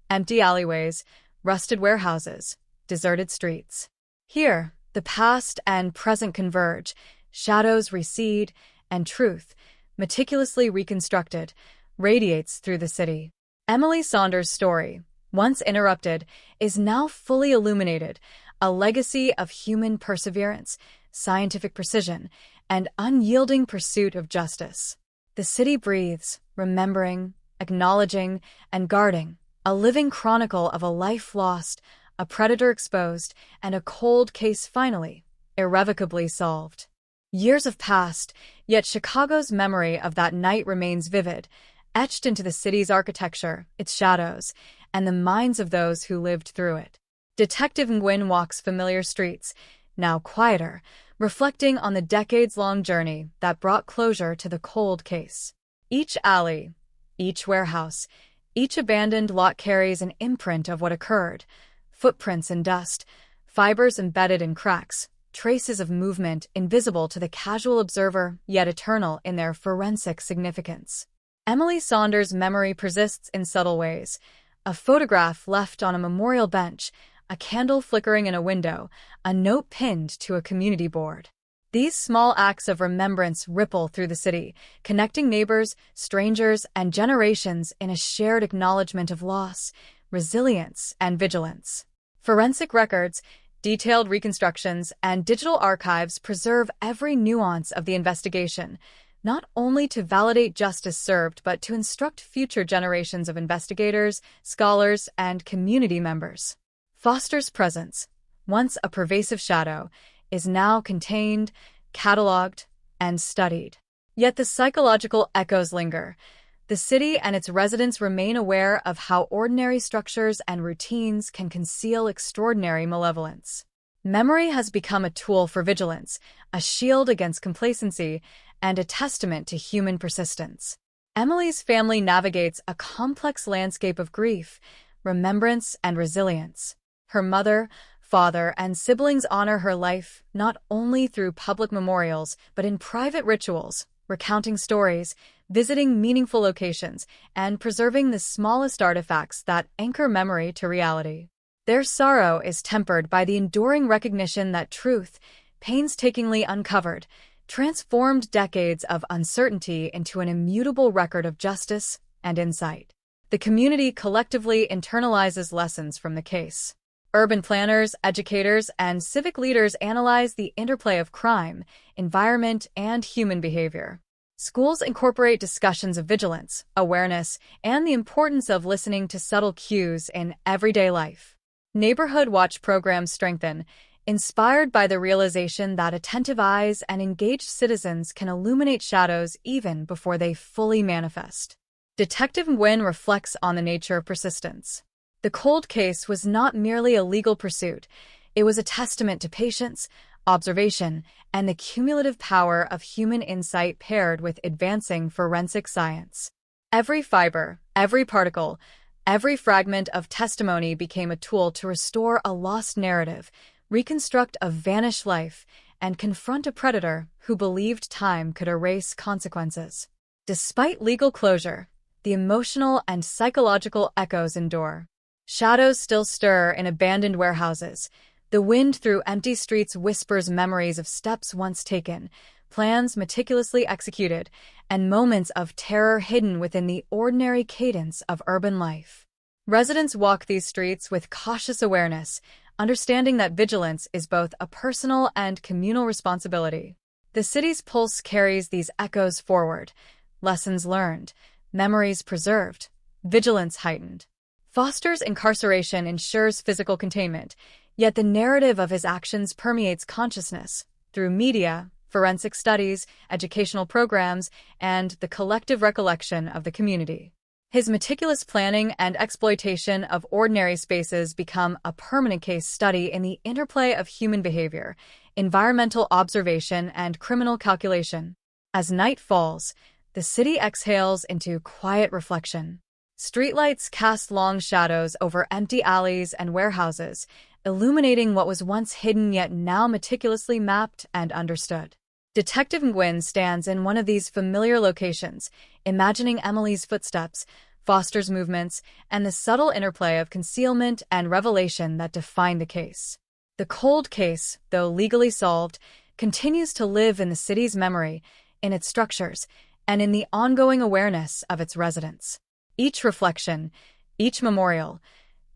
Empty alleyways, rusted warehouses, deserted streets. Here, the past and present converge, shadows recede, and truth, meticulously reconstructed, radiates through the city. Emily Saunders' story, once interrupted, is now fully illuminated, a legacy of human perseverance, scientific precision, and unyielding pursuit of justice. The city breathes, remembering, acknowledging, and guarding, a living chronicle of a life lost, a predator exposed, and a cold case finally, irrevocably solved. Years have passed, yet Chicago's memory of that night remains vivid, etched into the city's architecture, its shadows, and the minds of those who lived through it. Detective Nguyen walks familiar streets, now quieter, reflecting on the decades-long journey that brought closure to the cold case. Each alley, each warehouse, each abandoned lot carries an imprint of what occurred, footprints in dust, fibers embedded in cracks, traces of movement invisible to the casual observer yet eternal in their forensic significance. Emily Saunders' memory persists in subtle ways. A photograph left on a memorial bench, a candle flickering in a window, a note pinned to a community board. These small acts of remembrance ripple through the city, connecting neighbors, strangers, and generations in a shared acknowledgement of loss, resilience, and vigilance. Forensic records, detailed reconstructions, and digital archives preserve every nuance of the investigation, not only to validate justice served, but to instruct future generations of investigators, scholars, and community members. Foster's presence, once a pervasive shadow, is now contained, cataloged, and studied. Yet the psychological echoes linger. The city and its residents remain aware of how ordinary structures and routines can conceal extraordinary malevolence. Memory has become a tool for vigilance, a shield against complacency, and a testament to human persistence. Emily's family navigates a complex landscape of grief, remembrance, and resilience. Her mother, father, and siblings honor her life not only through public memorials, but in private rituals, recounting stories, visiting meaningful locations, and preserving the smallest artifacts that anchor memory to reality. Their sorrow is tempered by the enduring recognition that truth, painstakingly uncovered, transformed decades of uncertainty into an immutable record of justice and insight. The community collectively internalizes lessons from the case. Urban planners, educators, and civic leaders analyze the interplay of crime, environment, and human behavior. Schools incorporate discussions of vigilance, awareness, and the importance of listening to subtle cues in everyday life. Neighborhood watch programs strengthen, inspired by the realization that attentive eyes and engaged citizens can illuminate shadows even before they fully manifest. Detective Nguyen reflects on the nature of persistence. The cold case was not merely a legal pursuit, it was a testament to patience, observation, and the cumulative power of human insight paired with advancing forensic science. Every fiber, every particle, every fragment of testimony became a tool to restore a lost narrative, reconstruct a vanished life, and confront a predator who believed time could erase consequences. Despite legal closure, the emotional and psychological echoes endure. Shadows still stir in abandoned warehouses. The wind through empty streets whispers memories of steps once taken, plans meticulously executed, and moments of terror hidden within the ordinary cadence of urban life. Residents walk these streets with cautious awareness, understanding that vigilance is both a personal and communal responsibility. The city's pulse carries these echoes forward, lessons learned, memories preserved, vigilance heightened. Foster's incarceration ensures physical containment, yet the narrative of his actions permeates consciousness through media, forensic studies, educational programs, and the collective recollection of the community. His meticulous planning and exploitation of ordinary spaces become a permanent case study in the interplay of human behavior, environmental observation, and criminal calculation. As night falls, the city exhales into quiet reflection. Streetlights cast long shadows over empty alleys and warehouses, illuminating what was once hidden yet now meticulously mapped and understood. Detective Nguyen stands in one of these familiar locations, imagining Emily's footsteps, Foster's movements, and the subtle interplay of concealment and revelation that define the case. The cold case, though legally solved, continues to live in the city's memory, in its structures, and in the ongoing awareness of its residents. Each reflection, each memorial,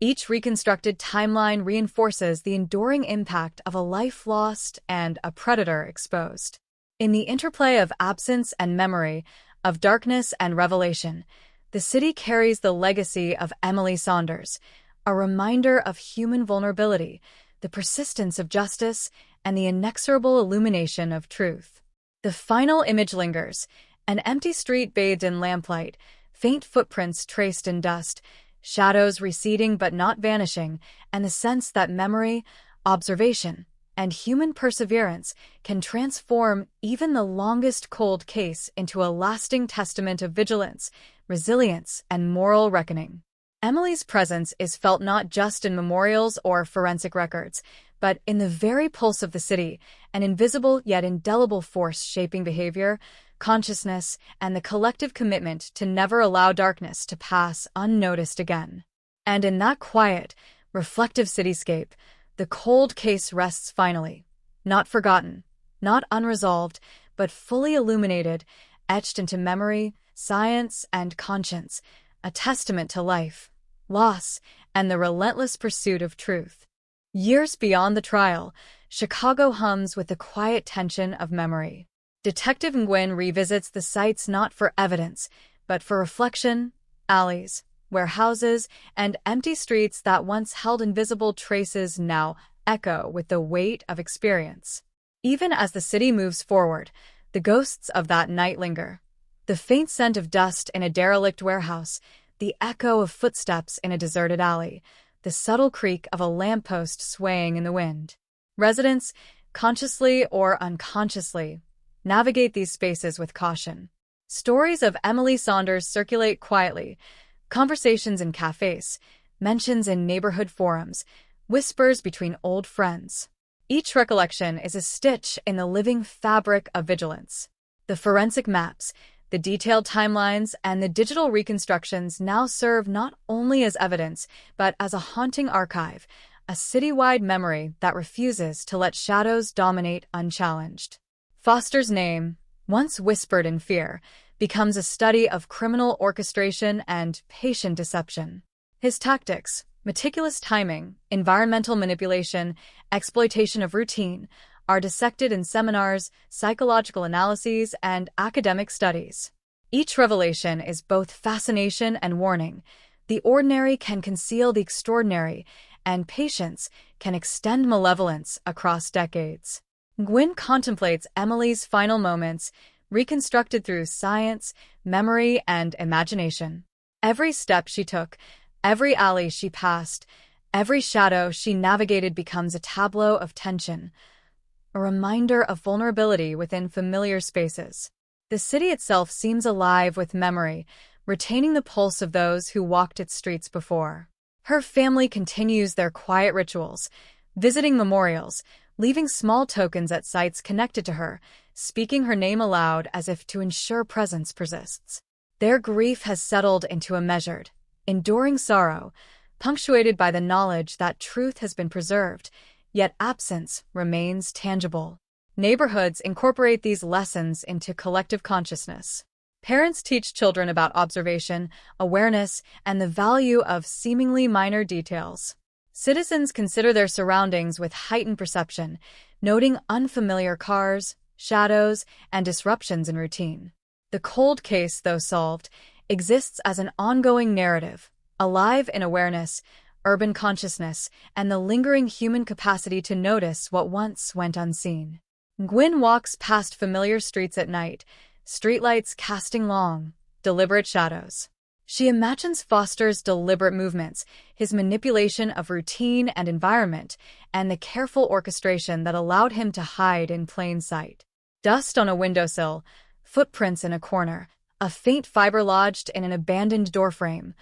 each reconstructed timeline reinforces the enduring impact of a life lost and a predator exposed. In the interplay of absence and memory, of darkness and revelation, the city carries the legacy of Emily Saunders, a reminder of human vulnerability, the persistence of justice, and the inexorable illumination of truth. The final image lingers, an empty street bathed in lamplight, faint footprints traced in dust, shadows receding but not vanishing, and the sense that memory, observation, and human perseverance can transform even the longest cold case into a lasting testament of vigilance, resilience, and moral reckoning. Emily's presence is felt not just in memorials or forensic records, but in the very pulse of the city, an invisible yet indelible force shaping behavior, consciousness, and the collective commitment to never allow darkness to pass unnoticed again. And in that quiet, reflective cityscape, the cold case rests finally, not forgotten, not unresolved, but fully illuminated, etched into memory, science, and conscience, a testament to life, loss, and the relentless pursuit of truth. Years beyond the trial, Chicago hums with the quiet tension of memory. Detective Nguyen revisits the sites not for evidence, but for reflection, alleys, warehouses, and empty streets that once held invisible traces now echo with the weight of experience. Even as the city moves forward, the ghosts of that night linger. The faint scent of dust in a derelict warehouse, the echo of footsteps in a deserted alley, the subtle creak of a lamppost swaying in the wind. Residents, consciously or unconsciously, navigate these spaces with caution. Stories of Emily Saunders circulate quietly, conversations in cafes, mentions in neighborhood forums, whispers between old friends. Each recollection is a stitch in the living fabric of vigilance. The forensic maps, The detailed timelines and the digital reconstructions now serve not only as evidence, but as a haunting archive, a citywide memory that refuses to let shadows dominate unchallenged. Foster's name, once whispered in fear, becomes a study of criminal orchestration and patient deception. His tactics, meticulous timing, environmental manipulation, exploitation of routine, are dissected in seminars, psychological analyses, and academic studies. Each revelation is both fascination and warning. The ordinary can conceal the extraordinary, and patience can extend malevolence across decades. Gwyn contemplates Emily's final moments, reconstructed through science, memory, and imagination. Every step she took, every alley she passed, every shadow she navigated becomes a tableau of tension, a reminder of vulnerability within familiar spaces. The city itself seems alive with memory, retaining the pulse of those who walked its streets before. Her family continues their quiet rituals, visiting memorials, leaving small tokens at sites connected to her, speaking her name aloud as if to ensure presence persists. Their grief has settled into a measured, enduring sorrow, punctuated by the knowledge that truth has been preserved, yet absence remains tangible. Neighborhoods incorporate these lessons into collective consciousness. Parents teach children about observation, awareness, and the value of seemingly minor details. Citizens consider their surroundings with heightened perception, noting unfamiliar cars, shadows, and disruptions in routine. The cold case, though solved, exists as an ongoing narrative, alive in awareness, urban consciousness, and the lingering human capacity to notice what once went unseen. Gwyn walks past familiar streets at night, streetlights casting long, deliberate shadows. She imagines Foster's deliberate movements, his manipulation of routine and environment, and the careful orchestration that allowed him to hide in plain sight. Dust on a windowsill, footprints in a corner, a faint fiber lodged in an abandoned doorframe,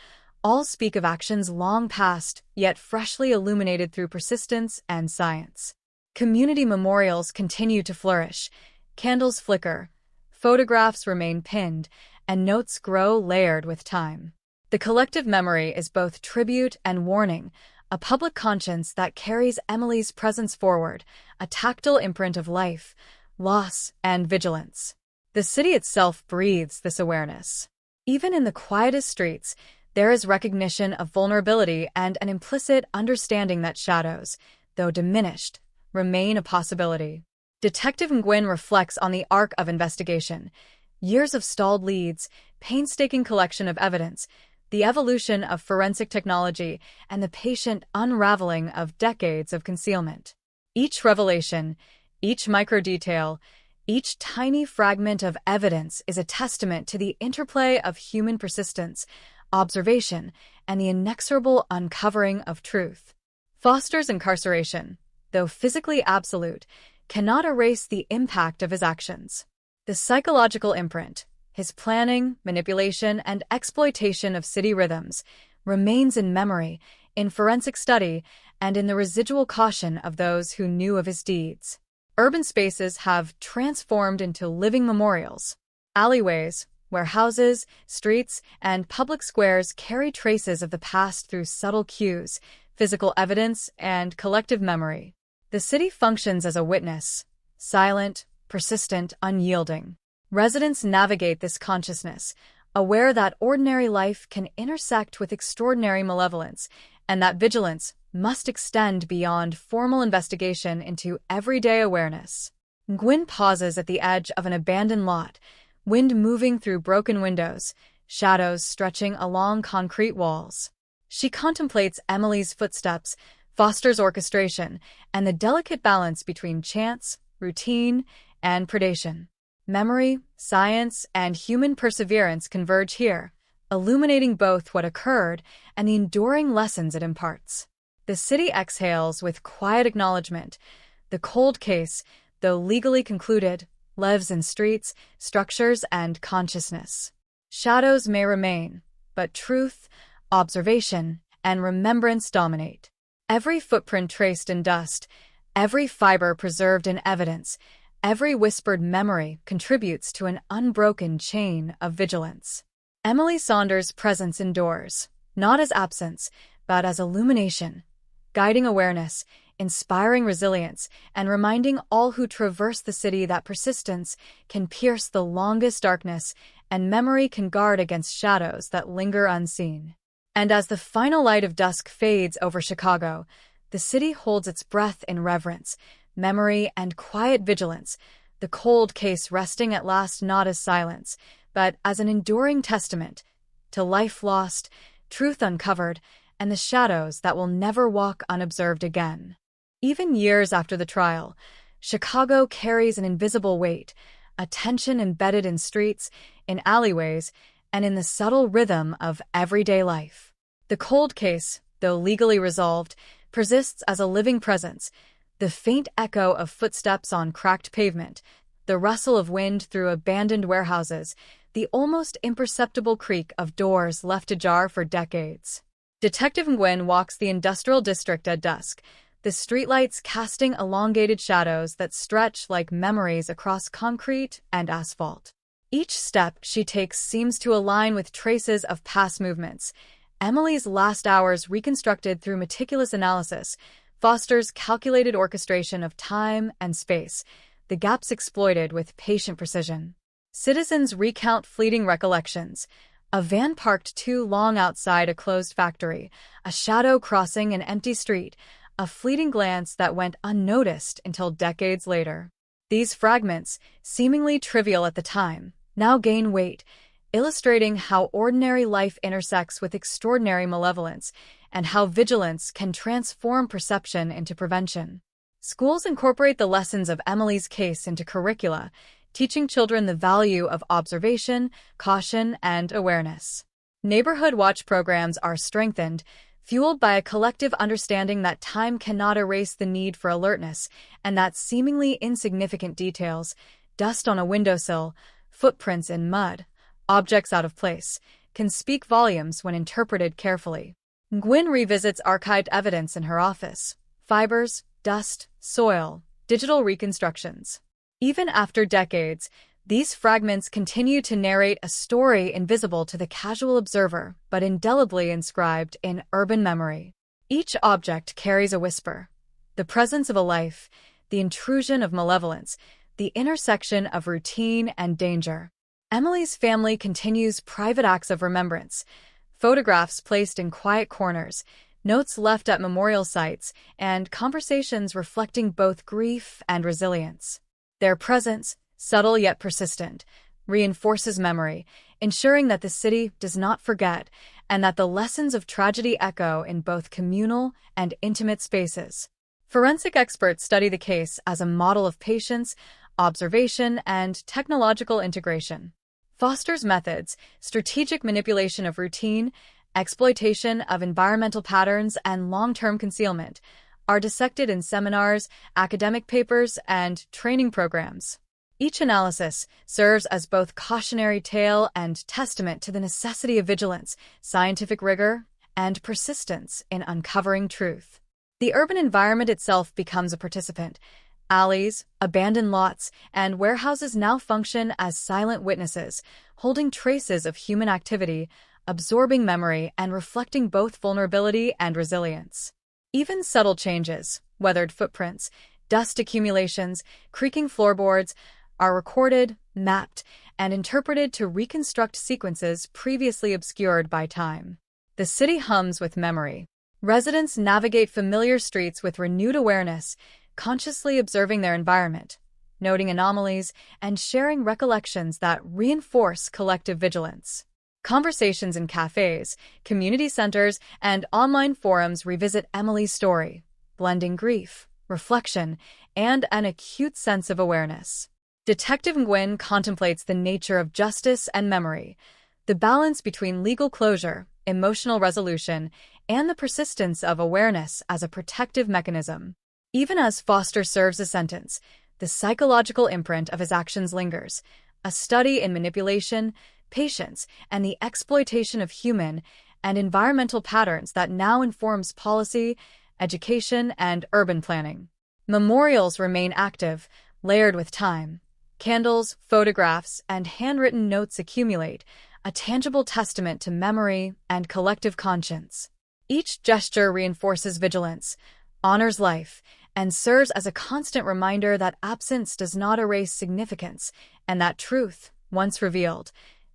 all speak of actions long past, yet freshly illuminated through persistence and science. Community memorials continue to flourish, candles flicker, photographs remain pinned, and notes grow layered with time. The collective memory is both tribute and warning, a public conscience that carries Emily's presence forward, a tactile imprint of life, loss, and vigilance. The city itself breathes this awareness. Even in the quietest streets, there is recognition of vulnerability and an implicit understanding that shadows, though diminished, remain a possibility. Detective Gwyn reflects on the arc of investigation, years of stalled leads, painstaking collection of evidence, the evolution of forensic technology, and the patient unraveling of decades of concealment. Each revelation, each microdetail, each tiny fragment of evidence is a testament to the interplay of human persistence, observation, and the inexorable uncovering of truth. Foster's incarceration, though physically absolute, cannot erase the impact of his actions. The psychological imprint, his planning, manipulation, and exploitation of city rhythms, remains in memory, in forensic study, and in the residual caution of those who knew of his deeds. Urban spaces have transformed into living memorials. Alleyways, where houses, streets, and public squares carry traces of the past through subtle cues, physical evidence, and collective memory. The city functions as a witness, silent, persistent, unyielding. Residents navigate this consciousness, aware that ordinary life can intersect with extraordinary malevolence, and that vigilance must extend beyond formal investigation into everyday awareness. Gwyn pauses at the edge of an abandoned lot, wind moving through broken windows, shadows stretching along concrete walls. She contemplates Emily's footsteps, Foster's orchestration, and the delicate balance between chance, routine, and predation. Memory, science, and human perseverance converge here, illuminating both what occurred and the enduring lessons it imparts. The city exhales with quiet acknowledgement. The cold case, though legally concluded, lives in streets, structures, and consciousness. Shadows may remain, but truth, observation, and remembrance dominate. Every footprint traced in dust, every fiber preserved in evidence, Every whispered memory contributes to an unbroken chain of vigilance. Emily Saunders' presence endures, not as absence, but as illumination, guiding awareness, inspiring resilience, and reminding all who traverse the city that persistence can pierce the longest darkness and memory can guard against shadows that linger unseen. And as the final light of dusk fades over Chicago, the city holds its breath in reverence, memory, and quiet vigilance, the cold case resting at last not as silence, but as an enduring testament to life lost, truth uncovered, and the shadows that will never walk unobserved again. Even years after the trial, Chicago carries an invisible weight, a tension embedded in streets, in alleyways, and in the subtle rhythm of everyday life. The cold case, though legally resolved, persists as a living presence, the faint echo of footsteps on cracked pavement, the rustle of wind through abandoned warehouses, the almost imperceptible creak of doors left ajar for decades. Detective Nguyen walks the industrial district at dusk, the streetlights casting elongated shadows that stretch like memories across concrete and asphalt. Each step she takes seems to align with traces of past movements. Emily's last hours reconstructed through meticulous analysis, Foster's calculated orchestration of time and space, the gaps exploited with patient precision. Citizens recount fleeting recollections. A van parked too long outside a closed factory, a shadow crossing an empty street, a fleeting glance that went unnoticed until decades later. These fragments, seemingly trivial at the time, now gain weight, illustrating how ordinary life intersects with extraordinary malevolence and how vigilance can transform perception into prevention. Schools incorporate the lessons of Emily's case into curricula, teaching children the value of observation, caution, and awareness. Neighborhood watch programs are strengthened, fueled by a collective understanding that time cannot erase the need for alertness and that seemingly insignificant details, dust on a windowsill, footprints in mud, objects out of place, can speak volumes when interpreted carefully. Nguyen revisits archived evidence in her office: fibers, dust, soil, digital reconstructions. Even after decades, these fragments continue to narrate a story invisible to the casual observer, but indelibly inscribed in urban memory. Each object carries a whisper, the presence of a life, the intrusion of malevolence, the intersection of routine and danger. Emily's family continues private acts of remembrance, photographs placed in quiet corners, notes left at memorial sites, and conversations reflecting both grief and resilience. Their presence, subtle yet persistent, reinforces memory, ensuring that the city does not forget and that the lessons of tragedy echo in both communal and intimate spaces. Forensic experts study the case as a model of patience, observation, and technological integration. Foster's methods, strategic manipulation of routine, exploitation of environmental patterns, and long-term concealment, are dissected in seminars, academic papers, and training programs. Each analysis serves as both cautionary tale and testament to the necessity of vigilance, scientific rigor, and persistence in uncovering truth. The urban environment itself becomes a participant. Alleys, abandoned lots, and warehouses now function as silent witnesses, holding traces of human activity, absorbing memory, and reflecting both vulnerability and resilience. Even subtle changes, weathered footprints, dust accumulations, creaking floorboards, are recorded, mapped, and interpreted to reconstruct sequences previously obscured by time. The city hums with memory. Residents navigate familiar streets with renewed awareness, consciously observing their environment, noting anomalies, and sharing recollections that reinforce collective vigilance. Conversations in cafes, community centers, and online forums revisit Emily's story, blending grief, reflection, and an acute sense of awareness. Detective Nguyen contemplates the nature of justice and memory, the balance between legal closure, emotional resolution, and the persistence of awareness as a protective mechanism. Even as Foster serves a sentence, the psychological imprint of his actions lingers, a study in manipulation, patience, and the exploitation of human and environmental patterns that now informs policy, education, and urban planning. Memorials remain active, layered with time. Candles, photographs, and handwritten notes accumulate, a tangible testament to memory and collective conscience. Each gesture reinforces vigilance, honors life, and serves as a constant reminder that absence does not erase significance, and that truth, once revealed,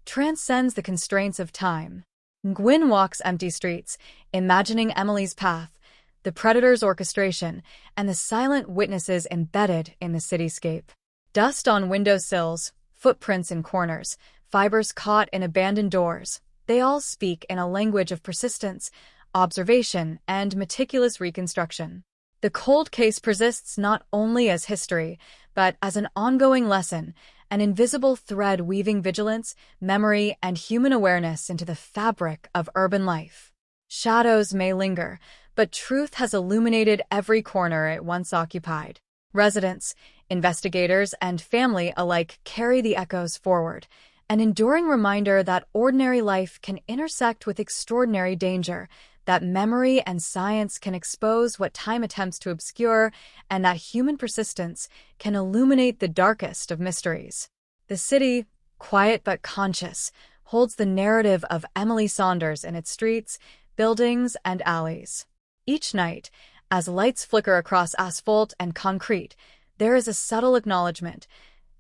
transcends the constraints of time. Gwyn walks empty streets, imagining Emily's path, the predator's orchestration, and the silent witnesses embedded in the cityscape. Dust on windowsills, footprints in corners, fibers caught in abandoned doors. They all speak in a language of persistence, observation, and meticulous reconstruction. The cold case persists not only as history, but as an ongoing lesson, an invisible thread weaving vigilance, memory, and human awareness into the fabric of urban life. Shadows may linger, but truth has illuminated every corner it once occupied. Residents, investigators, and family alike carry the echoes forward, an enduring reminder that ordinary life can intersect with extraordinary danger, that memory and science can expose what time attempts to obscure, and that human persistence can illuminate the darkest of mysteries. The city, quiet but conscious, holds the narrative of Emily Saunders in its streets, buildings, and alleys. Each night, as lights flicker across asphalt and concrete, there is a subtle acknowledgement.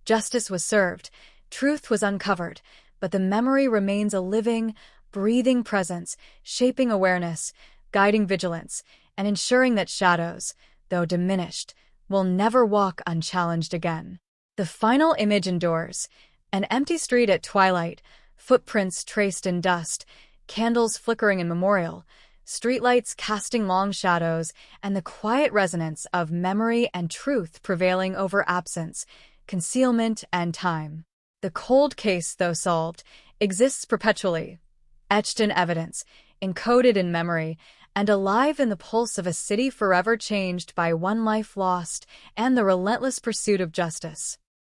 Justice was served, truth was uncovered, but the memory remains a living, breathing presence, shaping awareness, guiding vigilance, and ensuring that shadows, though diminished, will never walk unchallenged again. The final image endures: an empty street at twilight, footprints traced in dust, candles flickering in memorial, streetlights casting long shadows, and the quiet resonance of memory and truth prevailing over absence, concealment, and time. The cold case, though solved, exists perpetually, etched in evidence, encoded in memory, and alive in the pulse of a city forever changed by one life lost and the relentless pursuit of justice.